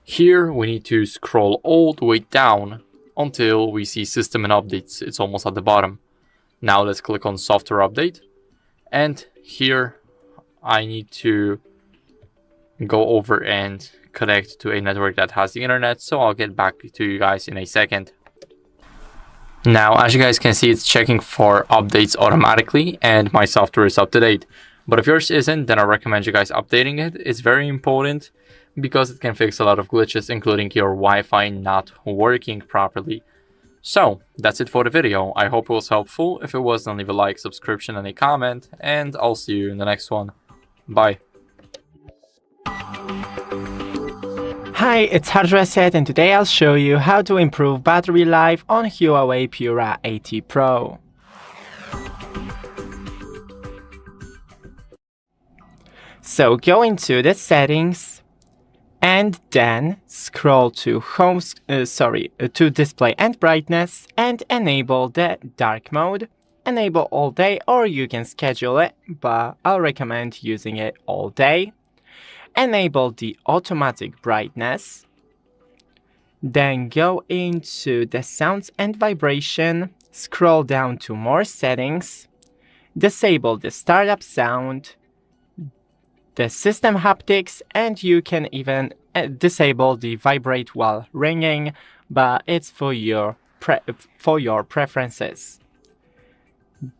S1: Here we need to scroll all the way down until we see system and updates. It's almost at the bottom. Now let's click on software update, and here I need to go over and connect to a network that has the internet, so I'll get back to you guys in a second. Now as you guys can see, it's checking for updates automatically and my software is up to date. But if yours isn't, then I recommend you guys updating it. It's very important because it can fix a lot of glitches, including your Wi-Fi not working properly. So that's it for the video. I hope it was helpful. If it was, then leave a like, subscription, and a comment, and I'll see you in the next one. Bye.
S11: Hi, it's HardReset, and today I'll show you how to improve battery life on Huawei Pura 80 Pro. So go into the settings and then scroll to to display and brightness and enable the dark mode. Enable all day, or you can schedule it, but I'll recommend using it all day. Enable the automatic brightness. Then go into the sounds and vibration, scroll down to more settings, disable the startup sound, the system haptics, and you can even disable the vibrate while ringing, but it's for your preferences.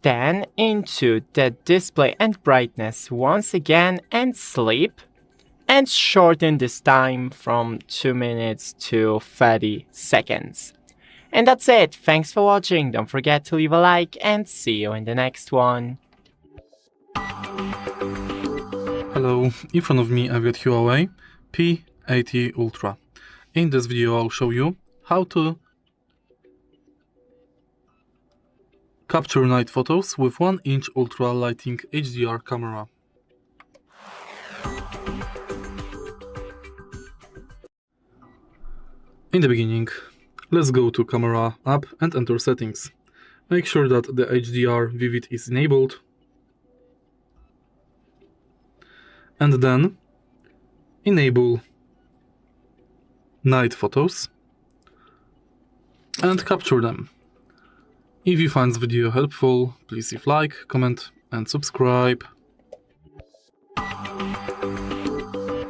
S11: Then into the display and brightness once again and sleep, and shorten this time from 2 minutes to 30 seconds. And that's it. Thanks for watching. Don't forget to leave a like and see you in the next one.
S7: Hello, in front of me I've got Huawei P80 Ultra. In this video I'll show you how to capture night photos with 1-inch ultra lighting HDR camera. In the beginning, let's go to Camera app and enter settings. Make sure that the HDR Vivid is enabled. And then enable night photos and capture them. If you find this video helpful, please leave like, comment and subscribe.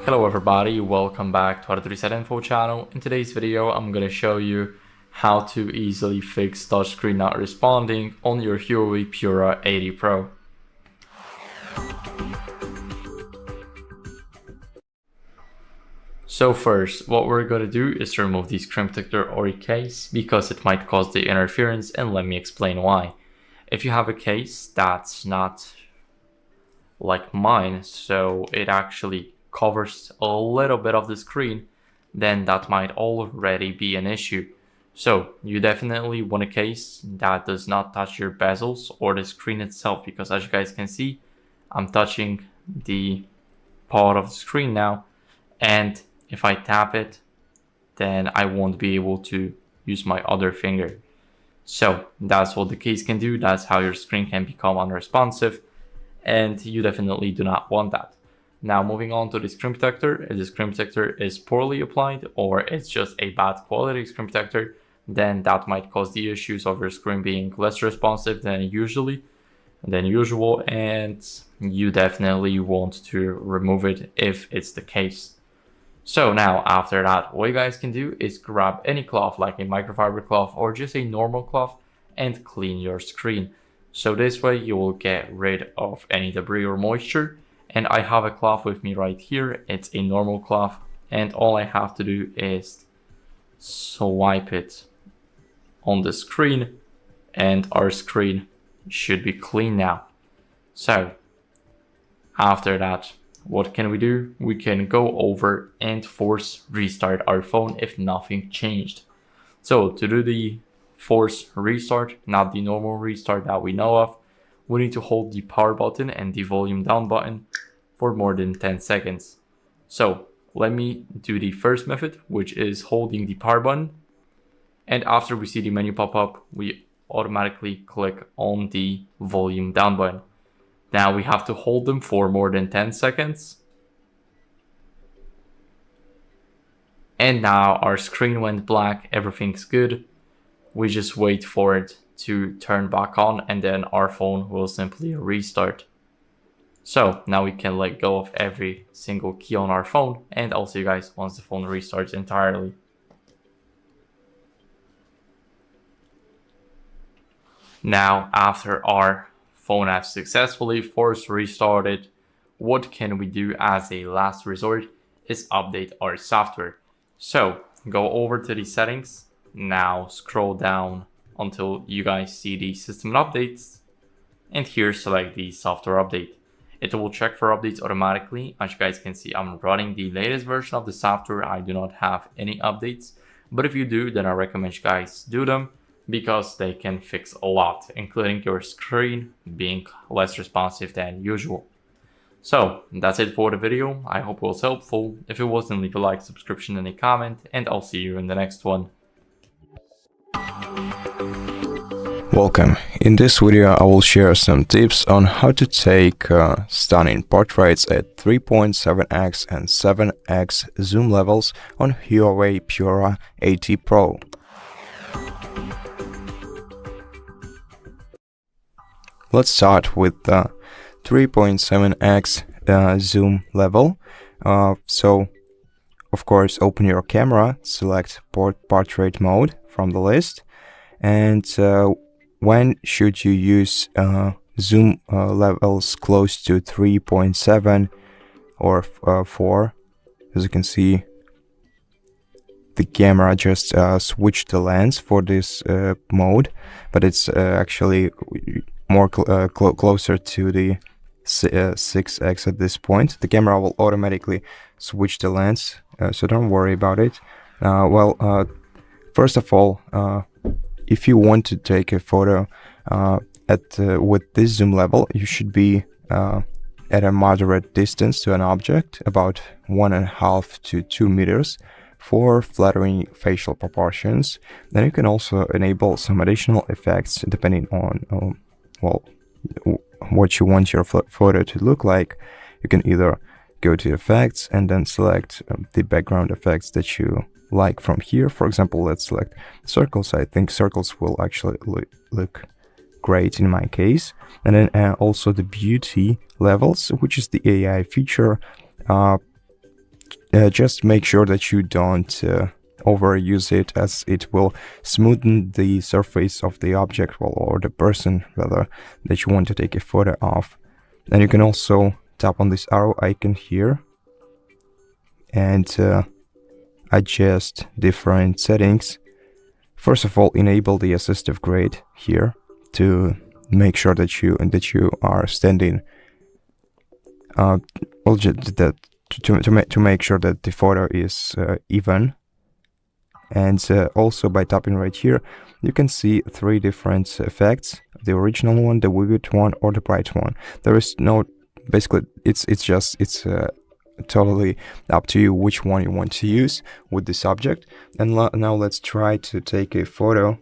S1: Hello everybody, welcome back to HardReset.Info channel. In today's video, I'm going to show you how to easily fix touchscreen not responding on your Huawei Pura 80 Pro. So first, what we're going to do is remove the screen protector or a case because it might cause the interference, and let me explain why. If you have a case that's not like mine, so it actually covers a little bit of the screen, then that might already be an issue. So you definitely want a case that does not touch your bezels or the screen itself, because as you guys can see, I'm touching the part of the screen now, and if I tap it, then I won't be able to use my other finger. So that's what the case can do. That's how your screen can become unresponsive, and you definitely do not want that. Now moving on to the screen protector. If the screen protector is poorly applied or it's just a bad quality screen protector, then that might cause the issues of your screen being less responsive than usual, and you definitely want to remove it if it's the case. So now after that, what you guys can do is grab any cloth like a microfiber cloth or just a normal cloth and clean your screen. So this way you will get rid of any debris or moisture. And I have a cloth with me right here. It's a normal cloth, and all I have to do is swipe it on the screen, and our screen should be clean now. So after that, what can we do? We can go over and force restart our phone if nothing changed. So to do the force restart, not the normal restart that we know of, we need to hold the power button and the volume down button for more than 10 seconds. So let me do the first method, which is holding the power button. And after we see the menu pop up, we automatically click on the volume down button. Now we have to hold them for more than 10 seconds. And now our screen went black, everything's good. We just wait for it to turn back on, and then our phone will simply restart. So now we can let go of every single key on our phone, and I'll see you guys once the phone restarts entirely. Now, after our phone has successfully force restarted, what can we do as a last resort is update our software. So go over to the settings, now scroll down until you guys see the system updates, and here select the software update. It will check for updates automatically. As you guys can see, I'm running the latest version of the software. I do not have any updates, but if you do, then I recommend you guys do them, because they can fix a lot, including your screen being less responsive than usual. So that's it for the video. I hope it was helpful. If it was, then leave a like, subscription, and a comment, and I'll see you in the next one.
S5: Welcome. In this video I will share some tips on how to take stunning portraits at 3.7x and 7x zoom levels on Huawei Pura 80 Pro. Let's start with the 3.7x zoom level. So of course open your camera, select portrait mode from the list, and when should you use zoom levels close to 3.7 or 4? As you can see, the camera just switched the lens for this mode, but it's actually more closer to the 6x at this point. The camera will automatically switch the lens, so don't worry about it. First of all, if you want to take a photo with this zoom level, you should be at a moderate distance to an object, about 1.5 to 2 meters, for flattering facial proportions. Then you can also enable some additional effects depending on what you want your photo to look like. You can either go to effects and then select the background effects that you like from here. For example, let's select circles. I think circles will actually look great in my case. And then also the beauty levels, which is the AI feature. Just make sure that you don't overuse it, as it will smoothen the surface of the object, or the person rather, that you want to take a photo of. And you can also tap on this arrow icon here and adjust different settings. First of all, enable the assistive grade here to make sure that you are standing to make sure that the photo is even. And also by tapping right here, you can see 3 different effects: the original one, the vivid one, or the bright one. There is no, basically it's totally up to you which one you want to use with the subject. And now let's try to take a photo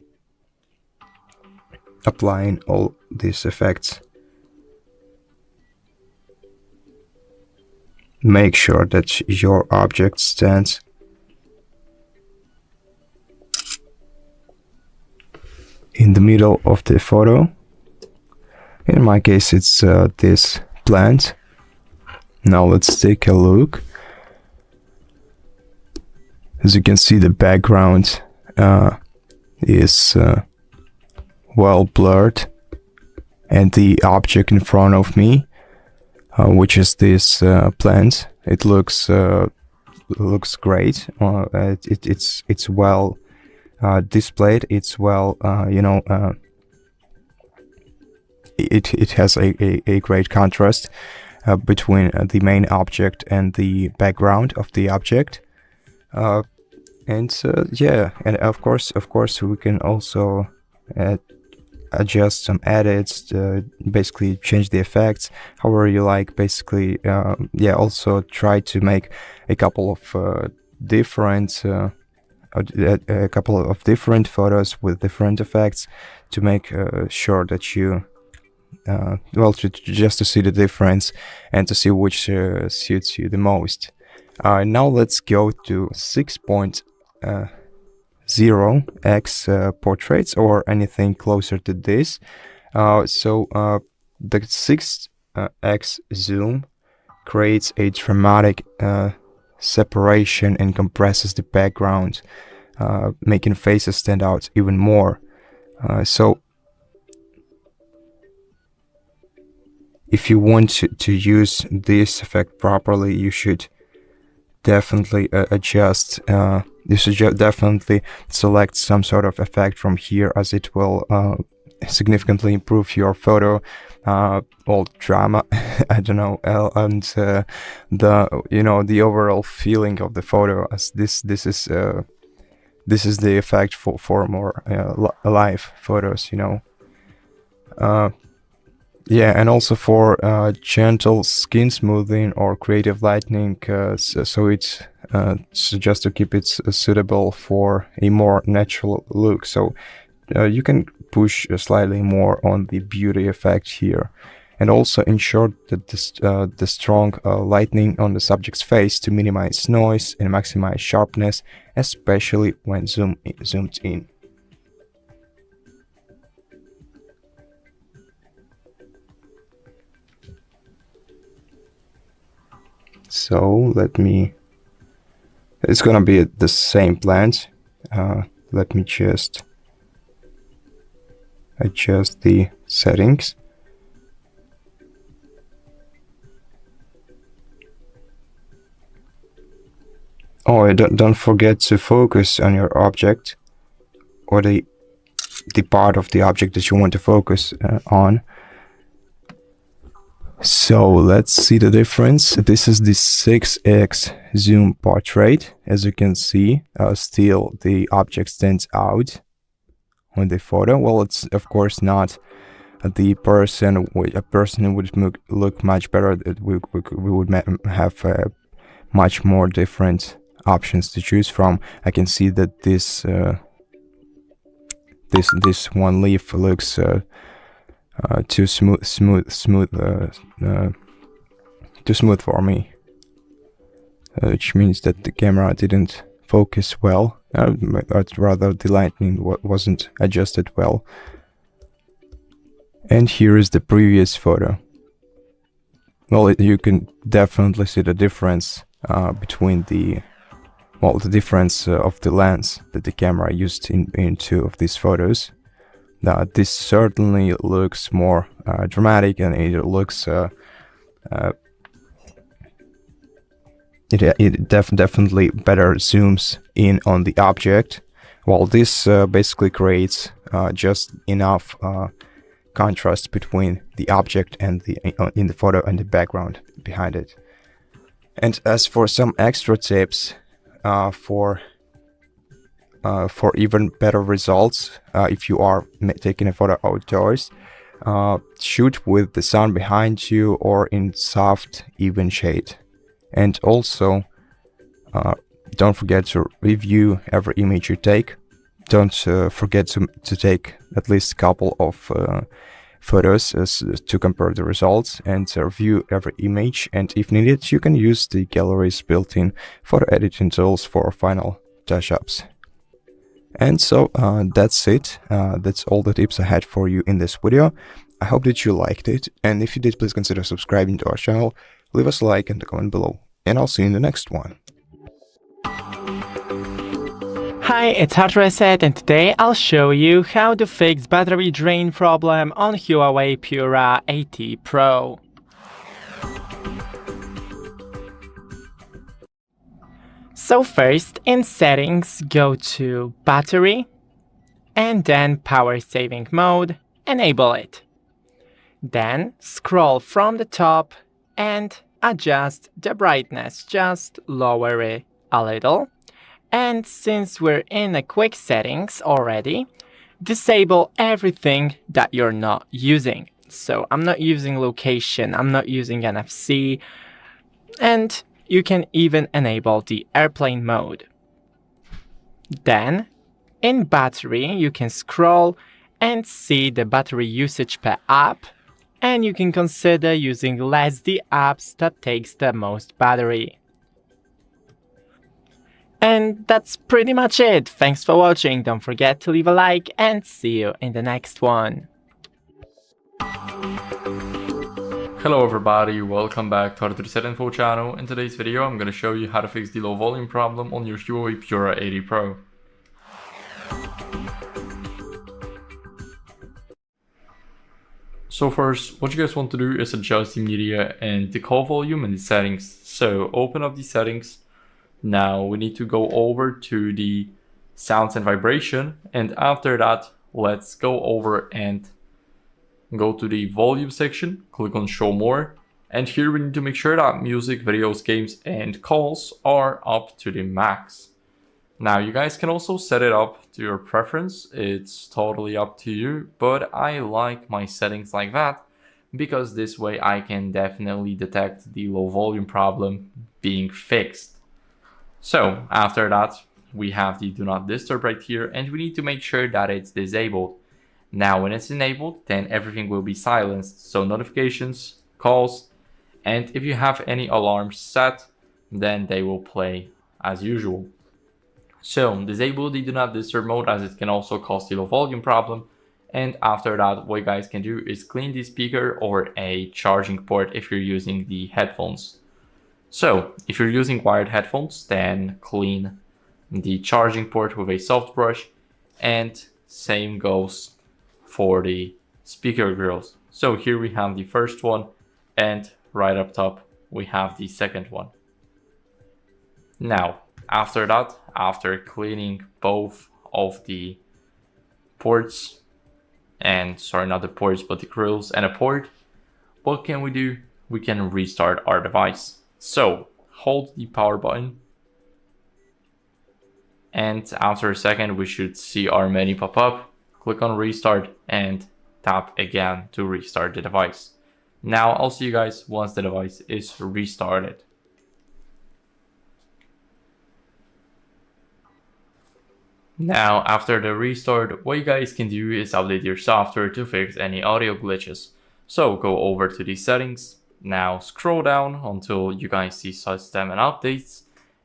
S5: applying all these effects. Make sure that your object stands in the middle of the photo. In my case, it's this plant. Now let's take a look. As you can see, the background is well blurred, and the object in front of me, which is this plant, it looks great. It's well displayed. It's well, it has a great contrast between the main object and the background of the object. Yeah, and of course we can also adjust some edits, basically change the effects however you like. Basically, yeah, also try to make a couple of different photos with different effects to make sure that you just to see the difference and to see which suits you the most. Now let's go to 6.0x portraits or anything closer to this. The 6x zoom creates a dramatic separation and compresses the background, making faces stand out even more. So if you want to use this effect properly, you should definitely adjust. You should definitely select some sort of effect from here, as it will significantly improve your photo, all drama, I don't know, and the overall feeling of the photo. As this is the effect for more live photos, yeah, and also for gentle skin smoothing or creative lighting, so it's just to keep it suitable for a more natural look. So you can push slightly more on the beauty effect here, and also ensure that the strong lighting on the subject's face to minimize noise and maximize sharpness, especially when zoomed in. So it's gonna be the same plant. Let me just adjust the settings. Oh, don't forget to focus on your object, or the part of the object that you want to focus on. So let's see the difference. This is the 6x zoom portrait. As you can see, still the object stands out on the photo. Well, it's of course not the person. A person would look much better. We would have much more different options to choose from. I can see that this one leaf looks too smooth for me, which means that the camera didn't focus well, or rather the lighting wasn't adjusted well. And here is the previous photo. Well, you can definitely see the difference between the difference of the lens that the camera used in two of these photos. This certainly looks more dramatic, and it looks it definitely better zooms in on the object, while this basically creates just enough contrast between the object and in the photo and the background behind it. And as for some extra tips for for even better results, if you are taking a photo outdoors, shoot with the sun behind you or in soft, even shade. And also, don't forget to review every image you take. Don't forget to take at least a couple of photos to compare the results and review every image. And if needed, you can use the gallery's built-in photo editing tools for final touch-ups. And so that's it. That's all the tips I had for you in this video. I hope that you liked it, and if you did, please consider subscribing to our channel, leave us a like and a comment below, and I'll see you in the next one.
S11: Hi, it's HardReset, and today I'll show you how to fix battery drain problem on Huawei Pura 80 Pro. So first, in settings, go to battery, and then power saving mode, enable it. Then scroll from the top and adjust the brightness, just lower it a little. And since we're in a quick settings already, disable everything that you're not using. So I'm not using location, I'm not using NFC, and you can even enable the airplane mode. Then, in battery, you can scroll and see the battery usage per app, and you can consider using less the apps that takes the most battery. And that's pretty much it. Thanks for watching. Don't forget to leave a like and see you in the next one.
S1: Hello everybody, welcome back to HardReset.Info channel. In today's video I'm going to show you how to fix the low volume problem on your Huawei Pura 80 Pro. So first, what you guys want to do is adjust the media and the call volume in the settings. So open up the settings. Now we need to go over to the sounds and vibration, and after that let's go over and go to the volume section, click on show more, and here we need to make sure that music, videos, games and calls are up to the max. Now you guys can also set it up to your preference, it's totally up to you, but I like my settings like that because this way I can definitely detect the low volume problem being fixed. So after that, we have the do not disturb right here, and we need to make sure that it's disabled. Now when it's enabled, then everything will be silenced, so notifications, calls, and if you have any alarms set, then they will play as usual. So disable the do not disturb mode, as it can also cause the low volume problem. And after that, what you guys can do is clean the speaker or a charging port if you're using the headphones. So if you're using wired headphones, then clean the charging port with a soft brush, and same goes for the speaker grills. So here we have the first one, and right up top we have the second one. Now after that, after cleaning both of the ports, and sorry, not the ports but the grills and a port, what can we do? We can restart our device. So hold the power button, and after a second we should see our menu pop up. Click on restart and tap again to restart the device. Now I'll see you guys once the device is restarted. Now after the restart, what you guys can do is update your software to fix any audio glitches. So go over to the settings. Now scroll down until you guys see system and updates,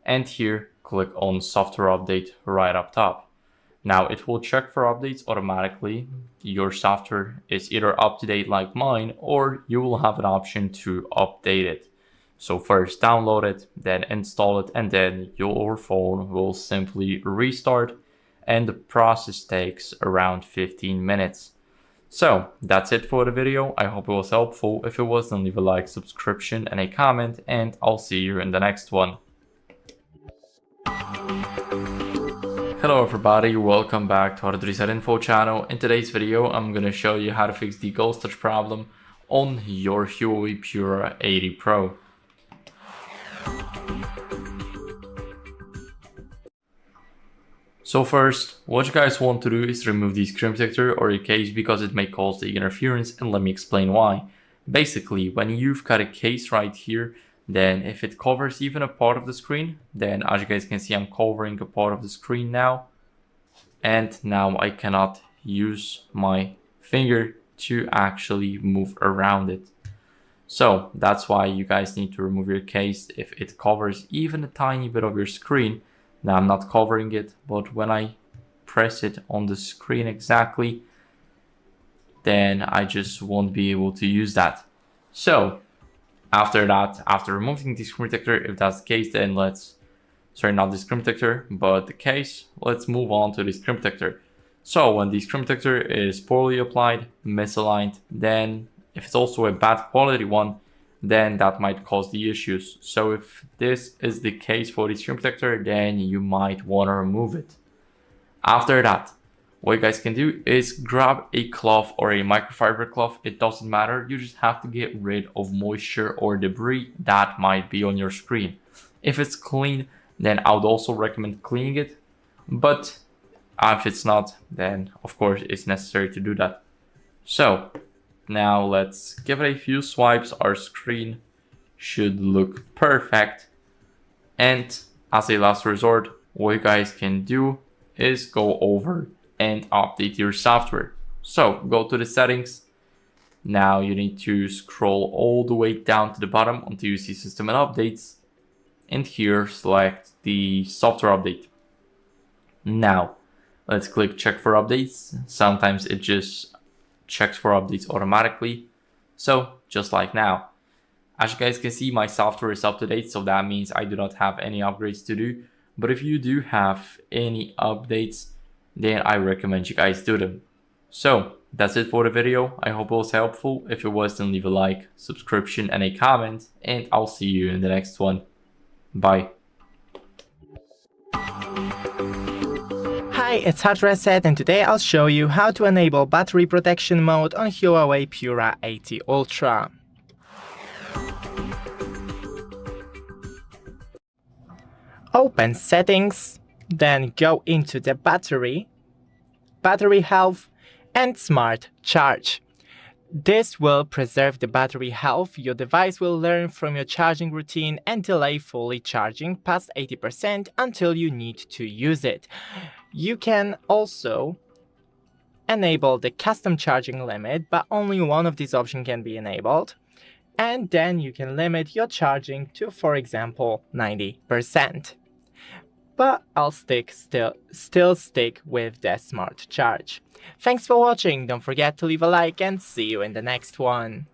S1: and here click on software update right up top. Now it will check for updates automatically. Your software is either up to date like mine, or you will have an option to update it. So first download it, then install it, and then your phone will simply restart, and the process takes around 15 minutes. So that's it for the video. I hope it was helpful. If it was, then leave a like, subscription and a comment, and I'll see you in the next one. Hello everybody, welcome back to HardReset.Info channel. In today's video, I'm going to show you how to fix the ghost touch problem on your Huawei Pura 80 Pro. So first, what you guys want to do is remove the screen protector or your case because it may cause the interference, and let me explain why. Basically, when you've got a case right here, then if it covers even a part of the screen, then as you guys can see, I'm covering a part of the screen now. And now I cannot use my finger to actually move around it. So that's why you guys need to remove your case if it covers even a tiny bit of your screen. Now I'm not covering it, but when I press it on the screen exactly, then I just won't be able to use that. So after that, after removing the screen protector, if that's the case, then not the screen protector, but the case, let's move on to the screen protector. So when the screen protector is poorly applied, misaligned, then if it's also a bad quality one, then that might cause the issues. So if this is the case for the screen protector, then you might want to remove it. After that, what you guys can do is grab a cloth or a microfiber cloth. It doesn't matter. You just have to get rid of moisture or debris that might be on your screen. If it's clean, then I would also recommend cleaning it. But if it's not, then of course it's necessary to do that. So now let's give it a few swipes. Our screen should look perfect. And as a last resort, what you guys can do is go over and update your software. So go to the settings. Now you need to scroll all the way down to the bottom until you see system and updates. And here select the software update. Now let's click check for updates. Sometimes it just checks for updates automatically. So just like now, as you guys can see, my software is up to date, so that means I do not have any upgrades to do. But if you do have any updates, then I recommend you guys do them. So that's it for the video. I hope it was helpful. If it was, then leave a like, subscription, and a comment, and I'll see you in the next one. Bye.
S11: Hi, it's HardReset, and today I'll show you how to enable battery protection mode on Huawei Pura 80 Ultra. Open Settings, then go into the battery health, and Smart Charge. This will preserve the battery health. Your device will learn from your charging routine and delay fully charging past 80% until you need to use it. You can also enable the custom charging limit, but only one of these options can be enabled. And then you can limit your charging to, for example, 90%. But I'll still stick with the Smart Charge. Thanks for watching. Don't forget to leave a like and see you in the next one.